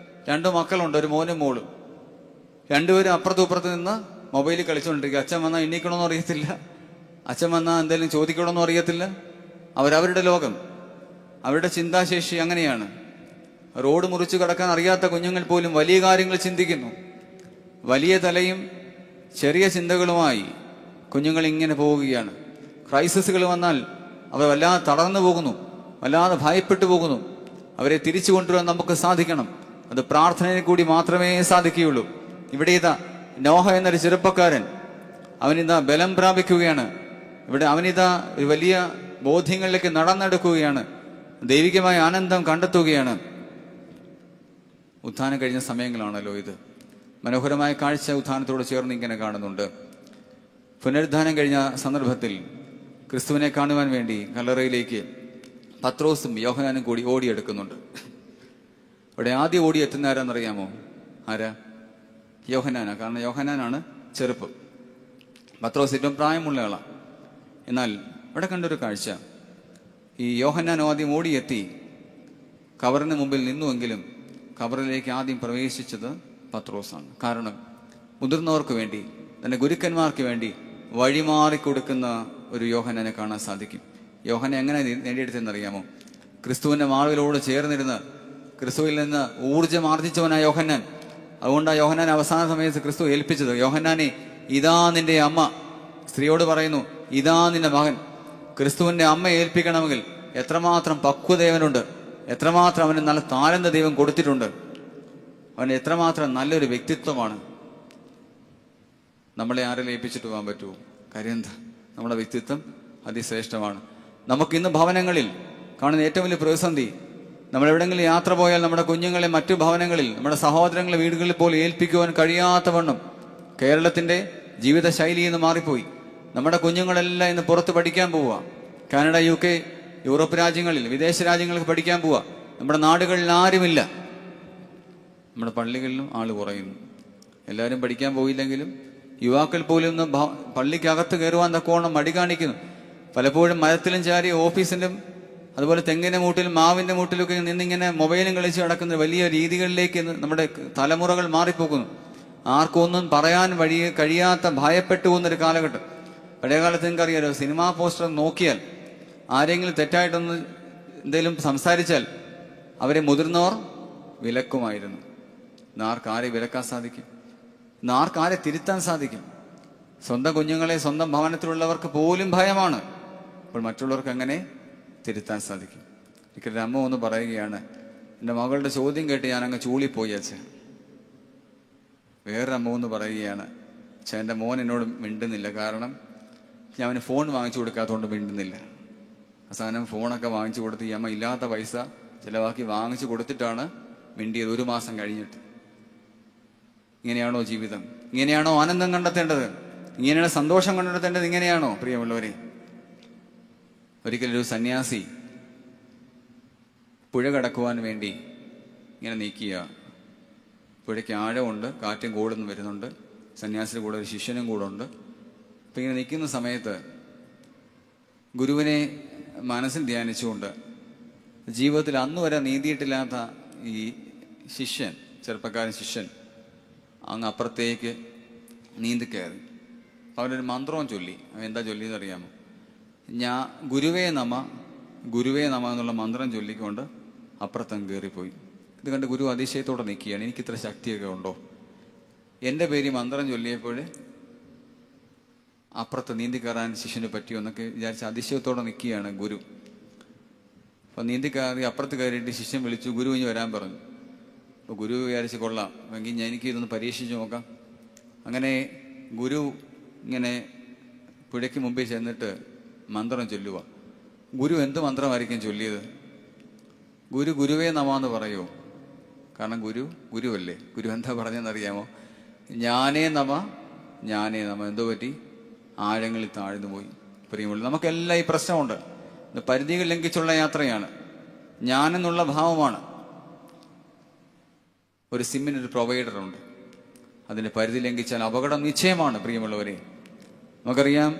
[SPEAKER 5] 2 മക്കളുണ്ട്, ഒരു മോനും മോളും. രണ്ടുപേരും അപ്പുറത്തും ഇപ്പുറത്ത് നിന്ന് മൊബൈലിൽ കളിച്ചുകൊണ്ടിരിക്കുക. അച്ഛൻ വന്നാൽ എണ്ണീക്കണമെന്നും അറിയത്തില്ല, അച്ഛൻ വന്നാൽ എന്തെങ്കിലും ചോദിക്കണമെന്നും അറിയത്തില്ല. അവരവരുടെ ലോകം, അവരുടെ ചിന്താശേഷി അങ്ങനെയാണ്. റോഡ് മുറിച്ച് കടക്കാൻ അറിയാത്ത കുഞ്ഞുങ്ങൾ പോലും വലിയ കാര്യങ്ങൾ ചിന്തിക്കുന്നു. വലിയ തലയും ചെറിയ ചിന്തകളുമായി കുഞ്ഞുങ്ങൾ ഇങ്ങനെ പോവുകയാണ്. ക്രൈസിസുകൾ വന്നാൽ അവർ വല്ലാതെ തളർന്നു പോകുന്നു, വല്ലാതെ ഭയപ്പെട്ടു പോകുന്നു. അവരെ തിരിച്ചു കൊണ്ടുവരാൻ നമുക്ക് സാധിക്കണം. അത് പ്രാർത്ഥനയിൽ കൂടി മാത്രമേ സാധിക്കുകയുള്ളൂ. ഇവിടെ ഇതാ നോഹ എന്നൊരു ചെറുപ്പക്കാരൻ, അവനിതാ ബലം പ്രാപിക്കുകയാണ്. ഇവിടെ അവനിതാ ഒരു വലിയ ബോധ്യങ്ങളിലേക്ക് നടന്നെടുക്കുകയാണ്, ദൈവികമായ ആനന്ദം കണ്ടെത്തുകയാണ്. ഉത്ഥാനം കഴിഞ്ഞ സമയങ്ങളാണല്ലോ ഇത്. മനോഹരമായ കാഴ്ച ഉത്ഥാനത്തോട് ചേർന്ന് ഇങ്ങനെ കാണുന്നുണ്ട്. പുനരുദ്ധാനം കഴിഞ്ഞ സന്ദർഭത്തിൽ ക്രിസ്തുവിനെ കാണുവാൻ വേണ്ടി കല്ലറയിലേക്ക് പത്രോസും യോഹന്നാനും കൂടി ഓടിയെടുക്കുന്നുണ്ട്. അവിടെ ആദ്യം ഓടിയെത്തുന്ന ആരാന്നറിയാമോ? ആരാ? യോഹന്നാനാ. കാരണം യോഹന്നാനാണ് ചെറുപ്പം, പത്രോസ് ഏറ്റവും പ്രായമുള്ള ആളാണ്. എന്നാൽ ഇവിടെ കണ്ടൊരു കാഴ്ച, ഈ യോഹന്നാൻ ആദ്യം ഓടിയെത്തി കവറിന് മുമ്പിൽ നിന്നുവെങ്കിലും കബറിലേക്ക് ആദ്യം പ്രവേശിച്ചത് പത്രോസാണ്. കാരണം മുതിർന്നവർക്ക് വേണ്ടി, തന്റെ ഗുരുക്കന്മാർക്ക് വേണ്ടി വഴിമാറിക്കൊടുക്കുന്ന ഒരു യോഹന്നാനെ കാണാൻ സാധിക്കും. യോഹന്നാൻ എങ്ങനെ നേടിയെടുത്തെന്നറിയാമോ? ക്രിസ്തുവിന്റെ മാർവിലോട് ചേർന്നിരുന്ന് ക്രിസ്തുവിൽ നിന്ന് ഊർജ്ജം ആർജിച്ചവനായ യോഹന്നാൻ. അതുകൊണ്ടാണ് യോഹന്നാൻ അവസാന സമയത്ത് ക്രിസ്തു ഏൽപ്പിച്ചത്, യോഹന്നാനെ ഇതാ നിന്റെ അമ്മ. സ്ത്രീയോട് പറയുന്നു, ഇതാ നിന്റെ മകൻ. ക്രിസ്തുവിന്റെ അമ്മ ഏൽപ്പിക്കണമെങ്കിൽ എത്രമാത്രം പക്വദേവനുണ്ട്, എത്രമാത്രം അവന് നല്ല താരന്ത ദൈവം കൊടുത്തിട്ടുണ്ട്, അവന് എത്രമാത്രം നല്ലൊരു വ്യക്തിത്വമാണ്. നമ്മളെ ആരെങ്കിലും ഏൽപ്പിച്ചിട്ട് പോകാൻ പറ്റുമോ? കാര്യം എന്താ? നമ്മുടെ വ്യക്തിത്വം അതിശ്രേഷ്ഠമാണ്. നമുക്കിന്ന് ഭവനങ്ങളിൽ കാണുന്ന ഏറ്റവും വലിയ പ്രതിസന്ധി, നമ്മളെവിടെങ്കിലും യാത്ര പോയാൽ നമ്മുടെ കുഞ്ഞുങ്ങളെ മറ്റു ഭവനങ്ങളിൽ, നമ്മുടെ സഹോദരങ്ങളെ വീടുകളിൽ പോലും ഏൽപ്പിക്കുവാൻ കഴിയാത്തവണ്ണം കേരളത്തിന്റെ ജീവിതശൈലി എന്ന് മാറിപ്പോയി. നമ്മുടെ കുഞ്ഞുങ്ങളെല്ലാം ഇന്ന് പുറത്ത് പഠിക്കാൻ പോവുക. കാനഡ, UK, യൂറോപ്പ് രാജ്യങ്ങളിൽ, വിദേശ രാജ്യങ്ങൾക്ക് പഠിക്കാൻ പോവുക. നമ്മുടെ നാടുകളിൽ ആരുമില്ല. നമ്മുടെ പള്ളികളിലും ആള് കുറയുന്നു. എല്ലാവരും പഠിക്കാൻ പോയില്ലെങ്കിലും യുവാക്കൾ പോലും ഇന്ന് പള്ളിക്കകത്ത് കയറുവാൻ തക്കോണം മടി കാണിക്കുന്നു. പലപ്പോഴും മരത്തിലും ചാരി ഓഫീസിലും അതുപോലെ തെങ്ങിന്റെ മൂട്ടിലും മാവിന്റെ മൂട്ടിലൊക്കെ നിന്നിങ്ങനെ മൊബൈലും കളിച്ച് നടക്കുന്ന വലിയ രീതികളിലേക്ക് നമ്മുടെ തലമുറകൾ മാറിപ്പോകുന്നു. ആർക്കും ഒന്നും പറയാൻ കഴിയാത്ത ഭയപ്പെട്ടു പോകുന്നൊരു കാലഘട്ടം. പഴയകാലത്ത് നിങ്ങൾക്കറിയാലോ, സിനിമാ പോസ്റ്റർ നോക്കിയാൽ ആരെങ്കിലും തെറ്റായിട്ടൊന്ന് എന്തെങ്കിലും സംസാരിച്ചാൽ അവരെ മുതിർന്നവർ വിലക്കുമായിരുന്നു. ഇന്ന് ആർക്കാരെ വിലക്കാൻ സാധിക്കും? ഇന്ന് ആർക്കാരെ തിരുത്താൻ സാധിക്കും? സ്വന്തം കുഞ്ഞുങ്ങളെ സ്വന്തം ഭവനത്തിലുള്ളവർക്ക് പോലും ഭയമാണ്. അപ്പോൾ മറ്റുള്ളവർക്ക് എങ്ങനെ തിരുത്താൻ സാധിക്കും? ഒരിക്കലും അമ്മ ഒന്ന് പറയുകയാണ്, എൻ്റെ മകളുടെ ചോദ്യം കേട്ട് ഞാൻ അങ്ങ് ചൂളിപ്പോയി അച്ഛൻ. വേറൊരു അമ്മ ഒന്ന് പറയുകയാണ്, അച്ഛൻ എൻ്റെ മോൻ എന്നോട് മിണ്ടുന്നില്ല, കാരണം ഞാൻ അവന് ഫോൺ വാങ്ങിച്ചു കൊടുക്കാത്തതുകൊണ്ട് മിണ്ടുന്നില്ല. അവസാനം ഫോണൊക്കെ വാങ്ങിച്ചു കൊടുത്ത് ഈ അമ്മ ഇല്ലാത്ത പൈസ ചിലവാക്കി വാങ്ങിച്ചു കൊടുത്തിട്ടാണ് മിണ്ടിയത് 1 മാസം കഴിഞ്ഞിട്ട്. ഇങ്ങനെയാണോ ജീവിതം? ഇങ്ങനെയാണോ ആനന്ദം കണ്ടെത്തേണ്ടത്? ഇങ്ങനെയാണ് സന്തോഷം കണ്ടെത്തേണ്ടത്? ഇങ്ങനെയാണോ പ്രിയമുള്ളവരെ? ഒരിക്കലൊരു സന്യാസി പുഴ കടക്കുവാൻ വേണ്ടി ഇങ്ങനെ നീക്കുക. പുഴയ്ക്ക് ആഴമുണ്ട്, കാറ്റും കൂടുന്നു വരുന്നുണ്ട്. സന്യാസിയുടെ കൂടെ ഒരു ശിഷ്യനും കൂടെ ഉണ്ട്. അപ്പം ഇങ്ങനെ നിൽക്കുന്ന സമയത്ത് ഗുരുവിനെ മനസ്സിൽ ധ്യാനിച്ചുകൊണ്ട് ജീവിതത്തിൽ അന്ന് വരെ നീന്തിയിട്ടില്ലാത്ത ഈ ശിഷ്യൻ, ചെറുപ്പക്കാരൻ ശിഷ്യൻ അങ്ങ് അപ്പുറത്തേക്ക് നീന്തിക്കയറി. അവനൊരു മന്ത്രവും ചൊല്ലി. അവൻ എന്താ ചൊല്ലിയെന്ന് അറിയാമോ? ഗുരുവേ നമ എന്നുള്ള മന്ത്രം ചൊല്ലിക്കൊണ്ട് അപ്പുറത്തങ്ങ് കയറിപ്പോയി. ഇത് കണ്ട് ഗുരു അതിശയത്തോടെ നിൽക്കുകയാണ്. എനിക്കിത്ര ശക്തിയൊക്കെ ഉണ്ടോ? എൻ്റെ പേര് മന്ത്രം ചൊല്ലിയപ്പോൾ അപ്പുറത്ത് നീന്തി കയറാൻ ശിഷ്യന് പറ്റിയോ എന്നൊക്കെ വിചാരിച്ച് അതിശയത്തോടെ നിൽക്കുകയാണ് ഗുരു. അപ്പം നീന്തി കയറി അപ്പുറത്ത് കയറിയിട്ട് ശിഷ്യൻ വിളിച്ചു, ഗുരു ഇനി വരാൻ പറഞ്ഞു. അപ്പോൾ ഗുരു വിചാരിച്ച് കൊള്ളാം, എങ്കിൽ എനിക്ക് ഇതൊന്ന് പരീക്ഷിച്ച് നോക്കാം. അങ്ങനെ ഗുരു ഇങ്ങനെ പുഴയ്ക്ക് മുമ്പിൽ ചെന്നിട്ട് മന്ത്രം ചൊല്ലുക. ഗുരു എന്ത് മന്ത്രമായിരിക്കും ചൊല്ലിയത്? ഗുരുവേ നമാന്ന് പറയുമോ? കാരണം ഗുരുവല്ലേ. ഗുരു എന്താ പറഞ്ഞതെന്നറിയാമോ? ഞാനേ നമ. എന്തോ പറ്റി? ആഴങ്ങളിൽ താഴ്ന്നു പോയി. പ്രിയമുള്ള, നമുക്കെല്ലാം ഈ പ്രശ്നമുണ്ട്. ഇത് പരിധികൾ ലംഘിച്ചുള്ള യാത്രയാണ്. ഞാനെന്നുള്ള ഭാവമാണ്. ഒരു സിമ്മിനൊരു പ്രൊവൈഡറുണ്ട്. അതിൻ്റെ പരിധി ലംഘിച്ചാൽ അപകടം നിശ്ചയമാണ് പ്രിയമുള്ളവരെ. നമുക്കറിയാം,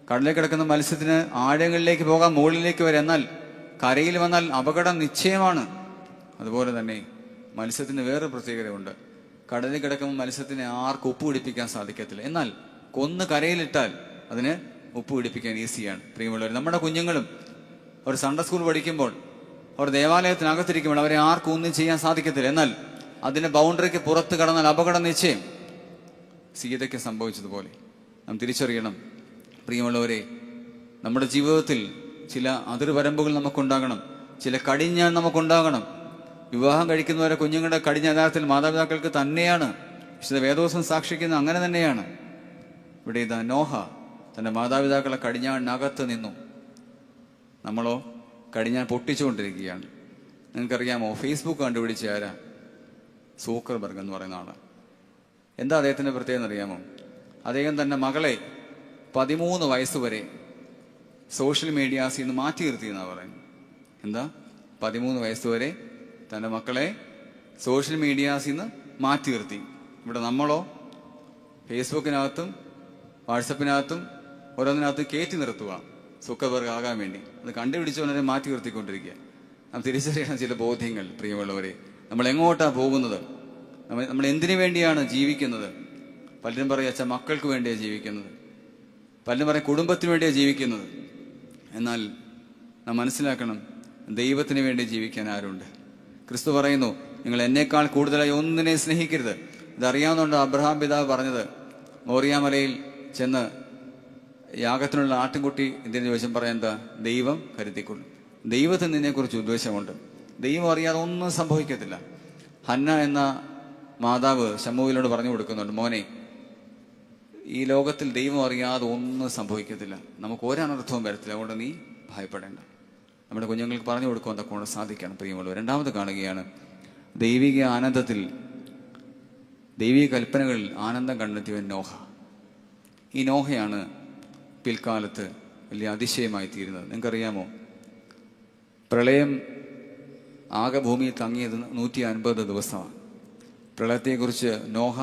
[SPEAKER 5] കടലിൽ കിടക്കുന്ന മത്സ്യത്തിന് ആഴങ്ങളിലേക്ക് പോകാം, മുകളിലേക്ക് വരെ. എന്നാൽ കരയിൽ വന്നാൽ അപകടം നിശ്ചയമാണ്. അതുപോലെ തന്നെ മത്സ്യത്തിന് വേറെ പ്രത്യേകതയുണ്ട്. കടലിൽ കിടക്കുമ്പോൾ മത്സ്യത്തിന് ആർക്കും ഉപ്പ് പിടിപ്പിക്കാൻ സാധിക്കത്തില്ല. എന്നാൽ കൊന്ന് കരയിലിട്ടാൽ അതിന് ഉപ്പ് പിടിപ്പിക്കാൻ ഈസിയാണ്. പ്രിയമുള്ളവർ, നമ്മുടെ കുഞ്ഞുങ്ങളും അവർ സൺഡേ സ്കൂൾ പഠിക്കുമ്പോൾ അവർ ദേവാലയത്തിനകത്തിരിക്കുമ്പോൾ അവരെ ആർക്കും ഒന്നും ചെയ്യാൻ സാധിക്കത്തില്ല. എന്നാൽ അതിന്റെ ബൗണ്ടറിക്ക് പുറത്ത് കടന്നാൽ അപകടം നിശ്ചയം. സീതയ്ക്ക് സംഭവിച്ചതുപോലെ നാം തിരിച്ചറിയണം പ്രിയമുള്ളവരെ. നമ്മുടെ ജീവിതത്തിൽ ചില അതിർവരമ്പുകൾ നമുക്കുണ്ടാകണം, ചില കടിഞ്ഞാൻ നമുക്കുണ്ടാകണം. വിവാഹം കഴിക്കുന്നവരെ കുഞ്ഞുങ്ങളുടെ കടിഞ്ഞ യഥാർത്ഥത്തിൽ മാതാപിതാക്കൾക്ക് തന്നെയാണ്. വിശുദ്ധ വേദോസം സാക്ഷിക്കുന്നത് അങ്ങനെ തന്നെയാണ്. ഇവിടെ ഇതാ നോഹ തൻ്റെ മാതാപിതാക്കളെ കടിഞ്ഞാണിനകത്ത് നിന്നു. നമ്മളോ കടിഞ്ഞാൻ പൊട്ടിച്ചുകൊണ്ടിരിക്കുകയാണ്. നിങ്ങൾക്കറിയാമോ, ഫേസ്ബുക്ക് കണ്ടുപിടിച്ച ആരാ? സൂക്കർബർഗ് എന്ന് പറയുന്ന ആള്. എന്താ അദ്ദേഹത്തിൻ്റെ പ്രത്യേകത അറിയാമോ? അദ്ദേഹം തൻ്റെ മകളെ 13 വയസ്സുവരെ സോഷ്യൽ മീഡിയാസിൽ നിന്ന് മാറ്റി നിർത്തിയെന്നാണ് പറയുന്നത്. എന്താ? 13 വയസ്സുവരെ തൻ്റെ മക്കളെ സോഷ്യൽ മീഡിയാസിൽ നിന്ന് മാറ്റി നിർത്തി. ഇവിടെ നമ്മളോ ഫേസ്ബുക്കിനകത്തും വാട്സപ്പിനകത്തും ഓരോന്നിനകത്തും കയറ്റി നിർത്തുക, സുക്കർബർഗ് ആകാൻ വേണ്ടി. അത് കണ്ടുപിടിച്ചവനെ മാറ്റി നിർത്തിക്കൊണ്ടിരിക്കുക. നാം തിരിച്ചറിയണം ചില ബോധ്യങ്ങൾ പ്രിയമുള്ളവരെ. നമ്മൾ എങ്ങോട്ടാണ് പോകുന്നത്? നമ്മൾ എന്തിനു വേണ്ടിയാണ് ജീവിക്കുന്നത്? പലരും പറയും അച്ഛാ മക്കൾക്ക് വേണ്ടിയാണ് ജീവിക്കുന്നത്, പലരും പറയും കുടുംബത്തിന് വേണ്ടിയാണ് ജീവിക്കുന്നത്. എന്നാൽ നാം മനസ്സിലാക്കണം, ദൈവത്തിന് വേണ്ടി ജീവിക്കാൻ ആരുണ്ട്? ക്രിസ്തു പറയുന്നു, നിങ്ങൾ എന്നേക്കാൾ കൂടുതലായി ഒന്നിനെ സ്നേഹിക്കരുത്. ഇതറിയാവുന്നതുകൊണ്ട് അബ്രഹാം പിതാവ് പറഞ്ഞത്, മോറിയാമലയിൽ ചെന്ന് യാഗത്തിനുള്ള ആട്ടിൻകുട്ടി എന്തിനു ചോദിച്ചും പറയാൻ എന്താ? ദൈവം കരുതിക്കൊള്ളും. ദൈവത്തിന് നിന്നെക്കുറിച്ച് ഉദ്ദേശമുണ്ട്. ദൈവം അറിയാതെ ഒന്നും സംഭവിക്കത്തില്ല. ഹന്ന എന്ന മാതാവ് ശമൂവേലിനോട് പറഞ്ഞു കൊടുക്കുന്നുണ്ട്, മോനെ, ഈ ലോകത്തിൽ ദൈവം അറിയാതെ ഒന്നും സംഭവിക്കത്തില്ല, നമുക്ക് ഒരനർത്ഥവും വരത്തില്ല, അതുകൊണ്ട് നീ ഭയപ്പെടേണ്ട. നമ്മുടെ കുഞ്ഞുങ്ങൾക്ക് പറഞ്ഞു കൊടുക്കുവാൻ തക്കൊണ്ട് സാധിക്കണം പ്രിയമുള്ളവർ. രണ്ടാമത് കാണുകയാണ്, ദൈവിക ആനന്ദത്തിൽ, ദൈവിക കൽപ്പനകളിൽ ആനന്ദം കണ്ടെത്തിയവൻ നോഹ. ഈ നോഹയാണ് പിൽക്കാലത്ത് വലിയ അതിശയമായി തീരുന്നത്. നിങ്ങൾക്കറിയാമോ, പ്രളയം ആകെ ഭൂമിയിൽ തങ്ങിയത് 150 ദിവസമാണ്. പ്രളയത്തെക്കുറിച്ച് നോഹ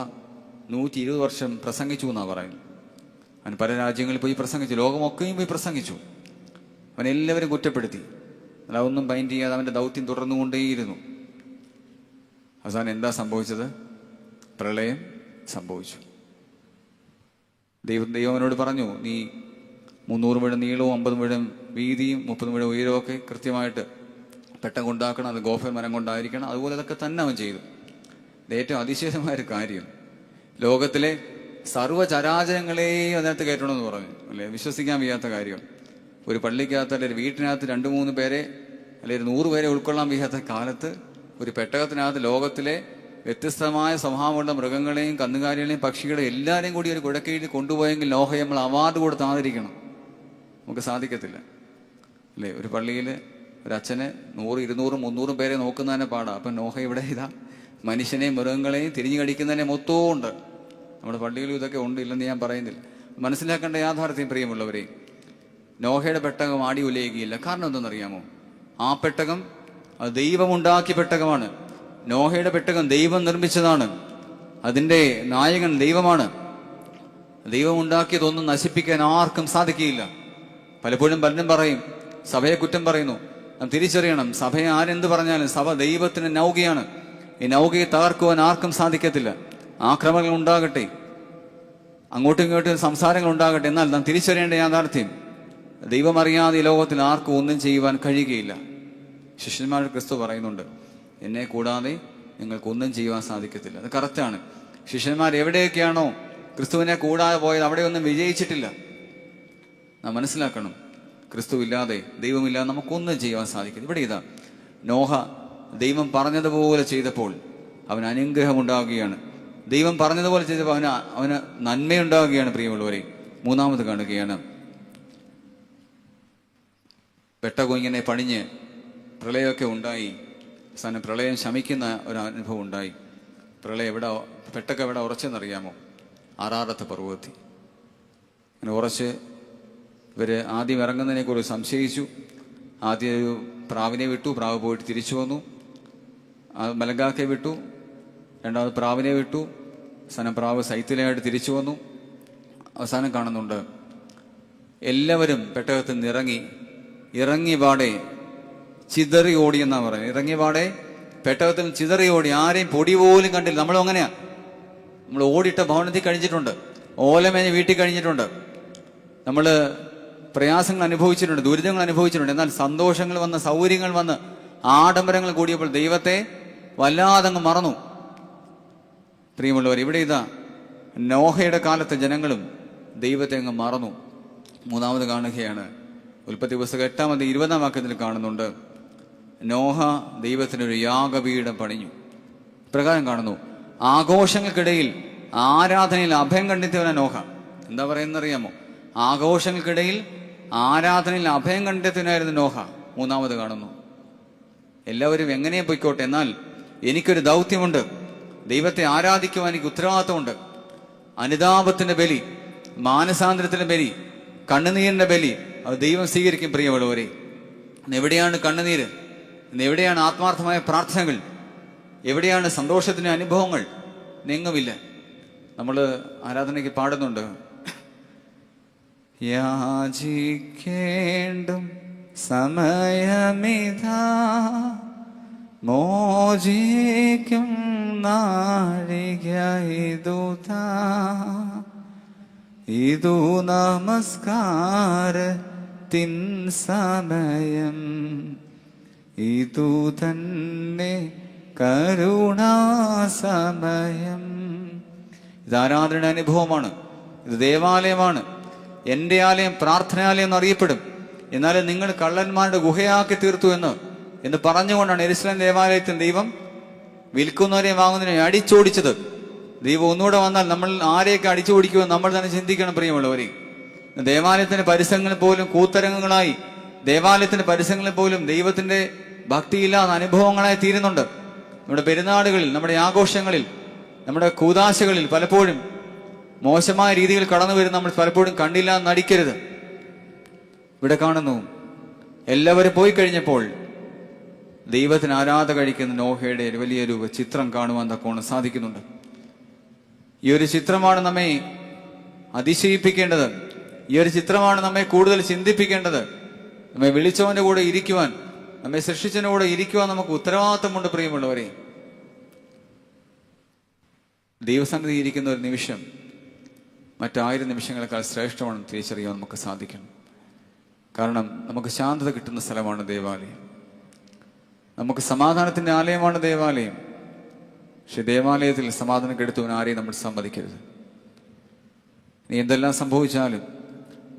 [SPEAKER 5] 120 വർഷം പ്രസംഗിച്ചു എന്നാണ് പറയുന്നത്. അവൻ പല രാജ്യങ്ങളിൽ പോയി പ്രസംഗിച്ചു, ലോകമൊക്കെയും പോയി പ്രസംഗിച്ചു. അവൻ എല്ലാവരും കുറ്റപ്പെടുത്തി. അതൊന്നും മൈൻഡ് ചെയ്യാതെ അവൻ്റെ ദൗത്യം തുടർന്നുകൊണ്ടേയിരുന്നു. അവസാനം എന്താ സംഭവിച്ചത്? പ്രളയം സംഭവിച്ചു. ദൈവം അവനോട് പറഞ്ഞു, നീ 300 മുഴം നീളവും 50 മുഴം വീതിയും 30 മുഴം ഉയരവും ഒക്കെ കൃത്യമായിട്ട് പെട്ടെന്ന് ഉണ്ടാക്കണം, അത് ഗോഫർ മരം കൊണ്ടായിരിക്കണം. അതുപോലെ അതൊക്കെ തന്നെ അവൻ ചെയ്തു. ഇത് ഏറ്റവും അതിശയമായൊരു കാര്യം, ലോകത്തിലെ സർവ്വചരാചരങ്ങളെയും അതിനകത്ത് കയറ്റണമെന്ന് പറഞ്ഞു അല്ലേ? വിശ്വസിക്കാൻ വയ്യാത്ത കാര്യം. ഒരു പള്ളിക്കകത്ത് അല്ലെങ്കിൽ ഒരു വീട്ടിനകത്ത് 2-3 പേരെ അല്ലെങ്കിൽ 100 പേരെ ഉൾക്കൊള്ളാൻ വയ്യാത്ത കാലത്ത് ഒരു പെട്ടകത്തിനകത്ത് ലോകത്തിലെ വ്യത്യസ്തമായ സ്വഭാവമുള്ള മൃഗങ്ങളെയും കന്നുകാലികളെയും പക്ഷികളെയും എല്ലാവരെയും കൂടി ഒരു കുടക്കീഴിൽ കൊണ്ടുപോയെങ്കിൽ നോഹയെ നമ്മൾ അവാർഡ് കൊടുത്ത് ആദരിക്കണം. നമുക്ക് സാധിക്കത്തില്ല അല്ലേ? ഒരു പള്ളിയിൽ ഒരച്ഛനെ 100, 200, 300 പേരെ നോക്കുന്നതിനെ പാടാം. അപ്പം നോഹ ഇവിടെ ഇതാ മനുഷ്യനെയും മൃഗങ്ങളെയും തിരിഞ്ഞു കടിക്കുന്നതിനെ മൊത്തവും ഉണ്ട്. നമ്മുടെ പള്ളികളിൽ ഇതൊക്കെ ഉണ്ട്, ഇല്ലെന്ന് ഞാൻ പറയുന്നില്ല. മനസ്സിലാക്കേണ്ട യാഥാർത്ഥ്യം പ്രിയമുള്ളവരെ, നോഹയുടെ പെട്ടകം ആടി ഉലയുകയില്ല. കാരണം എന്തെന്നറിയാമോ? ആ പെട്ടകം അത് ദൈവമുണ്ടാക്കിയ പെട്ടകമാണ്. നോഹയുടെ പെട്ടകം ദൈവം നിർമ്മിച്ചതാണ്. അതിൻ്റെ നായകൻ ദൈവമാണ്. ദൈവം ഉണ്ടാക്കിയതൊന്നും നശിപ്പിക്കാൻ ആർക്കും സാധിക്കുകയില്ല. പലപ്പോഴും പലരും പറയും സഭയെ കുറ്റം പറയുന്നു. നാം തിരിച്ചറിയണം, സഭയെ ആരെന്ത് പറഞ്ഞാലും സഭ ദൈവത്തിന് നൗകയാണ്. ഈ നൗകയെ തകർക്കുവാൻ ആർക്കും സാധിക്കത്തില്ല. ആക്രമണങ്ങൾ ഉണ്ടാകട്ടെ, അങ്ങോട്ടും ഇങ്ങോട്ടും സംസാരങ്ങൾ ഉണ്ടാകട്ടെ, എന്നാൽ നാം തിരിച്ചറിയേണ്ട യാഥാർത്ഥ്യം, ദൈവം അറിയാതെ ഈ ലോകത്തിൽ ആർക്കും ഒന്നും ചെയ്യുവാൻ കഴിയുകയില്ല. ശിഷ്യന്മാർ ക്രിസ്തു പറയുന്നുണ്ട്, എന്നെ കൂടാതെ നിങ്ങൾക്കൊന്നും ചെയ്യുവാൻ സാധിക്കത്തില്ല. അത് കറക്റ്റാണ്. ശിഷ്യന്മാർ എവിടെയൊക്കെയാണോ ക്രിസ്തുവിനെ കൂടാതെ പോയത് അവിടെയൊന്നും വിജയിച്ചിട്ടില്ല. നാം മനസ്സിലാക്കണം, ക്രിസ്തു ഇല്ലാതെ, ദൈവമില്ലാതെ നമുക്കൊന്നും ചെയ്യുവാൻ സാധിക്കില്ല. ഇവിടെ ഇതാ നോഹ ദൈവം പറഞ്ഞതുപോലെ ചെയ്തപ്പോൾ അവന് അനുഗ്രഹം ഉണ്ടാവുകയാണ്. ദൈവം പറഞ്ഞതുപോലെ ചെയ്തപ്പോൾ അവന് നന്മയുണ്ടാവുകയാണ്. പ്രിയമുള്ളവരെ, മൂന്നാമത് കാണുകയാണ്, പെട്ടകം ഇങ്ങനെ പണിഞ്ഞ് പ്രളയമൊക്കെ ഉണ്ടായി. അവസാനം പ്രളയം ശമിക്കുന്ന ഒരു അനുഭവം ഉണ്ടായി. പെട്ടകം എവിടെ ഉറച്ചെന്നറിയാമോ? അറാറത്ത് പർവ്വതത്തിൽ. അങ്ങനെ ഉറച്ച് ഇവർ ആദ്യം ഇറങ്ങുന്നതിനെക്കുറിച്ച് സംശയിച്ചു. ആദ്യം ഒരു പ്രാവിനെ വിട്ടു, പ്രാവ് പോയിട്ട് തിരിച്ചു വന്നു. മലങ്കാക്കെ വിട്ടു, രണ്ടാമത് പ്രാവിനെ വിട്ടു, അവസാനം പ്രാവ് സൈത്തിലായിട്ട് തിരിച്ചു വന്നു. അവസാനം കാണുന്നുണ്ട് എല്ലാവരും പെട്ടകത്തിൽ നിന്ന് ഇറങ്ങി പാടെ ചിതറി ഓടി എന്നാ പറയുന്നത്. ഇറങ്ങി പാടെ പെട്ടകത്തിൽ ചിതറി ഓടി, ആരെയും പൊടി പോലും കണ്ടില്ല. നമ്മളും അങ്ങനെയാ, നമ്മൾ ഓടിയിട്ട ഭവനത്തിൽ കഴിഞ്ഞിട്ടുണ്ട്, ഓലമേഞ്ഞ് വീട്ടിൽ കഴിഞ്ഞിട്ടുണ്ട്, നമ്മൾ പ്രയാസങ്ങൾ അനുഭവിച്ചിട്ടുണ്ട്, ദുരിതങ്ങൾ അനുഭവിച്ചിട്ടുണ്ട്. എന്നാൽ സന്തോഷങ്ങൾ വന്ന്, സൗകര്യങ്ങൾ വന്ന്, ആഡംബരങ്ങൾ കൂടിയപ്പോൾ ദൈവത്തെ വല്ലാതങ്ങ് മറന്നു. പ്രിയമുള്ളവർ, ഇവിടെ ഇതാ നോഹയുടെ കാലത്തെ ജനങ്ങളും ദൈവത്തെ അങ്ങ് മറന്നു. മൂന്നാമത് കാണുകയാണ്, ഉൽപ്പത്തി പുസ്തകം 8-20 വാക്യത്തിൽ കാണുന്നുണ്ട്, നോഹ ദൈവത്തിനൊരു യാഗപീഠം പണിഞ്ഞു. പ്രകാരം കാണുന്നു, ആഘോഷങ്ങൾക്കിടയിൽ ആരാധനയിൽ അഭയം കണ്ടെത്തിയവനാ നോഹ. എന്താ പറയുന്നറിയാമോ? ആഘോഷങ്ങൾക്കിടയിൽ ആരാധനയിൽ അഭയം കണ്ടെത്തിയവനായിരുന്നു നോഹ. മൂന്നാമത് കാണുന്നു, എല്ലാവരും എങ്ങനെ പൊയ്ക്കോട്ടെ, എന്നാൽ എനിക്കൊരു ദൗത്യമുണ്ട്, ദൈവത്തെ ആരാധിക്കുവാൻ എനിക്ക് ഉത്തരവാദിത്വമുണ്ട്. അനുതാപത്തിന്റെ ബലി, മാനസാന്തരത്തിന്റെ ബലി, കണ്ണുനീരിന്റെ ബലി അത് ദൈവം സ്വീകരിക്കും. പ്രിയമുള്ളവരെ, എവിടെയാണ് കണ്ണുനീര്? എവിടെയാണ് ആത്മാർത്ഥമായ പ്രാർത്ഥനകൾ? എവിടെയാണ് സന്തോഷത്തിന്റെ അനുഭവങ്ങൾ? എങ്ങുമില്ല. നമ്മൾ ആരാധനയ്ക്ക് പാടുന്നുണ്ട്, യാചിക്കേണ്ടും സമയമിതാ, മോചിക്കും നാഴിക ഇതുതാ, ഇതു നമസ്കാരത്തിൻ സമയം, ഇതു തന്നെ കരുണാസമയം. ഇത് ആരാധനയുടെ അനുഭവമാണ്, ഇത് ദേവാലയമാണ്. എൻ്റെ ആലയം പ്രാർത്ഥനാലയം എന്നറിയപ്പെടും. എന്നാലും നിങ്ങൾ കള്ളന്മാരുടെ ഗുഹയാക്കി തീർത്തു എന്ന് പറഞ്ഞുകൊണ്ടാണ് യെരുശലേം ദേവാലയത്തിൽ ദൈവം വിൽക്കുന്നവരെയും വാങ്ങുന്നവരെയും അടിച്ചോടിച്ചത്. ദൈവം ഒന്നുകൂടെ വന്നാൽ നമ്മൾ ആരെയൊക്കെ അടിച്ചോടിക്കുമെന്ന് നമ്മൾ തന്നെ ചിന്തിക്കണം. പ്രിയമുള്ളവരെ, ദേവാലയത്തിന്റെ പരിസരങ്ങളിൽ പോലും കൂത്തരങ്ങുകളായി, ദേവാലയത്തിന്റെ പരിസരങ്ങളിൽ പോലും ദൈവത്തിന്റെ ഭക്തിയില്ലാത്ത അനുഭവങ്ങളായി തീരുന്നുണ്ട്. നമ്മുടെ പെരുന്നാളുകളിൽ, നമ്മുടെ ആഘോഷങ്ങളിൽ, നമ്മുടെ കൂദാശകളിൽ പലപ്പോഴും മോശമായ രീതിയിൽ കടന്നു വരുന്ന നമ്മൾ പലപ്പോഴും കണ്ടില്ല എന്ന് നടിക്കരുത്. ഇവിടെ കാണുന്നു, എല്ലാവരും പോയി കഴിഞ്ഞപ്പോൾ ദൈവത്തിന് ആരാധന കഴിക്കുന്ന നോഹയുടെ വലിയൊരു ചിത്രം കാണുവാൻ തക്കോണം സാധിക്കുന്നുണ്ട്. ഈ ഒരു ചിത്രമാണ് നമ്മെ അതിശയിപ്പിക്കേണ്ടത്. ഈ ഒരു ചിത്രമാണ് നമ്മെ കൂടുതൽ ചിന്തിപ്പിക്കേണ്ടത്. നമ്മെ വിളിച്ചവന്റെ കൂടെ ഇരിക്കുവാൻ, നമ്മെ സൃഷ്ടിച്ചവന്റെ കൂടെ ഇരിക്കുവാൻ നമുക്ക് ഉത്തരവാദിത്തമുണ്ട്. പ്രിയമുള്ളവരെ, ദൈവസന്നിധി ഇരിക്കുന്ന ഒരു നിമിഷം മറ്റ്1000 നിമിഷങ്ങളെക്കാൾ ശ്രേഷ്ഠമാണെന്ന് തിരിച്ചറിയാൻ നമുക്ക് സാധിക്കണം. കാരണം നമുക്ക് ശാന്തത കിട്ടുന്ന സ്ഥലമാണ് ദേവാലയം, നമുക്ക് സമാധാനത്തിന്റെ ആലയമാണ് ദേവാലയം. പക്ഷെ ദേവാലയത്തിൽ സമാധാനം കെടുത്തുവാൻ ആരെയും നമ്മൾ സമ്മതിക്കരുത്. നീ എന്തെല്ലാം സംഭവിച്ചാലും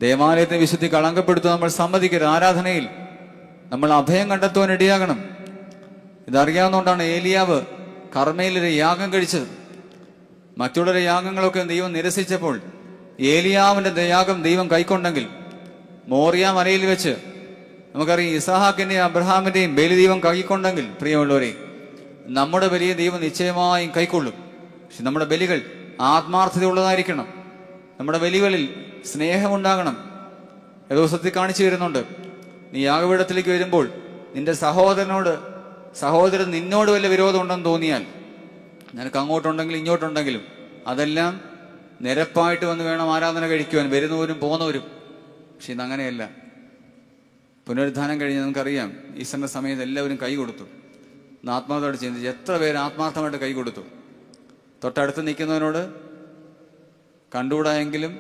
[SPEAKER 5] ദേവാലയത്തെ വിശുദ്ധി കളങ്കപ്പെടുത്തുവാൻ നമ്മൾ സമ്മതിക്കരുത്. ആരാധനയിൽ നമ്മൾ അഭയം കണ്ടെത്തുവാൻ ഇടയാകണം. ഇതറിയാവുന്നതുകൊണ്ടാണ് ഏലിയാവ് കർമ്മയിലൊരു യാഗം കഴിച്ചത്. മറ്റുള്ളവരുടെ യാഗങ്ങളൊക്കെ ദൈവം നിരസിച്ചപ്പോൾ ഏലിയാവിന്റെ യാഗം ദൈവം കൈക്കൊണ്ടെങ്കിൽ, മോറിയ മലയിൽ വെച്ച് നമുക്കറിയാം ഇസഹാക്കിന്റെയും അബ്രഹാമിന്റെയും ബലി ദൈവം കൈക്കൊണ്ടെങ്കിൽ, പ്രിയമുള്ളവരെ, നമ്മുടെ ബലിയെ ദൈവം നിശ്ചയമായും കൈക്കൊള്ളും. പക്ഷെ നമ്മുടെ ബലികൾ ആത്മാർത്ഥതയുള്ളതായിരിക്കണം. നമ്മുടെ ബലികളിൽ സ്നേഹമുണ്ടാകണം. ദിവസത്തിൽ കാണിച്ചു തരുന്നുണ്ട്, നീ യാഗപീഠത്തിലേക്ക് വരുമ്പോൾ നിന്റെ സഹോദരൻ നിന്നോട് വല്ല വിരോധം ഉണ്ടെന്ന് തോന്നിയാൽ, നിനക്ക് അങ്ങോട്ടുണ്ടെങ്കിലും ഇങ്ങോട്ടുണ്ടെങ്കിലും അതെല്ലാം നിരപ്പായിട്ട് വന്ന് വേണം ആരാധന കഴിക്കുവാൻ, വരുന്നവരും പോകുന്നവരും. പക്ഷെ ഇന്നങ്ങനെയല്ല. പുനരുദ്ധാനം കഴിഞ്ഞ് നമുക്കറിയാം, ഈസ്റ്ററിന്റെ സമയത്ത് എല്ലാവരും കൈ കൊടുത്തു. ആത്മാർത്ഥമായിട്ട് ചിന്തിച്ച് എത്ര പേര് ആത്മാർത്ഥമായിട്ട് കൈ കൊടുത്തു? തൊട്ടടുത്ത് നിൽക്കുന്നവനോട് കണ്ടുകൂടായെങ്കിലും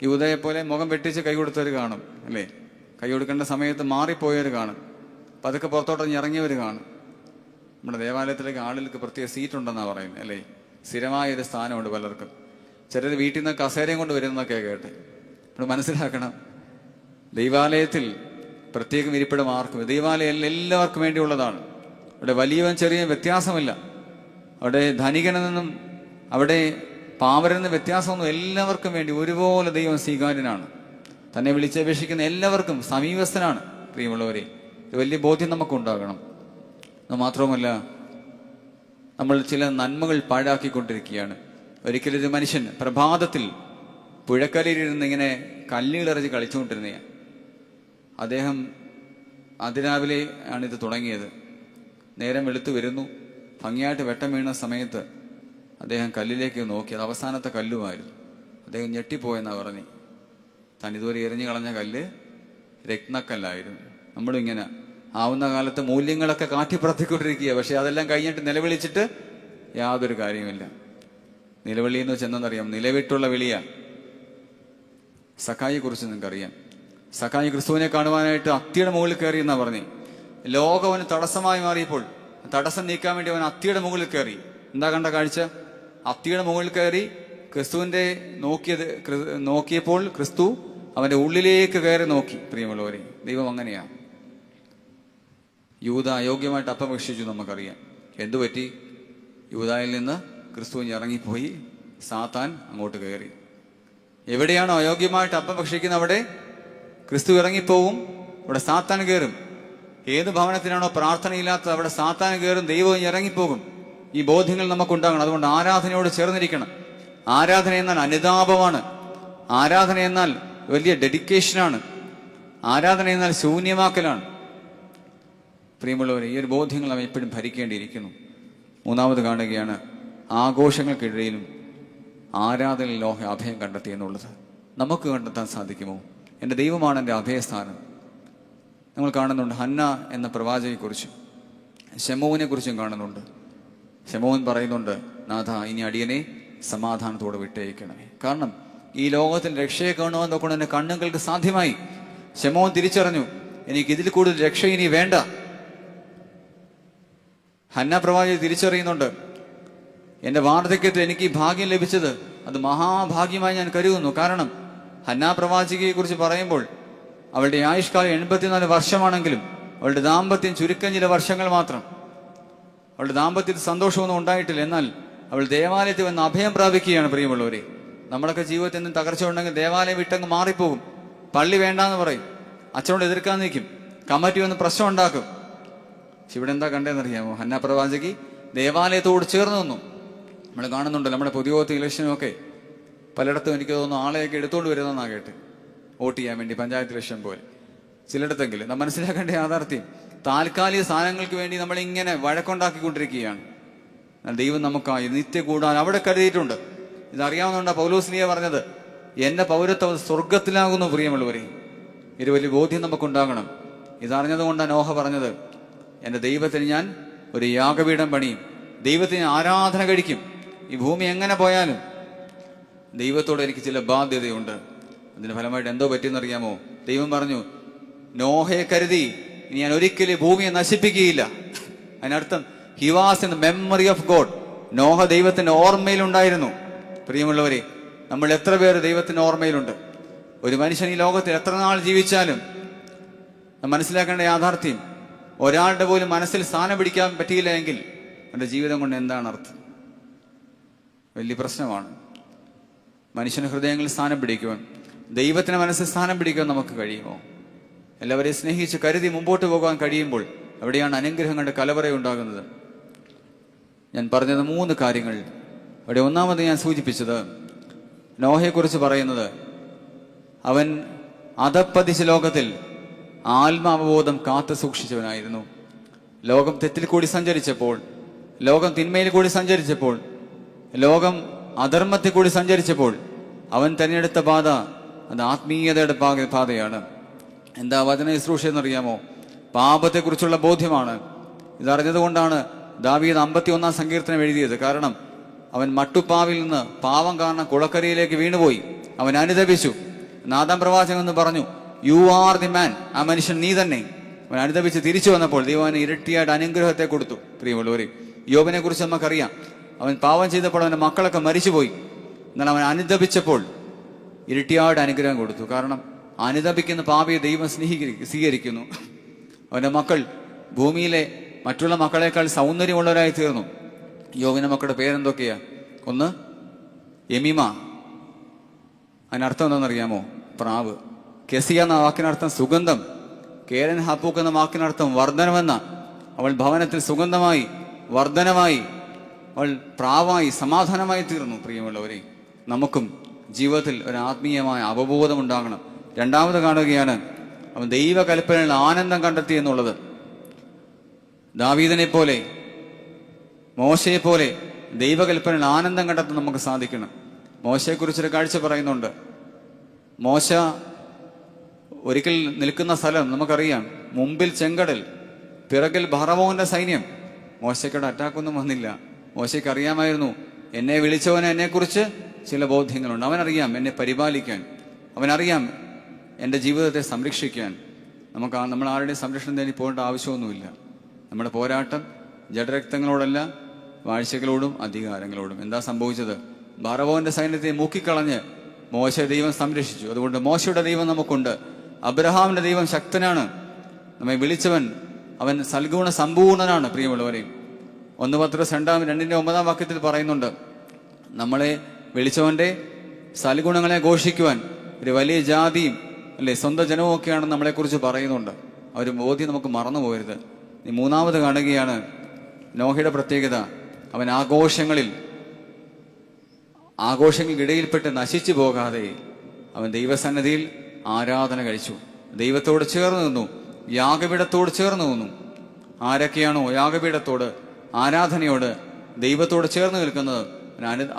[SPEAKER 5] യൂദയെപ്പോലെ മുഖം വെട്ടിച്ച് കൈ കൊടുത്തവർ കാണും, അല്ലേ? കൈ കൊടുക്കേണ്ട സമയത്ത് മാറിപ്പോയവർ കാണും, പതുക്കെ പുറത്തോട്ട് ഇറങ്ങിയവർ കാണും. നമ്മുടെ ദേവാലയത്തിലേക്ക് ആളുകൾക്ക് പ്രത്യേക സീറ്റ് ഉണ്ടെന്നാണ് പറയുന്നത്, അല്ലേ? സ്ഥിരമായ ഒരു സ്ഥാനമുണ്ട് പലർക്കും. ചിലർ വീട്ടിൽ നിന്ന് കസേരയും കൊണ്ട് വരുന്നതൊക്കെ കേട്ട് നമ്മൾ മനസ്സിലാക്കണം, ദൈവാലയത്തിൽ പ്രത്യേകം ഇരിപ്പിടം ആർക്കും, ദൈവാലയം എല്ലാവർക്കും വേണ്ടിയുള്ളതാണ്. അവിടെ വലിയവൻ ചെറിയ വ്യത്യാസമില്ല. അവിടെ ധനികനെന്നും അവിടെ പാമരെന്ന് വ്യത്യാസമൊന്നും, എല്ലാവർക്കും വേണ്ടി ഒരുപോലെ ദൈവം സ്വീകാര്യനാണ്. തന്നെ വിളിച്ചപേക്ഷിക്കുന്ന എല്ലാവർക്കും സമീപസ്ഥനാണ്. പ്രിയമുള്ളവരെ, ഒരു വലിയ ബോധ്യം നമുക്കുണ്ടാകണം. മാത്രവുമല്ല, നമ്മൾ ചില നന്മകൾ പാഴാക്കിക്കൊണ്ടിരിക്കുകയാണ്. ഒരിക്കലൊരു മനുഷ്യൻ പ്രഭാതത്തിൽ പുഴക്കരയിലിരുന്ന് ഇങ്ങനെ കല്ലുകളെറിഞ്ഞ് കളിച്ചുകൊണ്ടിരുന്നതാണ്. അദ്ദേഹം അതിരാവിലെ ആണിത് തുടങ്ങിയത്. നേരം വെളുത്തു വരുന്നു, ഭംഗിയായിട്ട് വെട്ടം വീണ സമയത്ത് അദ്ദേഹം കല്ലിലേക്ക് നോക്കി. അത് അവസാനത്തെ കല്ലുമായിരുന്നു. അദ്ദേഹം ഞെട്ടിപ്പോയെന്നാണ് പറഞ്ഞു. താൻ ഇതുവരെ എറിഞ്ഞു കളഞ്ഞ കല്ല് രത്നക്കല്ലായിരുന്നു. നമ്മളും ഇങ്ങനെ ആവുന്ന കാലത്ത് മൂല്യങ്ങളൊക്കെ കാറ്റിപ്പുറത്തിക്കൊണ്ടിരിക്കുക. പക്ഷെ അതെല്ലാം കഴിഞ്ഞിട്ട് നിലവിളിച്ചിട്ട് യാതൊരു കാര്യമില്ല. നിലവിളി എന്ന് വെച്ചാൽ എന്താണെന്നറിയാം? നിലവിട്ടുള്ള വിളിയാണ്. സഖായിയെ കുറിച്ച് നിങ്ങൾക്കറിയാം. സഖായി ക്രിസ്തുവിനെ കാണുവാനായിട്ട് അത്തിയുടെ മുകളിൽ കയറി എന്നാ പറഞ്ഞു. ലോകം അവന് തടസ്സമായി മാറിയപ്പോൾ തടസ്സം നീക്കാൻ വേണ്ടി അവൻ അത്തിയുടെ മുകളിൽ കയറി. എന്താ കണ്ട കാഴ്ച? അത്തിയുടെ മുകളിൽ കയറി ക്രിസ്തുവിന്റെ നോക്കിയപ്പോൾ ക്രിസ്തു അവന്റെ ഉള്ളിലേക്ക് കയറി നോക്കി. പ്രിയമുള്ളവരെ, ദൈവം അങ്ങനെയാണ്. യൂദ അയോഗ്യമായിട്ട് അപ്പം ഭക്ഷിച്ചു, നമുക്കറിയാം. എന്തുപറ്റി? യൂദായിൽ നിന്ന് ക്രിസ്തു ഇറങ്ങിപ്പോയി, സാത്താൻ അങ്ങോട്ട് കയറി. എവിടെയാണോ അയോഗ്യമായിട്ട് അപ്പം ഭക്ഷിക്കുന്ന അവിടെ ക്രിസ്തു ഇറങ്ങിപ്പോവും, അവിടെ സാത്താൻ കയറും. ഏത് ഭവനത്തിനാണോ പ്രാർത്ഥനയില്ലാത്തത് അവിടെ സാത്താൻ കയറും, ദൈവം ഇറങ്ങിപ്പോകും. ഈ ബോധ്യങ്ങൾ നമുക്കുണ്ടാകണം. അതുകൊണ്ട് ആരാധനയോട് ചേർന്നിരിക്കണം. ആരാധന എന്നാൽ അനുതാപമാണ്. ആരാധന എന്നാൽ വലിയ ഡെഡിക്കേഷനാണ്. ആരാധന എന്നാൽ ശൂന്യമാക്കലാണ്. പ്രിയമുള്ളവരെ, ഈ ഒരു ബോധ്യങ്ങൾ നാം എപ്പോഴും ഭരിക്കേണ്ടിയിരിക്കുന്നു. മൂന്നാമത് കാണുകയാണ്, ആഘോഷങ്ങൾക്കിടയിലും ആരാധനയിൽ അഭയം കണ്ടെത്തി എന്നുള്ളത്. നമുക്ക് കണ്ടെത്താൻ സാധിക്കുമോ? എൻ്റെ ദൈവമാണ് എൻ്റെ അഭയസ്ഥാനം. നമ്മൾ കാണുന്നുണ്ട് ഹന്ന എന്ന പ്രവാചകയെക്കുറിച്ചും ശമൂനെ കുറിച്ചും കാണുന്നുണ്ട്. ശമൂൻ പറയുന്നുണ്ട്, നാഥ, ഇനി അടിയനെ സമാധാനത്തോടെ വിട്ടയക്കണമേ. കാരണം ഈ ലോകത്തിൽ രക്ഷയെ കാണുവാൻ നോക്കണം എൻ്റെ കണ്ണുകൾക്ക് സാധ്യമായി. ശമൂൻ തിരിച്ചറിഞ്ഞു, എനിക്ക് ഇതിൽ കൂടുതൽ രക്ഷ ഇനി വേണ്ട. ഹന്ന പ്രവാചകൻ തിരിച്ചറിയുന്നുണ്ട്, എൻ്റെ വാർദ്ധക്യത്തിൽ എനിക്ക് ഈ ഭാഗ്യം ലഭിച്ചത് അത് മഹാഭാഗ്യമായി ഞാൻ കരുതുന്നു. കാരണം ഹന്ന പ്രവാചകയെ കുറിച്ച് പറയുമ്പോൾ അവളുടെ ആയുഷ്കാലം 84 വർഷമാണെങ്കിലും അവളുടെ ദാമ്പത്യം ചുരുക്കം ചില വർഷങ്ങൾ മാത്രം. അവളുടെ ദാമ്പത്യത്തിൽ സന്തോഷമൊന്നും ഉണ്ടായിട്ടില്ല. എന്നാൽ അവൾ ദേവാലയത്തിൽ വന്ന് അഭയം പ്രാപിക്കുകയാണ്. പ്രിയമുള്ളവരെ, നമ്മളൊക്കെ ജീവിതത്തിൽ നിന്ന് തകർച്ച ഉണ്ടെങ്കിൽ ദേവാലയം വിട്ടങ്ങ് മാറിപ്പോകും. പള്ളി വേണ്ടാന്ന് പറയും, അച്ഛനോട് എതിർക്കാൻ നിൽക്കും, കമ്മിറ്റി വന്ന് പ്രശ്നം ഉണ്ടാക്കും. പക്ഷെ ഇവിടെ എന്താ കണ്ടതെന്നറിയാമോ? ഹന്ന പ്രവാചകി ദേവാലയത്തോട് ചേർന്ന് നിന്നു. നമ്മൾ കാണുന്നുണ്ട് നമ്മുടെ പൊതുയോഗത്തെ ഇലക്ഷനുമൊക്കെ പലയിടത്തും എനിക്ക് തോന്നുന്നു ആളെയൊക്കെ എടുത്തുകൊണ്ട് വരുന്നതെന്നാണ് കേട്ട്, വോട്ട് ചെയ്യാൻ വേണ്ടി പഞ്ചായത്ത് ഇലക്ഷൻ പോലെ. ചിലയിടത്തെങ്കിലും നാം മനസ്സിലാക്കേണ്ട യാഥാർത്ഥ്യം, താൽക്കാലിക സാധനങ്ങൾക്ക് വേണ്ടി നമ്മളിങ്ങനെ വഴക്കുണ്ടാക്കിക്കൊണ്ടിരിക്കുകയാണ്. ദൈവം നമുക്കായി നിത്യ കൂടാൻ അവിടെ കരുതിയിട്ടുണ്ട്. ഇതറിയാവുന്നതുകൊണ്ടാ പൗലോസ്ലിയ പറഞ്ഞത്, എന്റെ പൗരത്വം സ്വർഗത്തിലാകുന്നു. പ്രിയമുള്ളവരെ, ഇത് വലിയ ബോധ്യം നമുക്കുണ്ടാകണം. ഇതറിഞ്ഞതുകൊണ്ടാണ് നോഹ പറഞ്ഞത്, എൻ്റെ ദൈവത്തിന് ഞാൻ ഒരു യാഗപീഠം പണിയും, ദൈവത്തിന് ആരാധന കഴിക്കും. ഈ ഭൂമി എങ്ങനെ പോയാലും ദൈവത്തോട് എനിക്ക് ചില ബാധ്യതയുണ്ട്. അതിന്റെ ഫലമായിട്ട് എന്തോ പറ്റിയെന്നറിയാമോ? ദൈവം പറഞ്ഞു, നോഹയെ കരുതി ഞാൻ ഒരിക്കലും ഭൂമിയെ നശിപ്പിക്കുകയില്ല. അതിനർത്ഥം he was in the memory of God. Noah ദൈവത്തിന്റെ ഓർമ്മയിലുണ്ടായിരുന്നു. പ്രിയമുള്ളവരെ, നമ്മൾ എത്ര പേര് ദൈവത്തിന്റെ ഓർമ്മയിലുണ്ട്? ഒരു മനുഷ്യൻ ഈ ലോകത്തിൽ എത്ര നാൾ ജീവിച്ചാലും മനസ്സിലാക്കേണ്ട യാഥാർത്ഥ്യം, ഒരാളുടെ പോലും മനസ്സിൽ സ്ഥാനം പിടിക്കാൻ പറ്റിയില്ല എങ്കിൽ അവന്റെ ജീവിതം കൊണ്ട് എന്താണ് അർത്ഥം? വലിയ പ്രശ്നമാണ്. മനുഷ്യന്റെ ഹൃദയങ്ങളിൽ സ്ഥാനം പിടിക്കുവാൻ, ദൈവത്തിന് മനസ്സിൽ സ്ഥാനം പിടിക്കുവാൻ നമുക്ക് കഴിയുമോ? എല്ലാവരെയും സ്നേഹിച്ച് കരുതി മുമ്പോട്ട് പോകാൻ കഴിയുമ്പോൾ അവിടെയാണ് അനുഗ്രഹങ്ങളുടെ കലവറയുണ്ടാകുന്നത്. ഞാൻ പറഞ്ഞത് 3 കാര്യങ്ങൾ. അവിടെ ഒന്നാമത് ഞാൻ സൂചിപ്പിച്ചത്, നോഹയെക്കുറിച്ച് പറയുന്നത്, അവൻ അധപ്പതിച്ച ലോകത്തിൽ ആത്മാവബോധം കാത്തു സൂക്ഷിച്ചവനായിരുന്നു. ലോകം തെറ്റിൽ കൂടി സഞ്ചരിച്ചപ്പോൾ, ലോകം തിന്മയിൽ കൂടി സഞ്ചരിച്ചപ്പോൾ, ലോകം അധർമ്മത്തിൽ കൂടി സഞ്ചരിച്ചപ്പോൾ അവൻ തിരഞ്ഞെടുത്ത പാത അത് ആത്മീയതയുടെ പാതയാണ്. എന്താ വചന ശുശ്രൂഷ എന്നറിയാമോ? പാപത്തെക്കുറിച്ചുള്ള ബോധ്യമാണ്. ഇതറിഞ്ഞതുകൊണ്ടാണ് ദാവീദ് 51-ാം സങ്കീർത്തനം എഴുതിയത്. കാരണം അവൻ മട്ടുപ്പാവിൽ നിന്ന് പാവം കാരണം കുളക്കരയിലേക്ക് വീണുപോയി. അവൻ അനുതപിച്ചു. നാഥാം പ്രവാചകൻ എന്ന് പറഞ്ഞു, യു ആർ ദി മാൻ. ആ മനുഷ്യൻ നീ തന്നെ. അവൻ അനുതപിച്ച് തിരിച്ചു വന്നപ്പോൾ ദൈവം അവന് ഇരട്ടിയായിട്ട് അനുഗ്രഹത്തെ കൊടുത്തു. പ്രിയമുള്ളവരെ, യോബിനെ കുറിച്ച് നമുക്കറിയാം. അവൻ പാവം ചെയ്തപ്പോൾ അവന്റെ മക്കളൊക്കെ മരിച്ചുപോയി. എന്നാൽ അവൻ അനുതപിച്ചപ്പോൾ ഇരട്ടിയായിട്ട് അനുഗ്രഹം കൊടുത്തു. കാരണം അനുതപിക്കുന്ന പാപിയെ ദൈവം സ്വീകരിക്കുന്നു. അവന്റെ മക്കൾ ഭൂമിയിലെ മറ്റുള്ള മക്കളെക്കാൾ സൗന്ദര്യമുള്ളവരായി തീർന്നു. യോബിന്റെ മക്കളുടെ പേരെന്തൊക്കെയാ? ഒന്ന് എമിമ, അതിനർത്ഥം എന്താണെന്നറിയാമോ? പ്രാവ്. കെസിയ എന്ന വാക്കിനർത്ഥം സുഗന്ധം. കേരൻ ഹപ്പൂക്ക് എന്ന വാക്കിനർത്ഥം വർധനമെന്ന. അവൾ ഭവനത്തിൽ സുഗന്ധമായി, വർധനമായി, അവൾ പ്രാവായി, സമാധാനമായി തീർന്നു. പ്രിയമുള്ളവരെ, നമുക്കും ജീവിതത്തിൽ ഒരു ആത്മീയമായ അവബോധം ഉണ്ടാകണം. രണ്ടാമത് കാണുകയാണ് അവൻ ദൈവകൽപ്പനയിൽ ആനന്ദം കണ്ടെത്തി എന്നുള്ളത്. ദാവീദിനെ പോലെ, മോശയെ പോലെ ദൈവകൽപ്പനയിൽ ആനന്ദം കണ്ടെത്താൻ നമുക്ക് സാധിക്കണം. മോശയെക്കുറിച്ചൊരു കാഴ്ച പറയുന്നുണ്ട്. മോശ ഒരിക്കൽ നിൽക്കുന്ന സ്ഥലം നമുക്കറിയാം. മുമ്പിൽ ചെങ്കടൽ, പിറകിൽ ഫറവോന്റെ സൈന്യം. മോശയ്ക്കവിടെ അറ്റാക്കൊന്നും വന്നില്ല. മോശയ്ക്ക് അറിയാമായിരുന്നു, എന്നെ വിളിച്ചവന് എന്നെക്കുറിച്ച് ചില ബോധ്യങ്ങളുണ്ട്. അവനറിയാം എന്നെ പരിപാലിക്കാൻ, അവനറിയാം എൻ്റെ ജീവിതത്തെ സംരക്ഷിക്കാൻ. നമ്മൾ ആരുടെയും സംരക്ഷണം തേടി പോകേണ്ട ആവശ്യമൊന്നുമില്ല. നമ്മുടെ പോരാട്ടം ജഡരക്തങ്ങളോടല്ല, വാഴ്ചകളോടും അധികാരങ്ങളോടും. എന്താ സംഭവിച്ചത്? ഫറവോന്റെ സൈന്യത്തെ മുക്കിക്കളഞ്ഞ് മോശ ദൈവം സംരക്ഷിച്ചു. അതുകൊണ്ട് മോശയുടെ ദൈവം നമുക്കുണ്ട്. അബ്രഹാമിന്റെ ദൈവം ശക്തനാണ്. നമ്മെ വിളിച്ചവൻ അവൻ സൽഗുണ സമ്പൂർണനാണ്. പ്രിയമുള്ളവരെ, 1 പത്രോസ് 2:9 വാക്യത്തിൽ പറയുന്നുണ്ട്, നമ്മളെ വിളിച്ചവന്റെ സൽഗുണങ്ങളെ ഘോഷിക്കുവാൻ ഒരു വലിയ ജാതിയും അല്ലെ സ്വന്തം ജനവും ഒക്കെയാണെന്ന് നമ്മളെക്കുറിച്ച് പറയുന്നുണ്ട്. ആ ഒരു ബോധ്യം നമുക്ക് മറന്നു പോകരുത്. മൂന്നാമത് കാണുകയാണ് നോഹയുടെ പ്രത്യേകത. അവൻ ആഘോഷങ്ങൾക്കിടയിൽപ്പെട്ട് നശിച്ചു പോകാതെ അവൻ ദൈവസന്നിധിയിൽ ആരാധന കഴിച്ചു. ദൈവത്തോട് ചേർന്ന് നിന്നു, യാഗപീഠത്തോട് ചേർന്ന് നിന്നു. ആരൊക്കെയാണോ യാഗപീഠത്തോട്, ആരാധനയോട്, ദൈവത്തോട് ചേർന്ന് നിൽക്കുന്നത്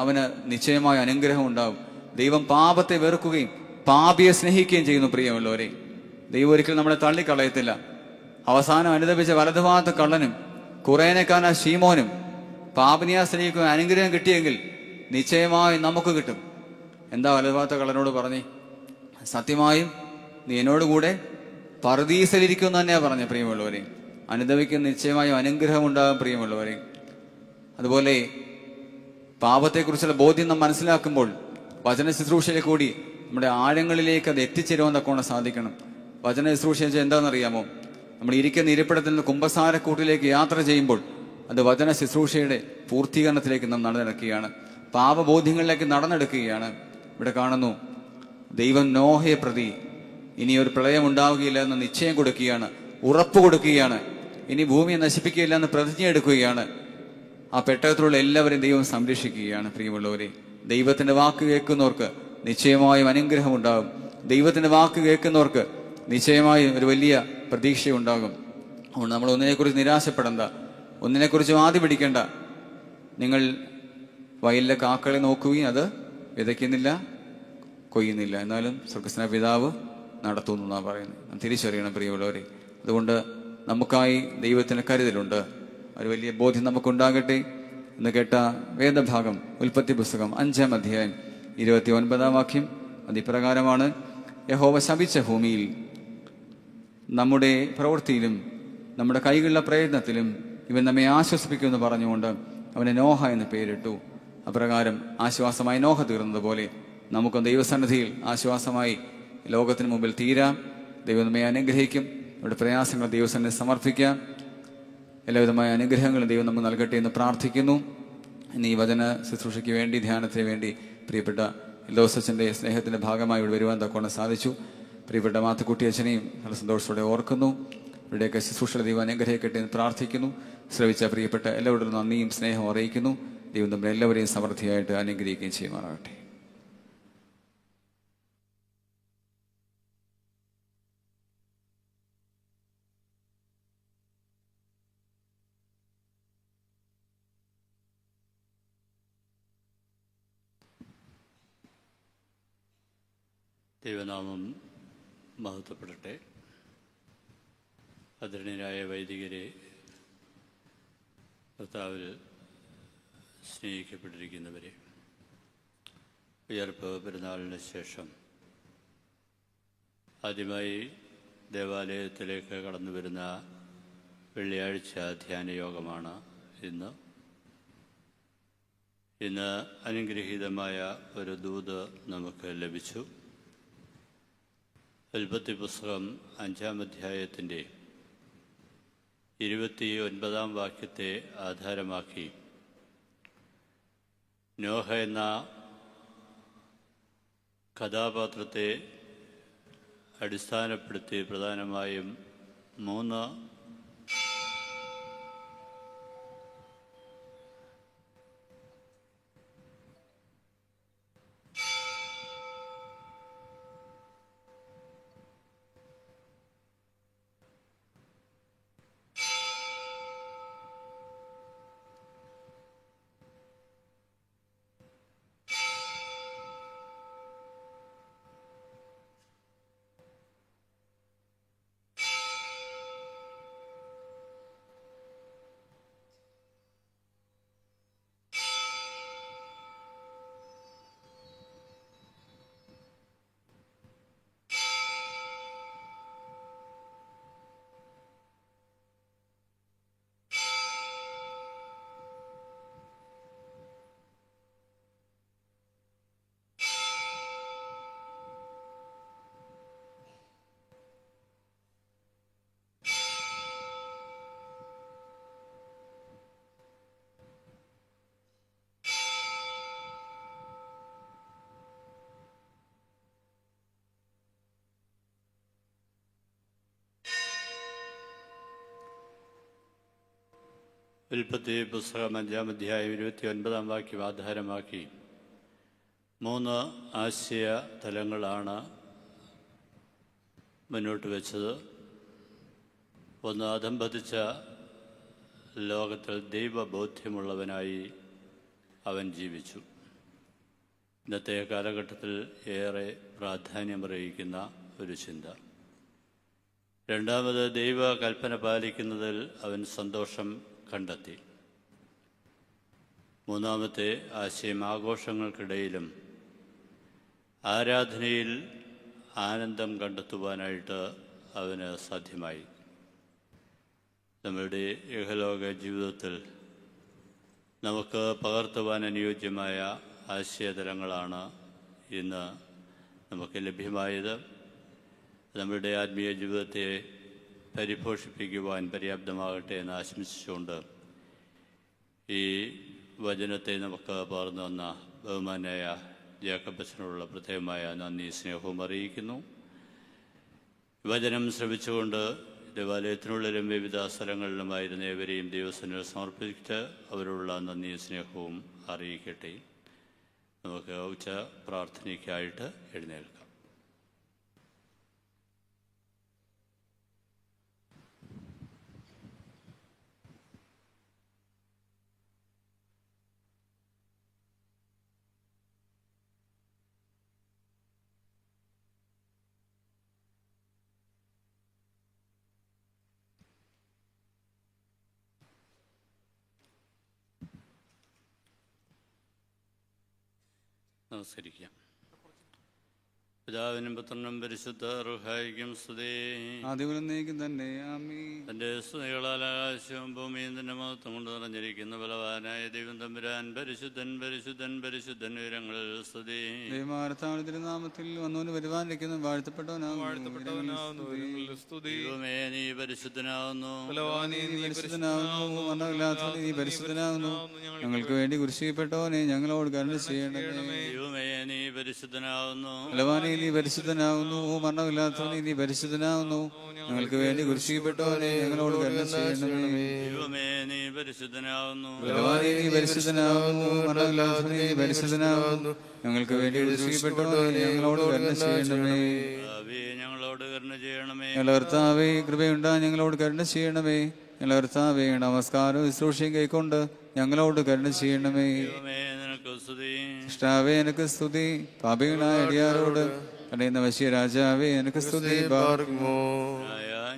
[SPEAKER 5] അവന് നിശ്ചയമായ അനുഗ്രഹം ഉണ്ടാവും. ദൈവം പാപത്തെ വെറുക്കുകയും പാപിയെ സ്നേഹിക്കുകയും ചെയ്യുന്നു. പ്രിയമുള്ളവരെ, ദൈവം ഒരിക്കലും നമ്മളെ തള്ളിക്കളയത്തില്ല. അവസാനം അനുദപിച്ച വലതുഭാഗത്ത് കള്ളനും കുറേനേക്കാന ശീമോനും പാപിനിയെ സ്നേഹിക്കുന്ന അനുഗ്രഹം കിട്ടിയെങ്കിൽ നിശ്ചയമായും നമുക്ക് കിട്ടും. എന്താ വലതുഭാഗത്തെ കള്ളനോട് പറഞ്ഞേ? സത്യമായും നീ എന്നോടുകൂടെ പറുദീസയിലിരിക്കും എന്ന് തന്നെയാ പറഞ്ഞ. പ്രിയമുള്ളവരെ, അനുദപിക്കുന്ന നിശ്ചയമായും അനുഗ്രഹം ഉണ്ടാകും. പ്രിയമുള്ളവരെ, അതുപോലെ പാപത്തെക്കുറിച്ചുള്ള ബോധ്യം നാം മനസ്സിലാക്കുമ്പോൾ വചന ശുശ്രൂഷയിൽ കൂടി നമ്മുടെ ആഴങ്ങളിലേക്ക് അത് എത്തിച്ചേരുവാൻ തക്കോണം സാധിക്കണം. വചന ശുശ്രൂഷ എന്താണെന്നറിയാമോ? നമ്മൾ ഇരിക്കുന്ന ഇരിപ്പിടത്തിൽ നിന്ന് കുമ്പസാരക്കൂട്ടിലേക്ക് യാത്ര ചെയ്യുമ്പോൾ അത് വചന ശുശ്രൂഷയുടെ പൂർത്തീകരണത്തിലേക്ക് നാം നടന്നെടുക്കുകയാണ്. പാപബോധ്യങ്ങളിലേക്ക് നടന്നെടുക്കുകയാണ്. ഇവിടെ കാണുന്നു, ദൈവം നോഹയെ പ്രതി ഇനി ഒരു പ്രളയം ഉണ്ടാവുകയില്ല എന്ന് നിശ്ചയം കൊടുക്കുകയാണ്, ഉറപ്പ് കൊടുക്കുകയാണ്. ഇനി ഭൂമിയെ നശിപ്പിക്കുകയില്ല എന്ന് പ്രതിജ്ഞ എടുക്കുകയാണ്. ആ പെട്ടകത്തിലുള്ള എല്ലാവരെയും ദൈവം സംരക്ഷിക്കുകയാണ്. പ്രിയമുള്ളവരെ, ദൈവത്തിന്റെ വാക്ക് കേൾക്കുന്നവർക്ക് നിശ്ചയമായും അനുഗ്രഹം ഉണ്ടാകും. ദൈവത്തിന്റെ വാക്ക് കേൾക്കുന്നവർക്ക് നിശ്ചയമായും ഒരു വലിയ പ്രതീക്ഷയുണ്ടാകും. അതുകൊണ്ട് നമ്മൾ ഒന്നിനെക്കുറിച്ച് നിരാശപ്പെടേണ്ട, ഒന്നിനെക്കുറിച്ച് ആദ്യ പിടിക്കേണ്ട. നിങ്ങൾ വയലിലെ കാക്കളെ നോക്കുകയും അത് വിതയ്ക്കുന്നില്ല, കൊയ്യുന്നില്ല, എന്നാലും സ്വർഗ്ഗസ്ഥനായ പിതാവ് നടത്തുന്നു എന്നാണ് പറയുന്നത്. തിരിച്ചറിയണം പ്രിയമുള്ളവരെ. അതുകൊണ്ട് നമുക്കായി ദൈവത്തിന് കരുതലുണ്ട്. ഒരു വലിയ ബോധ്യം നമുക്കുണ്ടാകട്ടെ. എന്ന് കേട്ട വേദഭാഗം ഉൽപ്പത്തി പുസ്തകം 5-ാം അധ്യായം 29-ാം വാക്യം അതിപ്രകാരമാണ്: യഹോവ ശപിച്ച ഭൂമിയിൽ നമ്മുടെ പ്രവൃത്തിയിലും നമ്മുടെ കൈകളുടെ പ്രയത്നത്തിലും ഇവൻ നമ്മെ ആശ്വസിപ്പിക്കുമെന്ന് പറഞ്ഞുകൊണ്ട് അവനെ നോഹ എന്ന് പേരിട്ടു. അപ്രകാരം ആശ്വാസമായി നോഹ തീർന്നതുപോലെ നമുക്കും ദൈവസന്നിധിയിൽ ആശ്വാസമായി ലോകത്തിന് മുമ്പിൽ തീരാം. ദൈവം നമ്മെ അനുഗ്രഹിക്കും. നമ്മുടെ പ്രയാസങ്ങൾ ദൈവസന്നിധി സമർപ്പിക്കാം. എല്ലാവിധമായ അനുഗ്രഹങ്ങളും ദൈവം നമ്മൾ നൽകട്ടെ എന്ന് പ്രാർത്ഥിക്കുന്നു. ഇന്ന് ഈ വചന ശുശ്രൂഷയ്ക്ക് വേണ്ടി, ധ്യാനത്തിന് വേണ്ടി പ്രിയപ്പെട്ട ലോസച്ചൻ്റെ സ്നേഹത്തിന്റെ ഭാഗമായി ഇവിടെ വരുവാൻ തക്കോണം സാധിച്ചു. പ്രിയപ്പെട്ട മാത്തുക്കുട്ടി അച്ഛനെയും നല്ല സന്തോഷത്തോടെ ഓർക്കുന്നു. ഇവിടെയൊക്കെ ശുശ്രൂഷ ദൈവം അനുഗ്രഹിക്കട്ടെ എന്ന് പ്രാർത്ഥിക്കുന്നു. ശ്രവിച്ച പ്രിയപ്പെട്ട എല്ലാവരോടും നന്ദിയും സ്നേഹവും അറിയിക്കുന്നു. ദൈവം നമ്മൾ എല്ലാവരെയും സമൃദ്ധിയായിട്ട് അനുഗ്രഹിക്കുകയും ചെയ്യുമാറാകട്ടെ.
[SPEAKER 3] ദൈവനാമം മഹത്വപ്പെടട്ടെ. ആദരണീയരായ വൈദികരെ, കർത്താവിൽ സ്നേഹിക്കപ്പെട്ടിരിക്കുന്നവരെ, ഉയർപ്പ് പെരുന്നാളിന് ശേഷം ആദ്യമായി ദേവാലയത്തിലേക്ക് കടന്നു വരുന്ന വെള്ളിയാഴ്ച ധ്യാനയോഗമാണ് ഇന്ന് അനുഗ്രഹീതമായ ഒരു ദൂത് നമുക്ക് ലഭിച്ചു. ഉൽപ്പത്തി പുസ്തകം 5-ാം അധ്യായത്തിൻ്റെ 29-ാം വാക്യത്തെ ആധാരമാക്കി നോഹ എന്ന കഥാപാത്രത്തെ അടിസ്ഥാനപ്പെടുത്തി പ്രധാനമായും 3 3 ഉൽപ്പത്തി പുസ്തകം 5-ാം അധ്യായം 29-ാം വാക്യം ആധാരമാക്കി 3 ആശയ തലങ്ങളാണ് മുന്നോട്ട് വെച്ചത്. ഒന്ന്, അധംപതിച്ച ലോകത്തിൽ ദൈവബോധ്യമുള്ളവനായി അവൻ ജീവിച്ചു. ഇന്നത്തെ കാലഘട്ടത്തിൽ ഏറെ പ്രാധാന്യമർഹിക്കുന്ന ഒരു ചിന്ത. രണ്ടാമത്, ദൈവ കൽപ്പന പാലിക്കുന്നതിൽ അവൻ സന്തോഷം കണ്ടെത്തി. മൂന്നാമത്തെ ആശയം, ആഘോഷങ്ങൾക്കിടയിലും ആരാധനയിൽ ആനന്ദം കണ്ടെത്തുവാനായിട്ട് അവന് സാധ്യമായി. നമ്മളുടെ ഇഹലോക ജീവിതത്തിൽ നമുക്ക് പകർത്തുവാൻ അനുയോജ്യമായ ആശയതലങ്ങളാണ് ഇന്ന് നമുക്ക് ലഭ്യമായത്. നമ്മുടെ ആത്മീയ ജീവിതത്തെ പരിപോഷിപ്പിക്കുവാൻ പര്യാപ്തമാകട്ടെ എന്ന് ആശംസിച്ചുകൊണ്ട് ഈ വചനത്തെ നമുക്ക് പകർന്നു വന്ന ബഹുമാനായ ജേക്കബച്ചനോടുള്ള പ്രത്യേകമായ നന്ദി സ്നേഹവും അറിയിക്കുന്നു. വചനം ശ്രവിച്ചുകൊണ്ട് ദേവാലയത്തിനുള്ളിലും വിവിധ സ്ഥലങ്ങളിലുമായിരുന്ന ഏവരെയും ദൈവസന്നിധിയിൽ സമർപ്പിച്ച് അവരോടുള്ള നന്ദി സ്നേഹവും അറിയിക്കട്ടെ. നമുക്ക് ഉച്ച പ്രാർത്ഥനയ്ക്കായിട്ട് എഴുന്നേൽക്കാം. നമസ്കരിക്കാം. പിതാവിനും പുത്രനും പരിശുദ്ധ റൂഹായിക്കും സ്തുതി.
[SPEAKER 5] ആദ്യം തന്നെ ആമീൻ.
[SPEAKER 3] തന്റെ സ്തുതികളാൽ ആകാശവും ഭൂമിയും തന്റെ മഹത്വം കൊണ്ട് നിറഞ്ഞിരിക്കുന്ന ബലവാനായ ദൈവം തമ്പുരാൻ പരിശുദ്ധൻ പരിശുദ്ധൻ പരിശുദ്ധൻ ഉയരങ്ങളിൽ സ്തുതി.
[SPEAKER 5] ദൈവമാർത്താവിന്റെ തിരുനാമത്തിൽ വന്നവന് വരുവാനിരിക്കുന്ന വാഴ്ത്തപ്പെട്ടവനാകുന്നു.
[SPEAKER 3] ദൈവമേ, നീ പരിശുദ്ധനാകുന്നു.
[SPEAKER 5] നീ പരിശുദ്ധനാകുന്നു. ഞങ്ങൾക്ക് വേണ്ടി കുരിശിക്കപ്പെട്ടവനെ ഞങ്ങളോട് കരുണ ചെയ്യണമേ.
[SPEAKER 3] ദൈവമേ, നീ പരിശുദ്ധനാകുന്നു.
[SPEAKER 5] നീ പരിശുദ്ധനാകുന്നു. മരണമില്ലാത്തവനെ നീ പരിശുദ്ധനാകുന്നു. ഞങ്ങൾക്ക് വേണ്ടി കുരിശിക്കപ്പെട്ടവനെ ഞങ്ങളോട് കരുണ ചെയ്യണമേ.
[SPEAKER 3] ദൈവമേ, നീ പരിശുദ്ധനാകുന്നു.
[SPEAKER 5] നീ പരിശുദ്ധനാകുന്നു. മരണമില്ലാത്തവനെ നീ പരിശുദ്ധനാകുന്നു. ഞങ്ങൾക്ക് വേണ്ടി കുരിശിക്കപ്പെട്ടവനെ ഞങ്ങളോട് കരുണ ചെയ്യണമേ.
[SPEAKER 3] ഞങ്ങളോട് കരുണ ചെയ്യണമേ.
[SPEAKER 5] ഞങ്ങളുടെ കർത്താവേ, കൃപയുണ്ടാ ഞങ്ങളോട് കരുണ ചെയ്യണമേ. ഞങ്ങളുടെ കർത്താവേ, നമസ്കാരം ശുശ്രൂഷയും കൈക്കൊണ്ട് ഞങ്ങളോട് കരുണ ചെയ്യണമേ. ഇഷ്ടാവേ, എനിക്ക് സ്തുതി. പാപികളായ അടിയാരോട് കടയുന്ന വശ്യ രാജാവേ, എനിക്ക് സ്തുതി.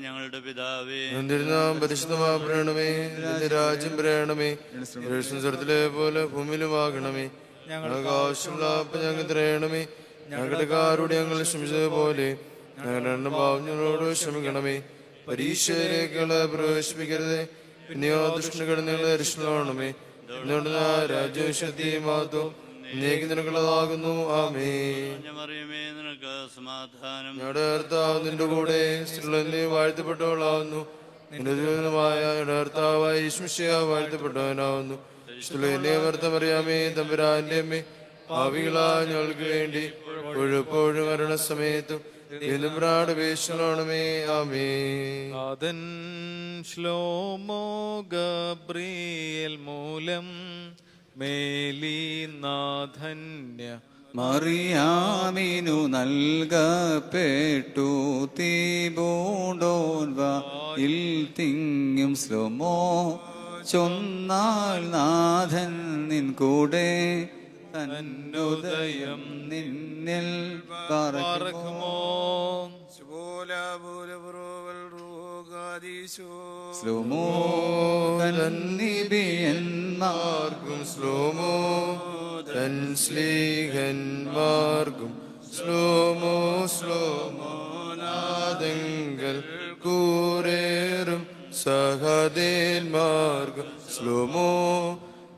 [SPEAKER 3] ഞങ്ങളുടെ പിതാവേ,
[SPEAKER 1] പരിശുദ്ധമാണമേ. രാജ്യം പറയണമേ. സ്വർഗ്ഗത്തിലെ പോലെ ഭൂമിയിലുമാകണമേ. ഞങ്ങൾക്ക് ആവശ്യമുള്ള ഞങ്ങൾക്ക് തരയണമേ. ഞങ്ങളുടെ കാരോട് ഞങ്ങൾ ക്ഷമിച്ചതുപോലെ ഞങ്ങളുടെ പാപം ഞങ്ങളോട് ക്ഷമിക്കണമേ. പരീക്ഷയിലേക്കുള്ള പ്രവേശിപ്പിക്കരുത്. പിന്നെയോ ദുഷ്ടനുകളിൽ നിങ്ങളെ രക്ഷിക്കണമേ. രാജ്യവും ശക്തിയും മഹത്വവും എന്നേക്കും നിനക്കുള്ളതാകുന്നു. ആമേൻ.
[SPEAKER 3] നിനക്ക് സമാധാനം.
[SPEAKER 1] ഞങ്ങളുടെ കർത്താവ് നിന്റെ കൂടെ സ്ത്രീകളിൽ വാഴ്ത്തപ്പെട്ടവളാവുന്നു. നിന്റെ ദൈവമായ കർത്താവായ യേശുമിശിഹാ വാഴ്ത്തപ്പെട്ടവനാവുന്നു. അറിയാമേ തമ്പുരാന്റെ അമ്മേ, പാപികളാ ഞങ്ങൾക്ക് വേണ്ടി എപ്പോഴും മരണസമയത്തും ണമേ. ആമേൻ.
[SPEAKER 2] ആദൻ ശ്ലോമോ ഗബ്രിയേൽ മൂലം മേലിനാഥന്യ
[SPEAKER 5] മറിയാമിനു നൽകപ്പെട്ടു തീബൂണ്ടോൻവായിൽ തിങ്ങും ശ്ലോമോ ചൊന്നാൽ നാഥൻ നിൻ കൂടെ തന്നുദയം നിന്നിൽ പറക്കുമോ. ശ്ലോമോ തന്നിബിയന്മാർക്കും
[SPEAKER 1] ശ്ലോമോ തൻ സ്ലീഹന്മാർക്കും ശ്ലോമോ ശ്ലോമോ നാദങ്ങൾ കൂറേറും സഹദേന്മാർക്കും ശ്ലോമോ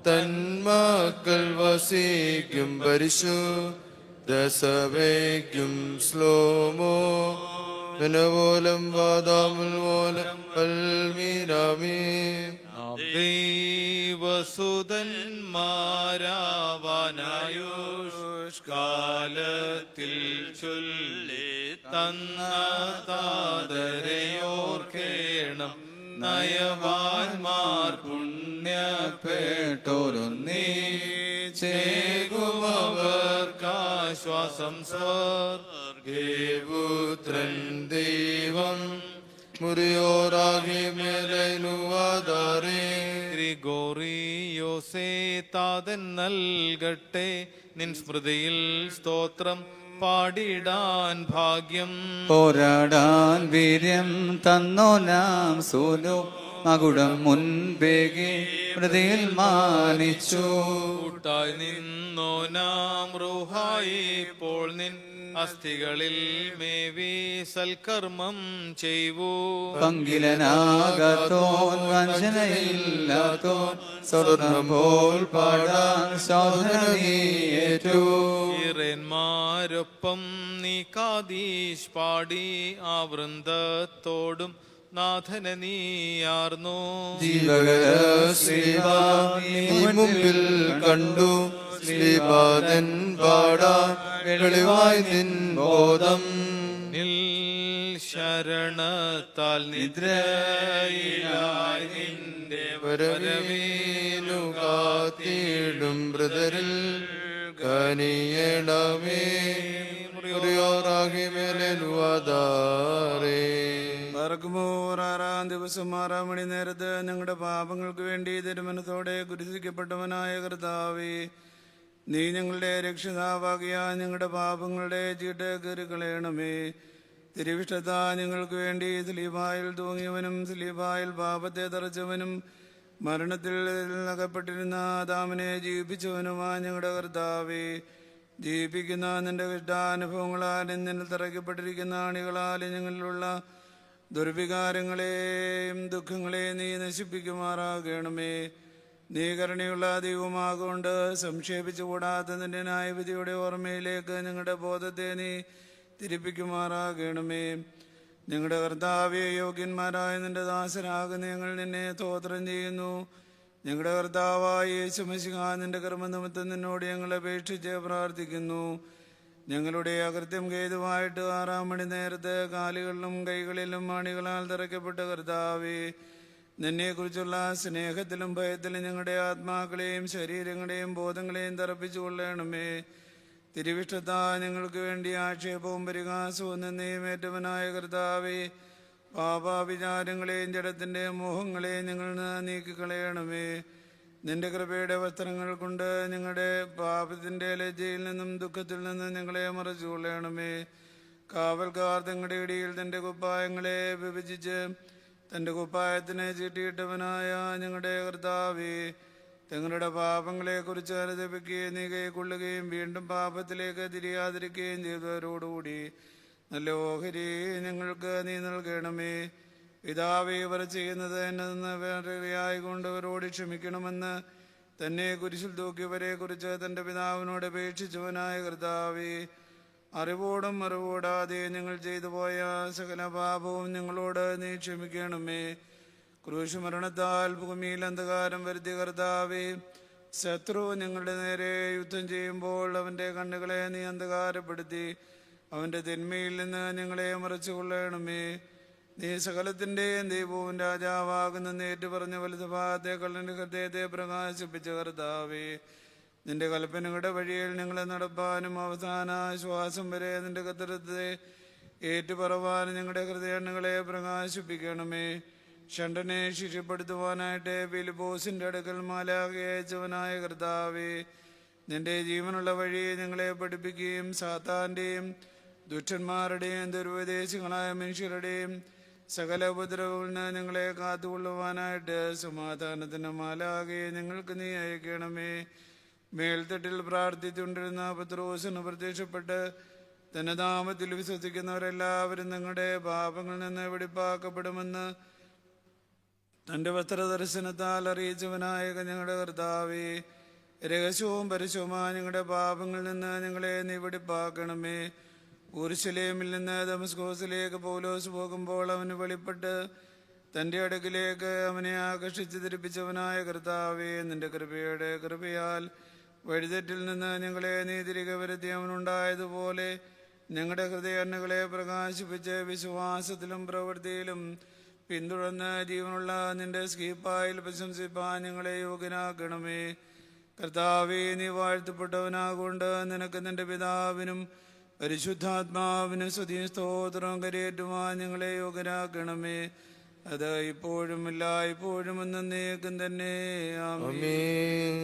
[SPEAKER 1] തന്മക്കൾ വസിക്കും പരിശുദ്ധസഭയ്ക്കും ശ്ലോമോ പോലം വാദാമുൽ പോലം പൽമീരാമീ.
[SPEAKER 2] ദൈവസുതന്മാരാവാനായുഷ്കാലത്തിൽ ചൊല്ലി തന്ന താതരയോർക്കേണം നയവാന്മാർ പുണ്യ ചേകുമവർക്കാശ്വാസം
[SPEAKER 1] പുത്രൻ ദൈവം മുറിയോറാകി മേലുവാദാരേ
[SPEAKER 2] ഗ്രിഗോറിയോസേ താതൻ നൽകട്ടെ നിൻ സ്മൃതിയിൽ സ്തോത്രം പാടിടാൻ ഭാഗ്യം.
[SPEAKER 5] പോരാടാൻ വീര്യം തന്നോനാം സൂലോ മകുടം മുൻപേകി പ്രതിയിൽ മാനിച്ചു.
[SPEAKER 2] കൂട്ടായി നിന്നോ നാം റൂഹായി ഇപ്പോൾ നിൻ അസ്ഥികളിൽ മേവി സൽക്കർമ്മം ചെയ്വൂ.
[SPEAKER 5] പങ്കിലനാകത്തോൻ വഞ്ചനയില്ലാത്തോൻ സ്വർണ്ണം പോൽ പാടാൻ ശോധനയേറ്റു.
[SPEAKER 2] ഈറന്മാരൊപ്പം നീ കാദീശ് പാടി ആ വൃന്ദത്തോടും നാഥന നീയാർന്നു.
[SPEAKER 1] ജീവകര ശ്രീവാ മുമ്പിൽ കണ്ടു ശ്രീപാദൻ പാടാൻ വെളിവായി നിൻ ബോധം.
[SPEAKER 2] നിൽ ശരണത്താൽ നിദ്രയിലായി നിന്റെ
[SPEAKER 1] വരവീനു കാത്തിടും ബ്രദറിൽ കനിയണമേ മുറിയോറാകി മേലുവാദാരേ.
[SPEAKER 6] ആറാം ദിവസം 6 മണി നേരത്ത് ഞങ്ങളുടെ പാപങ്ങൾക്ക് വേണ്ടി തിരുമനത്തോടെ കുരിശിക്കപ്പെട്ടവനായ കർത്താവേ, നീ ഞങ്ങളുടെ രക്ഷിതാവാകിയ ഞങ്ങളുടെ പാപങ്ങളുടെ ചീട്ട് കീറിക്കളയണമേ. തിരുവിഷ്ടത്താ ഞങ്ങൾക്ക് വേണ്ടി സ്ലീബായിൽ തൂങ്ങിയവനും സ്ലീബായിൽ പാപത്തെ തറച്ചവനും മരണത്തിൽ അകപ്പെട്ടിരുന്ന ആദാമിനെ ജീവിപ്പിച്ചവനുമായ ഞങ്ങളുടെ കർത്താവേ, ജീവിപ്പിക്കുന്ന നിന്റെ കഷ്ടാനുഭവങ്ങളാലും നിന്നിൽ തറയ്ക്കപ്പെട്ടിരിക്കുന്ന അണികളാലും ഞങ്ങളിലുള്ള ദുർവികാരങ്ങളെയും ദുഃഖങ്ങളെയും നീ നശിപ്പിക്കുമാറാകണമേ. നീ കരുണയുള്ള ദൈവമാകൊണ്ട് സംക്ഷേപിച്ചുകൂടാത്ത നിന്റെ ന്യായവിധിയുടെ ഓർമ്മയിലേക്ക് ഞങ്ങളുടെ ബോധത്തെ നീ തിരിപ്പിക്കുമാറാകണമേ. ഞങ്ങളുടെ കർത്താവേ, യോഗ്യന്മാരായ നിന്റെ ദാസരാകുന്ന ഞങ്ങൾ നിന്നെ സ്തോത്രം ചെയ്യുന്നു. ഞങ്ങളുടെ കർത്താവായ യേശുമശിഹാ, നിന്റെ കർമ്മനിമിത്തം നിന്നോട് ഞങ്ങൾ അപേക്ഷിച്ച് പ്രാർത്ഥിക്കുന്നു. ഞങ്ങളുടെ അകൃത്യം ഹേതുവായിട്ട് 6 മണി നേരത്ത് കാലുകളിലും കൈകളിലും അണികളാൽ തറയ്ക്കപ്പെട്ട കർത്താവേ, നിന്നെക്കുറിച്ചുള്ള സ്നേഹത്തിലും ഭയത്തിലും ഞങ്ങളുടെ ആത്മാക്കളെയും ശരീരങ്ങളെയും ബോധങ്ങളെയും തറപ്പിച്ചു കൊള്ളണമേ. തിരുവിഷ്ടത്താ ഞങ്ങൾക്ക് വേണ്ടി ആക്ഷേപവും പരിഹാസവും നിന്നെയും ഏറ്റവനായ കർത്താവേ, പാപാവിചാരങ്ങളെയും ജഡത്തിൻ്റെ മോഹങ്ങളെയും ഞങ്ങൾ നീക്കിക്കളയണമേ. നിന്റെ കൃപയുടെ വസ്ത്രങ്ങൾ കൊണ്ട് ഞങ്ങളുടെ പാപത്തിൻ്റെ ലജ്ജയിൽ നിന്നും ദുഃഖത്തിൽ നിന്നും ഞങ്ങളെ മറച്ചു കൊള്ളണമേ. കാവൽക്കാർ തങ്ങളുടെ ഇടയിൽ തൻ്റെ കുപ്പായങ്ങളെ വിഭജിച്ച് തൻ്റെ കുപ്പായത്തിന് ചീട്ടിയിട്ടവനായ ഞങ്ങളുടെ കർത്താവേ, തങ്ങളുടെ പാപങ്ങളെക്കുറിച്ച് അനുദപിക്കുകയും നീ കൈക്കൊള്ളുകയും വീണ്ടും പാപത്തിലേക്ക് തിരിയാതിരിക്കുകയും ചെയ്തവരോടുകൂടി നല്ല ഓഹരി ഞങ്ങൾക്ക് നീ നൽകണമേ. പിതാവേ, ഇവർ ചെയ്യുന്നത് എന്നെ നിന്ന് വേറെയായിക്കൊണ്ട് അവരോട് ക്ഷമിക്കണമെന്ന് തന്നെ കുരിശിൽ തൂക്കിയവരെ കുറിച്ച് തൻ്റെ പിതാവിനോട് അപേക്ഷിച്ചവനായ കർത്താവേ, അറിവോടും അറിവോടാതെ ഞങ്ങൾ ചെയ്തു പോയ സകല പാപവും ഞങ്ങളോട് നീ ക്ഷമിക്കണമേ. ക്രൂശ് മരണത്താൽ ഭൂമിയിൽ അന്ധകാരം വരുത്തിയ കർത്താവേ, ശത്രു ഞങ്ങളുടെ നേരെ യുദ്ധം ചെയ്യുമ്പോൾ അവൻ്റെ കണ്ണുകളെ നീ അന്ധകാരപ്പെടുത്തി അവൻ്റെ തിന്മയിൽ നിന്ന് ഞങ്ങളെ മറച്ചു കൊള്ളണമേ. നീ സകലത്തിൻ്റെയും ദൈവവും രാജാവാകുന്ന നേറ്റു പറഞ്ഞ വലുതുഭാഗത്തെ കള്ളൻ്റെ ഹൃദയത്തെ പ്രകാശിപ്പിച്ച കർത്താവേ, നിന്റെ കൽപ്പനകളുടെ വഴിയിൽ ഞങ്ങളെ നടപ്പാനും അവസാന ശ്വാസം വരെ നിന്റെ കർത്തൃത്വത്തെ ഏറ്റുപറവാനും ഞങ്ങളുടെ ഹൃദയങ്ങളെ പ്രകാശിപ്പിക്കണമേ. ഷണ്ടനെ ശിക്ഷപ്പെടുത്തുവാനായിട്ട് ഫിലിപ്പോസിൻ്റെ അടുക്കൽ മാലാഖയെ അയച്ചവനായ കർത്താവേ, നിന്റെ ജീവനുള്ള വഴി ഞങ്ങളെ പഠിപ്പിക്കുകയും സാത്താൻ്റെയും ദുഷ്ടന്മാരുടെയും ദുർവിദേശങ്ങളായ മനുഷ്യരുടെയും സകല ഉപദ്രവങ്ങളിൽ നിന്ന് ഞങ്ങളെ കാത്തുകൊള്ളുവാനായിട്ട് സമാധാനത്തിന് മാലാഖയെ ഞങ്ങൾക്ക് നീ അയക്കണമേ. മേൽത്തട്ടിൽ പ്രാർത്ഥിച്ചുകൊണ്ടിരുന്ന പത്രോസിന് പ്രത്യക്ഷപ്പെട്ട് തന്റെ നാമത്തിൽ വിശ്വസിക്കുന്നവരെല്ലാവരും നിങ്ങളുടെ പാപങ്ങളിൽ നിന്ന് വെടിപ്പാക്കപ്പെടുമെന്ന് തൻ്റെ വസ്ത്രദർശനത്താൽ അറിയിച്ചവനായ ഞങ്ങളുടെ കർത്താവേ, രഹസ്യവും പരസ്യവുമായ ഞങ്ങളുടെ പാപങ്ങളിൽ നിന്ന് ഞങ്ങളെ നീ വെടിപ്പാക്കണമേ. യെരൂശലേമിൽ നിന്ന് ദമസ്കോസിലേക്ക് പൗലോസ് പോകുമ്പോൾ അവന് വെളിപ്പെട്ട് തൻ്റെ അടുക്കിലേക്ക് അവനെ ആകർഷിച്ച് ധരിപ്പിച്ചവനായ കർത്താവേ, നിന്റെ കൃപയാൽ വഴിതെറ്റിൽ നിന്ന് ഞങ്ങളെ നീ തിരികെ വരുത്തി അവനുണ്ടായതുപോലെ ഞങ്ങളുടെ ഹൃദയങ്ങളെ പ്രകാശിപ്പിച്ച് വിശ്വാസത്തിലും പ്രവൃത്തിയിലും പിന്തുടർന്ന് ജീവനുള്ള നിന്റെ സ്കീപ്പായിൽ പ്രശംസിപ്പാൻ ഞങ്ങളെ യോഗ്യനാക്കണമേ. കർത്താവേ, നീ വാഴ്ത്തപ്പെട്ടവനാകൊണ്ട് നിനക്ക് നിന്റെ പിതാവിനും പരിശുദ്ധാത്മാവിനും സ്തുതിയും സ്തോത്രവും കരയേറ്റുവാൻ ഞങ്ങളെ യോഗ്യനാക്കണമേ. അത് ഇപ്പോഴും എല്ലായ്പ്പോഴും എന്നേക്കും തന്നെ. ആമേൻ.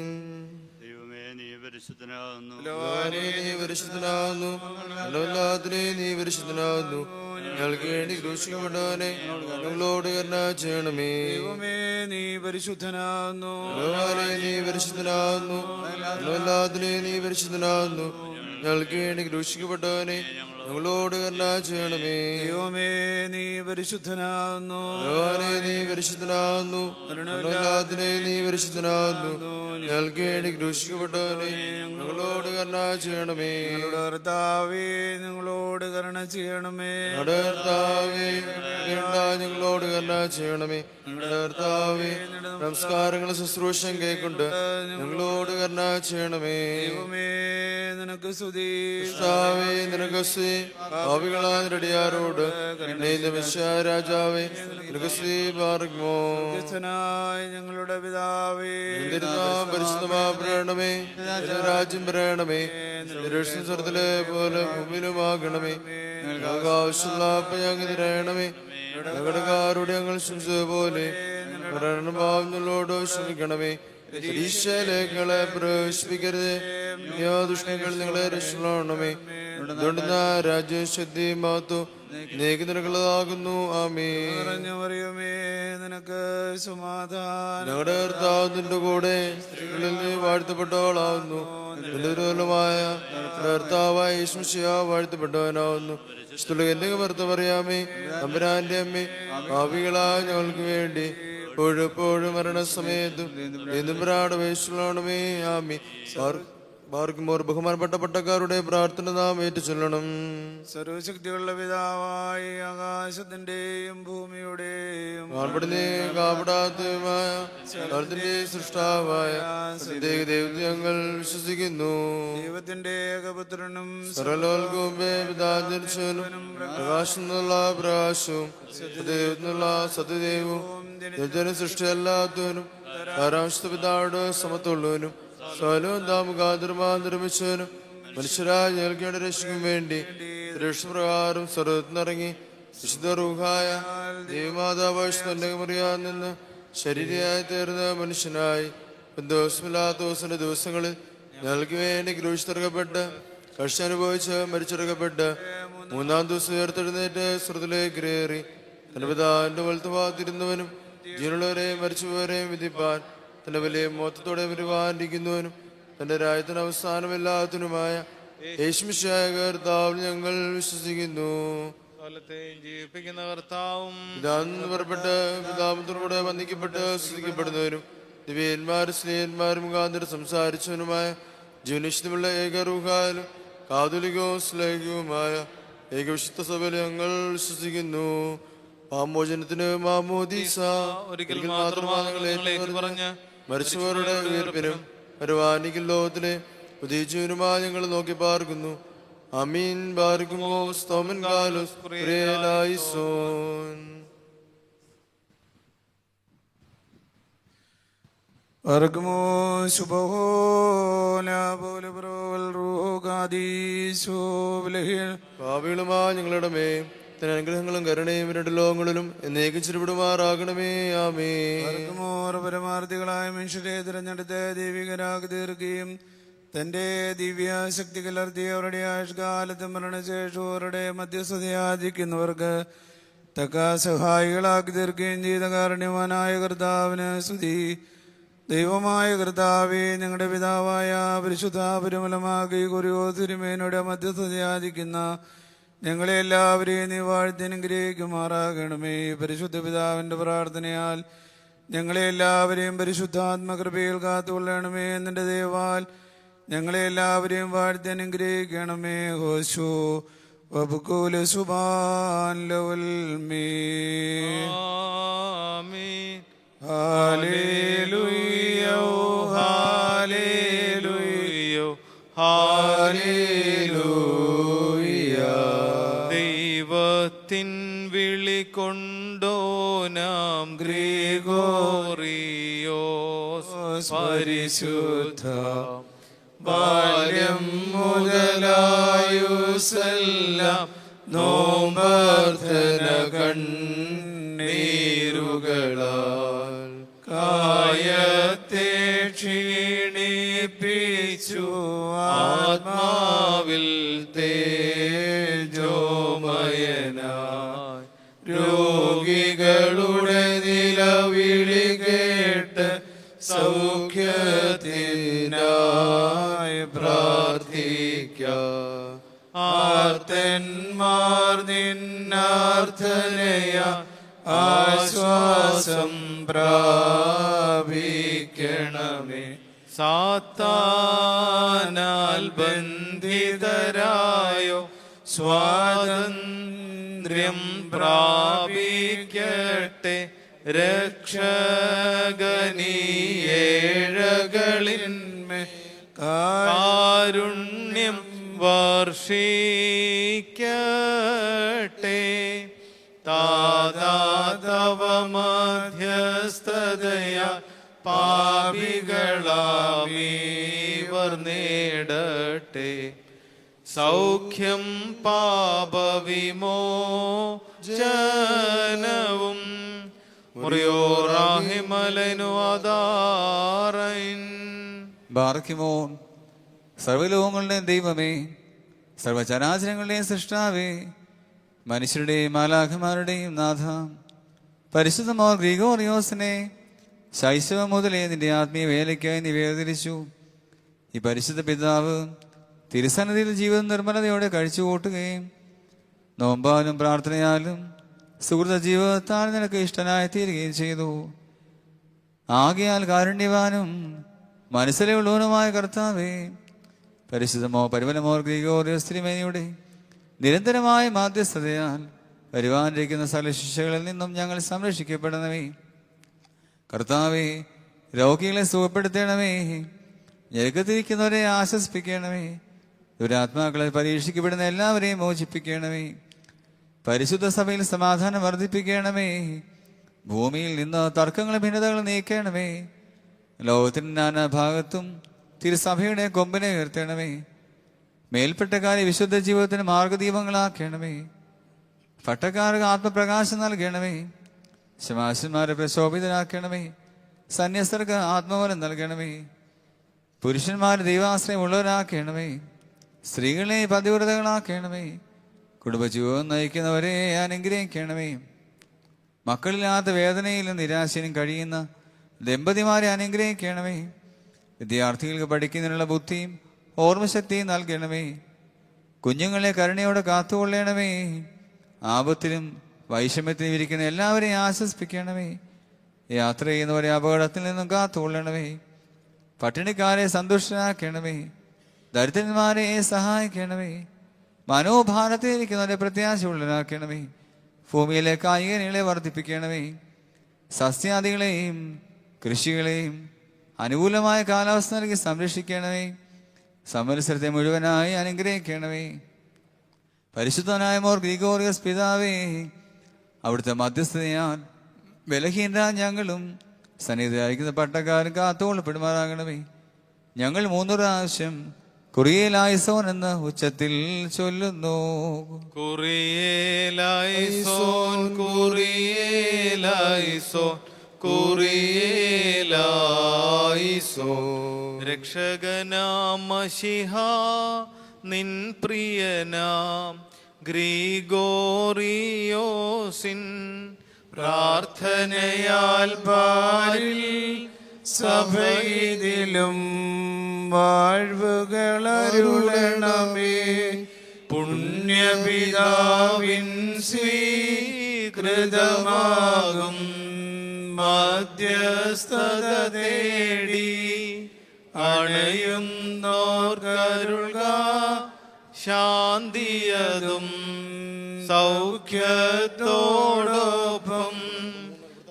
[SPEAKER 3] ദൈവമേ, നീ പരിശുദ്ധനാകുന്നു.
[SPEAKER 1] നീ പരിശുദ്ധനാകുന്നു. നീ പരിശുദ്ധനാകുന്നു. ഞങ്ങൾക്ക് വേണ്ടി ക്രൂശിക്കപ്പെട്ടവനെ ഞങ്ങളോട് കരുണ ചെയ്യണമേ.
[SPEAKER 6] ദൈവമേ, നീ പരിശുദ്ധനാകുന്നു.
[SPEAKER 1] നീ പരിശുദ്ധനാകുന്നു. നീ പരിശുദ്ധനാകുന്നു. ഞങ്ങൾക്ക് വേണ്ടി ക്രൂശിക്കപ്പെട്ടവനെ ഞങ്ങളോട് കരുണ ചെയ്യണമേ.
[SPEAKER 6] ദൈവമേ, നീ പരിശുദ്ധനാകുന്നു.
[SPEAKER 1] നീ പരിശുദ്ധനാകുന്നു. നീ പരിശുദ്ധനാകുന്നു. ഞങ്ങൾക്ക് വേണ്ടി ക്രൂശിക്കപ്പെട്ടവനെ ഞങ്ങളോട് കരുണ ചെയ്യണമേ.
[SPEAKER 6] കർത്താവേ, ഞങ്ങളോട് കരുണ ചെയ്യണമേ.
[SPEAKER 1] കർത്താവേ, ഞങ്ങളോട് കരുണ ചെയ്യണമേ. കർത്താവേ, നമസ്കാരങ്ങളും ശുശ്രൂഷം കേൾക്കൊണ്ട് ഞങ്ങളോട് കരുണ ചെയ്യണമേ.
[SPEAKER 6] ദൈവമേ, നിനക്ക് സ്തുതി.
[SPEAKER 1] കർത്താവേ, നിനക്ക് സ്തുതി. പാപികളാരോട് രാജാവേ, നിനക്ക് സ്തുതി. പാർക്കുമോ
[SPEAKER 6] ക്രിസ്തനായ ഞങ്ങളുടെ പിതാവേ,
[SPEAKER 1] പരിശുദ്ധമാണമേ. രാജ്യം പറയണമേ. സ്വർത്തിലെ പോലെ ഭൂമിയിലുമാകണമേ. ഞങ്ങൾക്ക് ആവശ്യമുള്ള ഞങ്ങൾ തരണമേ. ഞങ്ങളുടെ കാരോട് ഞങ്ങൾ ക്ഷമിച്ചതുപോലെ ഞങ്ങളോട് ക്ഷമിക്കണമേ. പരീക്ഷയിലേക്കുകളെ പ്രവേശിപ്പിക്കരുത്. ദുഷ്ടങ്ങൾ നിങ്ങളെ രക്ഷിക്കണമേ. അതുകൊണ്ട് രാജ്യം ശക്തി മാത്തു നീക്ക് നിനക്കുള്ളതാകുന്നു. ആമേൻ.
[SPEAKER 6] നിറഞ്ഞവറിയുമേ, നിനക്ക് സമാധാനം.
[SPEAKER 1] ഞങ്ങളുടെ കർത്താവിന്റെ കൂടെ സ്ത്രീകളിൽ നീ വാഴ്ത്തപ്പെട്ടവളാവുന്നു. ദുരൂലമായ കർത്താവായ യേശുമിശിഹാ വാഴ്ത്തപ്പെട്ടവനാവുന്നു. എന്റെ ഭർത്ത പറയാമേ. തമ്പുരാന്റെ അമ്മേ, പാപികളായ ഞങ്ങൾക്ക് വേണ്ടി എപ്പോഴും മരണസമയത്തും എന്നും പ്രാണമേ. ആമേൻ. ബാർക്കുമോർ ബഹുമാനപ്പെട്ട പട്ടക്കാരുടെ പ്രാർത്ഥന നാം ഏറ്റു ചൊല്ലണം.
[SPEAKER 6] സർവശക്തിയുള്ള പിതാവായ ആകാശത്തിന്റെയും ഭൂമിയുടെയും
[SPEAKER 1] കാപ്പെടാത്തതുമായ സൃഷ്ടാവായ ദൈവത്തെ ഞങ്ങൾ വിശ്വസിക്കുന്നു.
[SPEAKER 6] ദൈവത്തിന്റെ ഏകപുത്രനും
[SPEAKER 1] സർവലോകവുമേ പിതാജനിച്ചവനും പ്രകാശം എന്നുള്ള പ്രകാശവും ദൈവത്തിനുള്ള സത്യദൈവവും ദൈവത്തിന് സൃഷ്ടിയല്ലാത്തവനും സാരാംശ പിതാவோട് സമത്തുള്ളവനും സ്വലവും താമുഖാതിർമാ നിർമ്മിച്ചവനും മനുഷ്യരായ ഞങ്ങൾക്ക് രക്ഷിക്കും വേണ്ടി രക്ഷപ്രകാരം സ്വർഗത്തിനിറങ്ങി വിശുദ്ധ റൂഹായ ദൈവമാതാവാഴ്ചറിയാൻ നിന്ന് ശരീരയായി തീർന്ന മനുഷ്യനായി ദിവസമില്ലാത്ത ദിവസങ്ങളിൽ ഞങ്ങൾക്ക് വേണ്ടി ക്രൂശിച്ചിറക്കപ്പെട്ട് കഷ്ട അനുഭവിച്ച് മരിച്ചിറക്കപ്പെട്ട് മൂന്നാം ദിവസം ഉയർത്തെഴുന്നേറ്റ് സ്വർഗത്തിലേക്ക് കയറി തന്റെ പിതാവിന്റെ വലത്തുഭാഗത്തിരുന്നവനും ജീവനുള്ളവരെയും മരിച്ചുപോവരെയും വിധിപ്പാൻ തന്റെ വലിയ മൊത്തത്തോടെ വരുവാനിരിക്കുന്നവനും തന്റെ രാജ്യത്തിന് അവസാനമില്ലാത്തതിനുമായ യേശുമിശിഹായ കർത്താവിൽ ഞങ്ങൾ വിശ്വസിക്കുന്നു.
[SPEAKER 2] ജീവിപ്പിക്കുന്ന കർത്താവും
[SPEAKER 1] പിതാവിൽ പുറപ്പെട്ട് പിതാമത്തോടുകൂടെ വന്ദിക്കപ്പെട്ട് സ്തുതിക്കപ്പെടുന്നവനും ദിവ്യന്മാരും സ്നേഹന്മാരും മുഖാന്തരം സംസാരിച്ചവനുമായ ജീവനിശ്ചിതമുള്ള ഏകറൂഹാലും കാതുലികവും സ്ലേഹവുമായ ഏകവിശുദ്ധ സഭയിൽ ഞങ്ങൾ വിശ്വസിക്കുന്നു. പാമോചനത്തിന് മാമോദീസ
[SPEAKER 2] ഒരിക്കൽ മാത്രമാണ് പറഞ്ഞ്
[SPEAKER 1] മരിച്ചവരുടെ ഉയർപ്പിനും വരുവാനിക്കൽ ലോകത്തിലെ പുതിയ ജീവനുമായി ഞങ്ങൾ നോക്കി പാർക്കുന്നു. അമീൻ. ബാർക്കുമോ സ്തോമൻ കാലോസ് പ്രിയലായിസോൻ.
[SPEAKER 6] വർഗമോ ശുഭോല പോലെ പ്രോവൽ റൂഹാദീശോ ബലഹീന
[SPEAKER 1] പാപികളുമായ ഞങ്ങളുടെ മേ അനുഗ്രഹങ്ങളും കരുണയും രണ്ട് ലോകങ്ങളിലും എന്നേക്കും ചിരുവിടുമാറാകണമേ. ആമേൻ.
[SPEAKER 6] വർഗമോർ പരമാർത്ഥികളായ മനുഷ്യരെ തിരഞ്ഞെടുത്ത് ദൈവികരാക്കി തീർക്കുകയും തന്റെ ദിവ്യശക്തി കലർത്തി അവരുടെ ആയുഷ്കാലത്ത് മരണശേഷം അവരുടെ മധ്യസ്ഥതയാചിക്കുന്നവർക്ക് തക്ക സഹായികളാക്കി തീർക്കുകയും ചെയ്ത കാരുണ്യവാനായ കർത്താവിന് സ്തുതി. ദൈവമായ കർത്താവേ, ഞങ്ങളുടെ പിതാവായ പരിശുദ്ധ പരിമലമാകി കുറിയോ തിരുമേനയുടെ മധ്യസ്ഥതയാചിക്കുന്ന ഞങ്ങളെ എല്ലാവരെയും നീ വാഴ്ത്തി അനുഗ്രഹിക്കുമാറാകണമേ. പരിശുദ്ധ പിതാവിന്റെ പ്രാർത്ഥനയാൽ ഞങ്ങളെ എല്ലാവരെയും പരിശുദ്ധാത്മകൃപയിൽ കാത്തുകൊള്ളണമേ. നിന്റെ ദയവാൽ ഞങ്ങളെ എല്ലാവരെയും വാഴ്ത്തി അനുഗ്രഹിക്കണമേ. ഹോശോ വബുകൂല സുബാൻ ലവൽ മീ.
[SPEAKER 2] ആമീൻ.
[SPEAKER 6] ഹല്ലേലൂയ ഹല്ലേലൂയ ഹല്ലേലൂയ.
[SPEAKER 2] ദൈവത്തിൻ വിളി കൊണ്ടോന ഗ്രിഗോറിയോസ്
[SPEAKER 6] പരിശുദ്ധ ബാല്യം മുതലായുസെല്ലാം നോമ്പർദ്ധന കണ്ണീരുകളാൽ കായത്തെ ക്ഷീണിപ്പിച്ചു ആത്മാവിൽ തേജോമയനായി രോഗികളുടെ നിലവിളി കേട്ട് സൗഖ്യത്തിനായി പ്രാർത്ഥിക്കാം. ആർത്തന്മാർ നിന്നാർത്ഥനയ ആശ്വാസം പ്രാപിക്കണമേ. സാത്താനാൽ ബന്ധിതരായോ സ്വാതന്ത്ര്യം പ്രാപിക്കട്ടെ. രക്ഷകനീയേഴകളിന്മേ കാരുണ്യം വർഷിക്കട്ടെ. താതാതവ മധ്യസ്ഥതയ പാപികളാമീവർ നേടട്ടെ. സൗഖ്യം പാപവിമോചനവും മുറിയോറാഹിമലനു ആധാരൻ.
[SPEAKER 5] ബാർക്കിമോൻ സർവ്വലോകങ്ങളുടെയും ദൈവമേ, സർവചരാചരങ്ങളുടെയും സൃഷ്ടാവേ, മനുഷ്യരുടെയും മാലാഖമാരുടെയും നാഥ, പരിശുദ്ധമോർ ഗ്രിഗോറിയോസിനെ ശൈശവം മുതലേ നിന്റെ ആത്മീയ വേലയ്ക്കായി നീ വേർതിരിച്ചു. ഈ പരിശുദ്ധ പിതാവ് തിരുസന്നിധിയിൽ ജീവിതം നിർമ്മലതയോടെ കഴിച്ചു കൂട്ടുകയും നോമ്പാലും പ്രാർത്ഥനയാലും സുഹൃത ജീവിതത്താൽ നിനക്ക് ഇഷ്ടനായി തീരുകയും ചെയ്തു. ആകയാൽ കാരുണ്യവാനും മനസ്സിലുള്ളവനുമായ കർത്താവേ, പരിശുദ്ധമോ പരിമലമോർ ഗ്രിഗോറിയോസ് തിരുമേനിയുടെ നിരന്തരമായ മാധ്യസ്ഥതയാൽ വരുവാനിരിക്കുന്ന സകല ശിക്ഷകളിൽ നിന്നും ഞങ്ങൾ സംരക്ഷിക്കപ്പെടണമേ. കർത്താവേ, രോഗികളെ സുഖപ്പെടുത്തണമേ. ഞെരുക്കത്തിരിക്കുന്നവരെ ആശ്വസിപ്പിക്കണമേ. ദുരാത്മാക്കളെ പരീക്ഷിക്കപ്പെടുന്ന എല്ലാവരെയും മോചിപ്പിക്കണമേ. പരിശുദ്ധ സഭയിൽ സമാധാനം വർദ്ധിപ്പിക്കണമേ. ഭൂമിയിൽ നിന്ന് തർക്കങ്ങളും ഭിന്നതകളും നീക്കണമേ. ലോകത്തിന്റെ നാനാഭാഗത്തും തിരുസഭയുടെ കൊമ്പിനെ ഉയർത്തണമേ. മേൽപ്പെട്ടക്കാരെ വിശുദ്ധ ജീവിതത്തിന് മാർഗദീപങ്ങളാക്കണമേ. പട്ടക്കാർക്ക് ആത്മപ്രകാശം നൽകണമേ. ശമാശന്മാരെ പ്രശോഭിതരാക്കണമേ. സന്യസ്തർക്ക് ആത്മബലം നൽകണമേ. പുരുഷന്മാരെ ദൈവാശ്രയം ഉള്ളവരാക്കണമേ. സ്ത്രീകളെ പതിവ്രതകളാക്കണമേ. കുടുംബജീവിതം നയിക്കുന്നവരെ അനുഗ്രഹിക്കണമേ. മക്കളില്ലാത്ത വേദനയിലും നിരാശയിലും കഴിയുന്ന ദമ്പതിമാരെ അനുഗ്രഹിക്കണമേ. വിദ്യാർത്ഥികൾക്ക് പഠിക്കുന്നതിനുള്ള ബുദ്ധിയും ഓർമ്മശക്തിയും നൽകണമേ. കുഞ്ഞുങ്ങളെ കരുണയോടെ കാത്തുകൊള്ളണമേ. ആപത്തിലും വൈഷമ്യത്തിലും ഇരിക്കുന്ന എല്ലാവരെയും ആശ്വസിപ്പിക്കണമേ. യാത്ര ചെയ്യുന്നവരെ അപകടത്തിൽ നിന്നും കാത്തുകൊള്ളണമേ. പട്ടിണിക്കാരെ സന്തുഷ്ടരാക്കണമേ. ദരിദ്രന്മാരെ സഹായിക്കണമേ. മനോഭാരത്തിലിരിക്കുന്നവരെ പ്രത്യാശയുള്ളവരാക്കണമേ. ഭൂമിയിലെ കായികനികളെ വർദ്ധിപ്പിക്കണമേ. സസ്യാദികളെയും കൃഷികളെയും അനുകൂലമായ കാലാവസ്ഥ നൽകി സംരക്ഷിക്കണമേ. സമത്സരത്തെ മുഴുവനായി അനുഗ്രഹിക്കണമേ. പരിശുദ്ധനായ മോർ ഗ്രിഗോറിയോസ് പിതാവേ, അവിടുത്തെ മധ്യസ്ഥതയാൽ ബലഹീനരായ ഞങ്ങളും സന്നിധിയായിരിക്കുന്ന പട്ടക്കാരും കാത്തുകൊള്ളപ്പെടുമാറാകണമേ. ഞങ്ങൾ 3 പ്രാവശ്യം കുറിയേലായിസോൻ എന്ന് ഉച്ചത്തിൽ ചൊല്ലുന്നു.
[SPEAKER 2] കുറിയേലായിസോൻ കുറിയേലായിസോൻ കുറിയേലായിസോൻ. രക്ഷകനാം മശിഹ നിൻ പ്രിയനാം ഗ്രിഗോറിയോസിൻ പ്രാർത്ഥനയാൽ പാരിൽ
[SPEAKER 6] സഭയിലും വാഴ്വുകളരുളണമേ. പുണ്യപിതാവിൻ സ്വീകൃതമാകും മധ്യസ്ഥത തേടി അണയുന്നോർക്കരുൾക ശാന്തിയതും സൗഖ്യത്തോടൊപ്പം.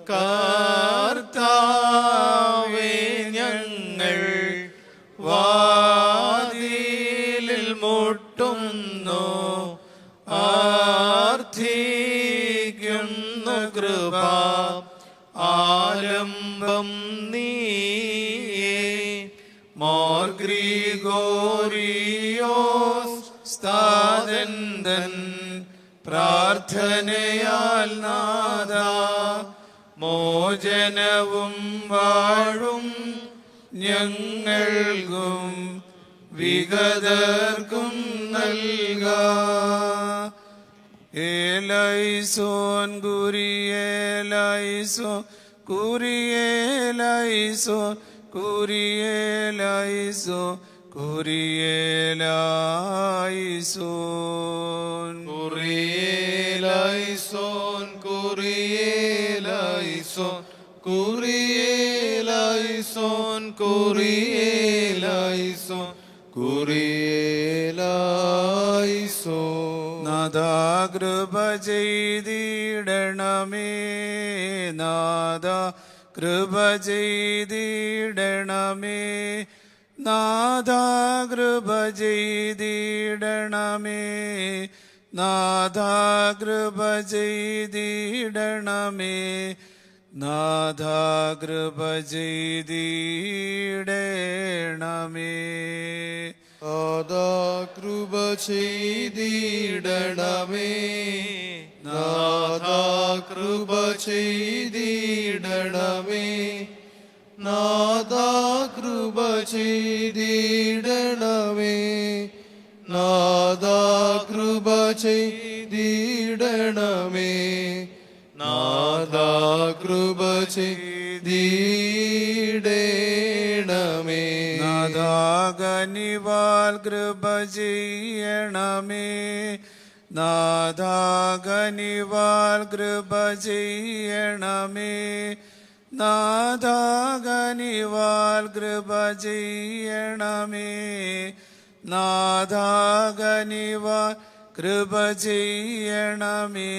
[SPEAKER 6] കർത്താവേ, ഞങ്ങൾ വാതിലിൽ മുട്ടുന്നു, ആർത്തിക്കുന്നു കൃപ കൂറിയോസ് സ്ഥാതന്തൻ പ്രാർത്ഥനയാൽ നാഥ മോചനവും വാഴും ഞങ്ങൾക്കും വിഗതർക്കും നൽക. ഏലൈസോൻ കുരിയേലൈസോൻ കുരിയേലൈസോൻ കുരിയേലൈസോൻ കുരിയേലൈസോൻ
[SPEAKER 1] കുറിയേലൈസോൻ കുറിയേലൈസോൻ കുറിയേലൈസോൻ കുറിയേലൈസോൻ കുറിയേലൈസോൻ.
[SPEAKER 6] നാഥാ കൃപ ചെയ്തിടണമേ, നാഥാ കൃപ ചെയ്തിടണമേ, നാഥാ കൃപ ചെയ്തിടണമേ, നാഥാ കൃപ ചെയ്തിടണമേ, നാഥാ കൃപ ചെയ്തിടണമേ.
[SPEAKER 1] നാഥാ കൃപ ചെയ്തിടണമേ, നാഥാ കൃപ ചെയ്തിടണമേ, നാഥാ കൃപ ചെയ്തിടണമേ, നാഥാ കൃപ ചെയ്തിടണമേ, നാഥാ കൃപ ചെയ്തിടണമേ.
[SPEAKER 6] നാഥാ കനിവാൽ കൃപ ചെയ്യണമേ, നാഥാ കനിവാൽ കൃപ ചെയ്യണമേ, നാഥാ കനിവാൽ കൃപ ചെയ്യണമേ, നാഥാ കനിവാൽ കൃപ ചെയ്യണമേ,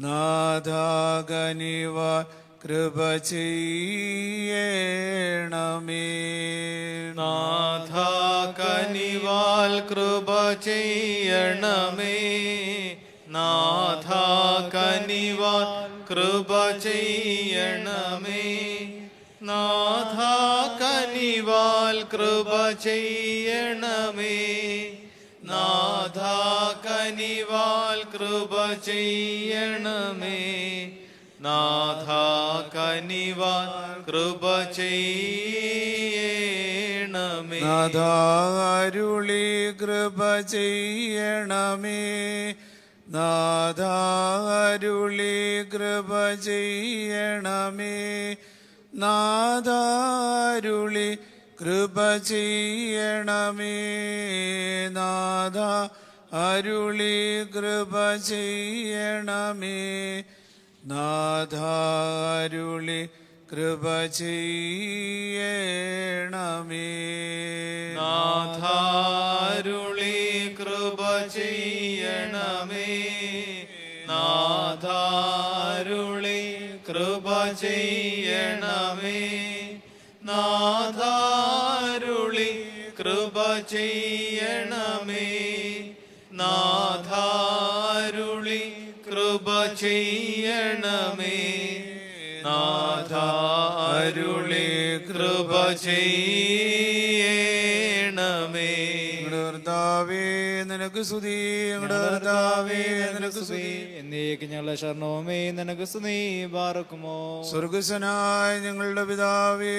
[SPEAKER 6] നാഥാ കനിവാൽ കൃപ ചെയ്യണമേ.
[SPEAKER 2] നാഥാ കനിവാൽ കൃപ ചെയ്യണമേ, നാഥാ കനിവാൽ കൃപ ചെയ്യണമേ, നാഥാ കനിവാൽ കൃപ ചെയ്യണമേ, നാഥാ കനിവാൽ കൃപ ചെയ്യണമേ, നാഥാ കനിവാൽ കൃപ ചെയ്യണമേ.
[SPEAKER 6] നാഥാ അരുളി കൃപ ചെയ്യണമേ, നാഥാ അരുളി കൃപ ചെയ്യണമേ, നാഥാ അരുളി കൃപ ചെയ്യണമേ, നാഥാ അരുളി കൃപ ചെയ്യണമേ, നാഥാ അരുളി കൃപ ചെയ്യണമേ.
[SPEAKER 2] നാഥാ അരുളി കൃപ ചെയ്യണമേ, നാഥാ അരുളി കൃപ ചെയ്യണമേ, നാഥാ അരുളി കൃപ ചെയ്യണമേ, നാഥാ അരുളി കൃപ ചെയ്യണമേ, നാഥാ അരുളി കൃപ ചെയ്യണമേ.
[SPEAKER 6] കർത്താവേ നിനക്ക് സ്തുതി, ഞങ്ങളുടെ കർത്താവേ നിനക്ക് സ്തുതി.
[SPEAKER 7] എന്നേക്ക് ഞങ്ങളുടെ ശരണവുമേ നിനക്ക് സ്തുതി. ബാറക്കുമോ.
[SPEAKER 6] സ്വർഗസ്വനായ ഞങ്ങളുടെ പിതാവേ,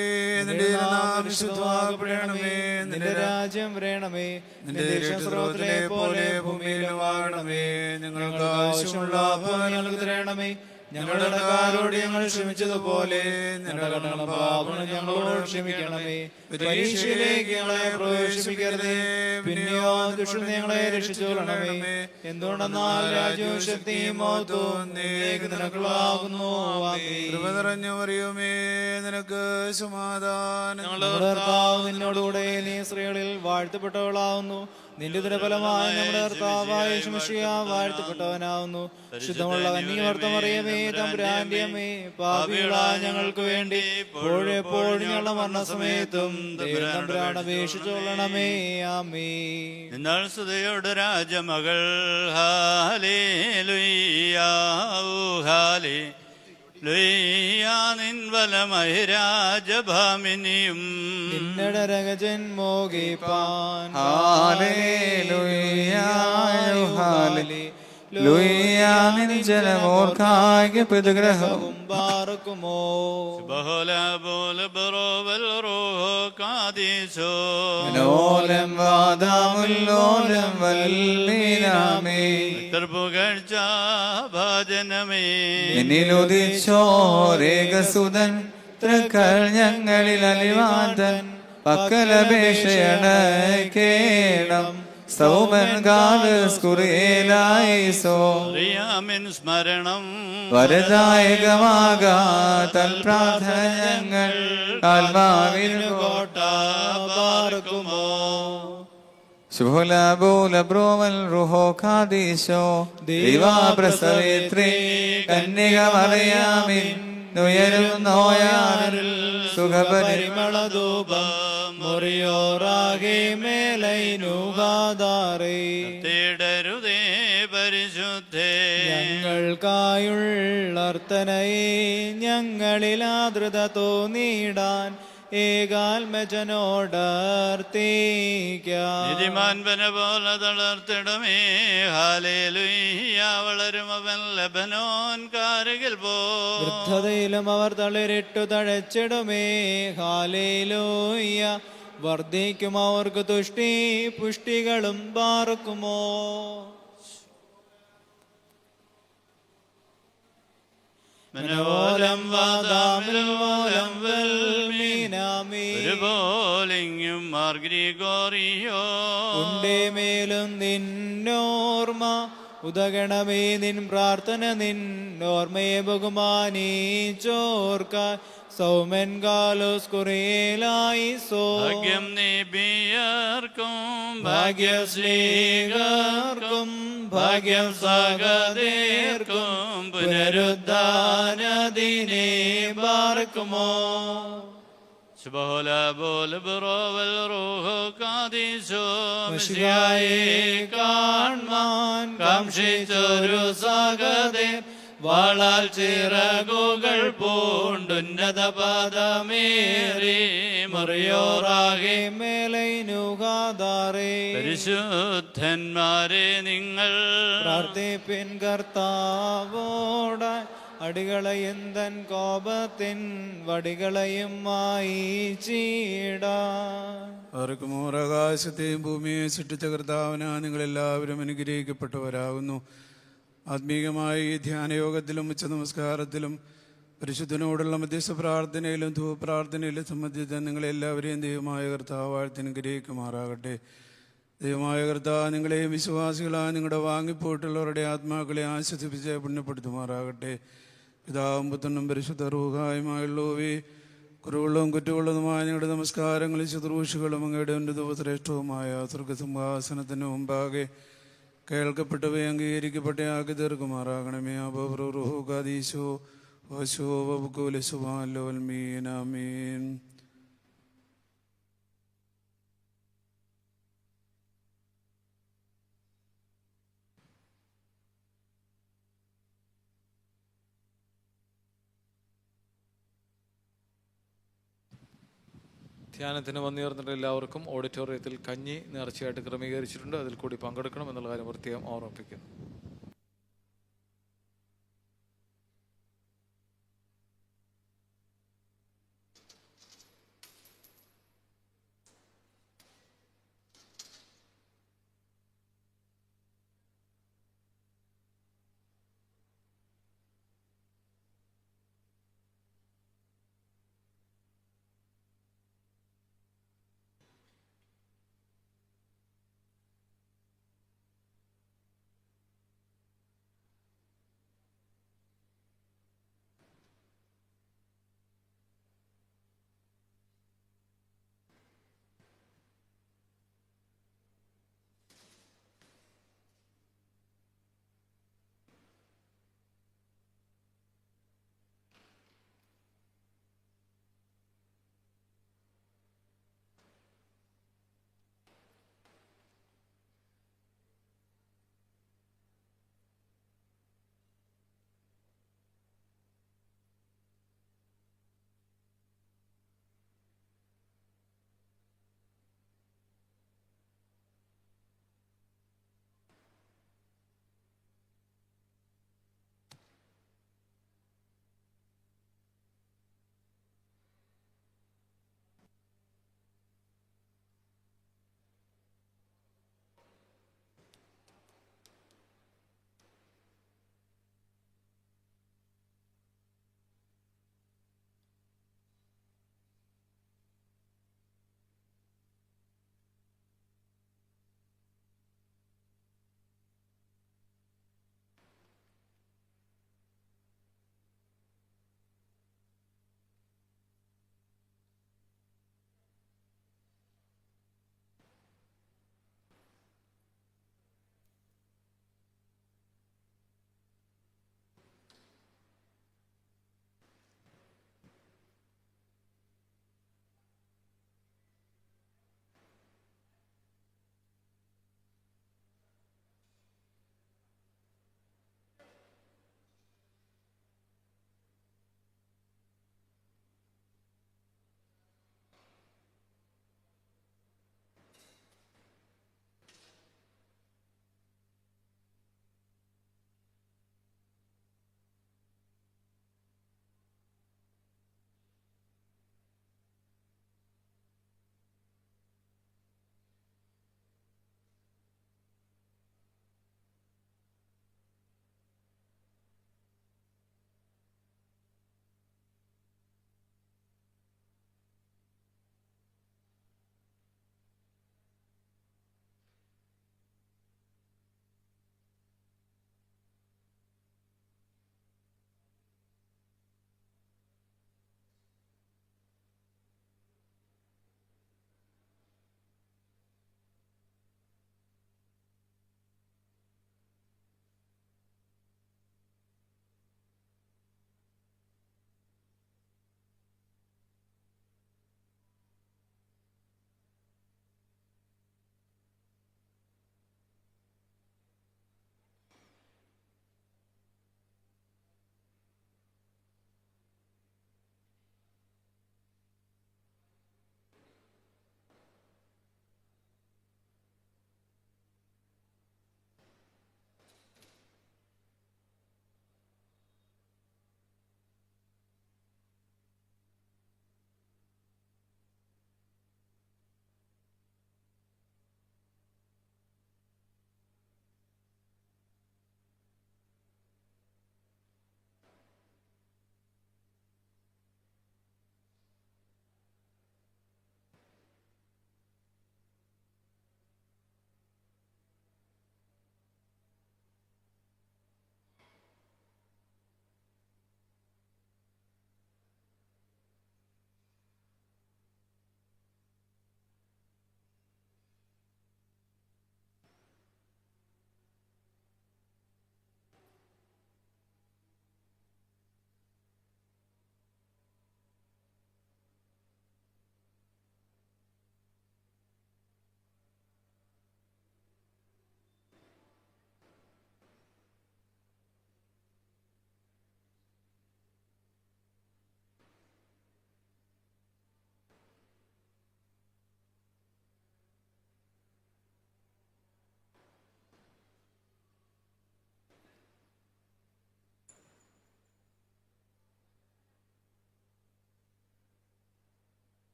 [SPEAKER 6] നിന്റെ നാമം വിശുദ്ധമാകപ്പെടണമേ,
[SPEAKER 7] നിന്റെ രാജ്യം വരണമേ,
[SPEAKER 6] നിന്റെ ദേശം സ്രോതത്തിലെ പോലെ ഭൂമിയിലും ആകണമേ. ഞങ്ങൾക്ക് ആവശ്യമുള്ള ആഹാരം
[SPEAKER 7] ഞങ്ങൾക്ക് തരണമേ. ഞങ്ങളുടെ കടക്കാരോട് ഞങ്ങൾ ക്ഷമിച്ചതുപോലെ ഞങ്ങളുടെ കടങ്ങളും പാപങ്ങളും ഞങ്ങളോട് ക്ഷമിക്കണമേ. പരീക്ഷയിലേക്ക് ഞങ്ങളെ പ്രവേശിപ്പിക്കരുതേ, പിന്നെയോ ദുഷ്ടൻ ഞങ്ങളെ രക്ഷിച്ചുകൊള്ളണമേ. എന്തുകൊണ്ടെന്നാൽ രാജ്യവും ശക്തിയും മഹത്വവും നിനക്കുള്ളതാകുന്നു.
[SPEAKER 6] കൃപ നിറഞ്ഞ മറിയമേ, നിനക്ക് സമാധാനം.
[SPEAKER 7] ഞങ്ങളുടെ കർത്താവ് നിന്നോടുകൂടെ നീ സ്ത്രീകളിൽ വാഴ്ത്തപ്പെട്ടവളാവുന്നു. നിന്റെ ഫലമായ നമ്മുടെ കർത്താവായ യേശുമിശിഹാ വാഴ്ത്തപ്പെട്ടവനാവുന്നു. ശുദ്ധമുള്ള കന്യകമറിയമേ, തമ്പുരാന്റെ അമ്മേ, പാപികളായ ഞങ്ങൾക്ക് വേണ്ടി എപ്പോഴും ഞങ്ങളുടെ മരണസമയത്തും ദൈവം തമ്പുരാൻ അപേക്ഷിച്ചുകൊള്ളണമേ. ആമേൻ.
[SPEAKER 3] എന്നാൽ സ്തുതിയുടെ രാജമകൾ ഹാലേലുയ്യാ ഹാലേ നിൻ വലമഹിരാജഭാമിനിയും
[SPEAKER 7] നിന്നടരകജൻ മോകിപ്പാൻ
[SPEAKER 5] നിൻ ജനമോർക്കായ പിതൃഗ്രഹവും
[SPEAKER 7] പാർക്കുമോ
[SPEAKER 5] ലോലം വാദാമുല്ലോലം വല്ലീനാമേ
[SPEAKER 3] പുകഴ്ച ഭാജനമേ
[SPEAKER 5] നിന്നിലുദിച്ചോരേകസുതൻ തൃക്കൾ ഞങ്ങളിൽ അലിവാതൻ പക്കലപേക്ഷയണക്കേണം സൗമൻ കാലസ്കുറിയേലായിസോ
[SPEAKER 3] അറിയാമിൻ സ്മരണം
[SPEAKER 5] വരദായകമാകാ തൽ പ്രാർത്ഥന ഞങ്ങൾ ആത്മാവിനു
[SPEAKER 7] കോട്ട പാർക്കുമോ
[SPEAKER 5] ശുഭോല ബ്രോവൽ റുഹോ ഖാദീശോ ദൈവാപ്രസവേത്രി കന്യക മറിയാമിൻ നുയരും നോയാറിൽ
[SPEAKER 7] പരിമളധൂപം മുറിയോറാകെ മേലൈനുകാതാറേ
[SPEAKER 3] തേടരുതേ പരിശുദ്ധേ
[SPEAKER 7] ഞങ്ങൾക്കായുള്ളർത്തനയെ ഞങ്ങളിൽ ആദൃത തോന്നിയിടാൻ ഏകാൽമജനോടർത്തിക്കാം
[SPEAKER 3] നിധിമാൻപന പോലെ തളർത്തിടമേ ഹാലേലുയ്യ വളരും അവൻ ലബനോൻ കാരകിൽ പോ
[SPEAKER 7] വൃദ്ധതയിലും അവർ തളിരിട്ടു തഴച്ചിടുമേ ഹാലേലൂയ വർദ്ധിക്കും അവർക്ക് തുഷ്ടി പുഷ്ടികളും പാർക്കുമോ മനോലം വാദാമിലോലം വെൽമീനാമി
[SPEAKER 3] ഒരുപോലിങ്ങും മാർഗ്രിഗോറിയോ
[SPEAKER 7] ഉണ്ടേ മേലും നിന്നോർമ്മ ഉദഗണമേ നിൻ പ്രാർത്ഥന നിന്നോർമ്മയെ ബഹുമാനിച്ചോർക്ക സൗമൻ കാലോസ് കുറേലായി സോ
[SPEAKER 3] ഭാഗ്യം നിബിയർക്കും
[SPEAKER 7] ഭാഗ്യശ്രീകർക്കും ഭാഗ്യം സഹദേർക്കും പുനരുദ്ധാനദിനെ പാർക്കുമോ
[SPEAKER 3] ശുഭോല ബോൽ ബറോവൽ റൂഹോ കാദീശോ
[SPEAKER 7] മിശിഹായെ കാൺമാൻ കാംക്ഷിച്ചൊരു സഹദേർ വാളാൽ ചിറകുകൾ പൂണ്ടുന്നത പദമേറി മറിയോറാകെ മേലൈനുകാതാറേ
[SPEAKER 3] പരിശുദ്ധന്മാരെ നിങ്ങൾ
[SPEAKER 7] പ്രാർത്ഥിപ്പിൻ കർത്താവോട് അടികളയും തൻ കോപത്തിൻ വടികളെയും മായിച്ചിടാൻ
[SPEAKER 6] ആർക്കും ആകാശത്തെയും ഭൂമിയെയും സൃഷ്ടിച്ച കർത്താവിനാ നിങ്ങളെല്ലാവരും അനുഗ്രഹിക്കപ്പെട്ടവരാകുന്നു. ആത്മീകമായി ധ്യാനയോഗത്തിലും ഉച്ച നമസ്കാരത്തിലും പരിശുദ്ധനോടുള്ള മധ്യസ്ഥ പ്രാർത്ഥനയിലും ധൂപ്രാർത്ഥനയിലും സംബന്ധിച്ച നിങ്ങളെല്ലാവരെയും ദൈവമായ കർത്താവ് വാഴ്ത്തി അനുഗ്രഹിക്കുമാറാകട്ടെ. ദൈവമായ കർത്താവ് നിങ്ങളെയും വിശ്വാസികളായ നിങ്ങളുടെ വാങ്ങിപ്പോയിട്ടുള്ളവരുടെ ആത്മാക്കളെ ആശ്വസിപ്പിച്ച് പുണ്യപ്പെടുത്തുമാറാകട്ടെ. പിതാവും പുത്രനും പരിശുദ്ധ റൂഹായുമായുള്ളവേ കുറവുള്ളതും കുറ്റമുള്ളതുമായ ഞങ്ങളുടെ നമസ്കാരങ്ങളും ശുശ്രൂഷകളും അങ്ങയുടെ ഉന്നതവും സ്വർഗസിംഹാസനത്തിന് മുമ്പാകെ കേൾക്കപ്പെട്ടവയെ അംഗീകരിക്കപ്പെട്ട ആക്കി തീർക്കുമാറാകണമേ. അബൂഹുഖാദീശോ വശോ വബുക്കുലസുബാലോൽമീനാമീൻ.
[SPEAKER 4] ധ്യാനത്തിന് വന്നുയർന്നിട്ട് എല്ലാവർക്കും ഓഡിറ്റോറിയത്തിൽ കഞ്ഞി നേർച്ചയായിട്ട് ക്രമീകരിച്ചിട്ടുണ്ട്. അതിൽ കൂടി പങ്കെടുക്കണം എന്നുള്ള കാര്യം പ്രത്യേകം ഓർമ്മിപ്പിക്കുന്നു.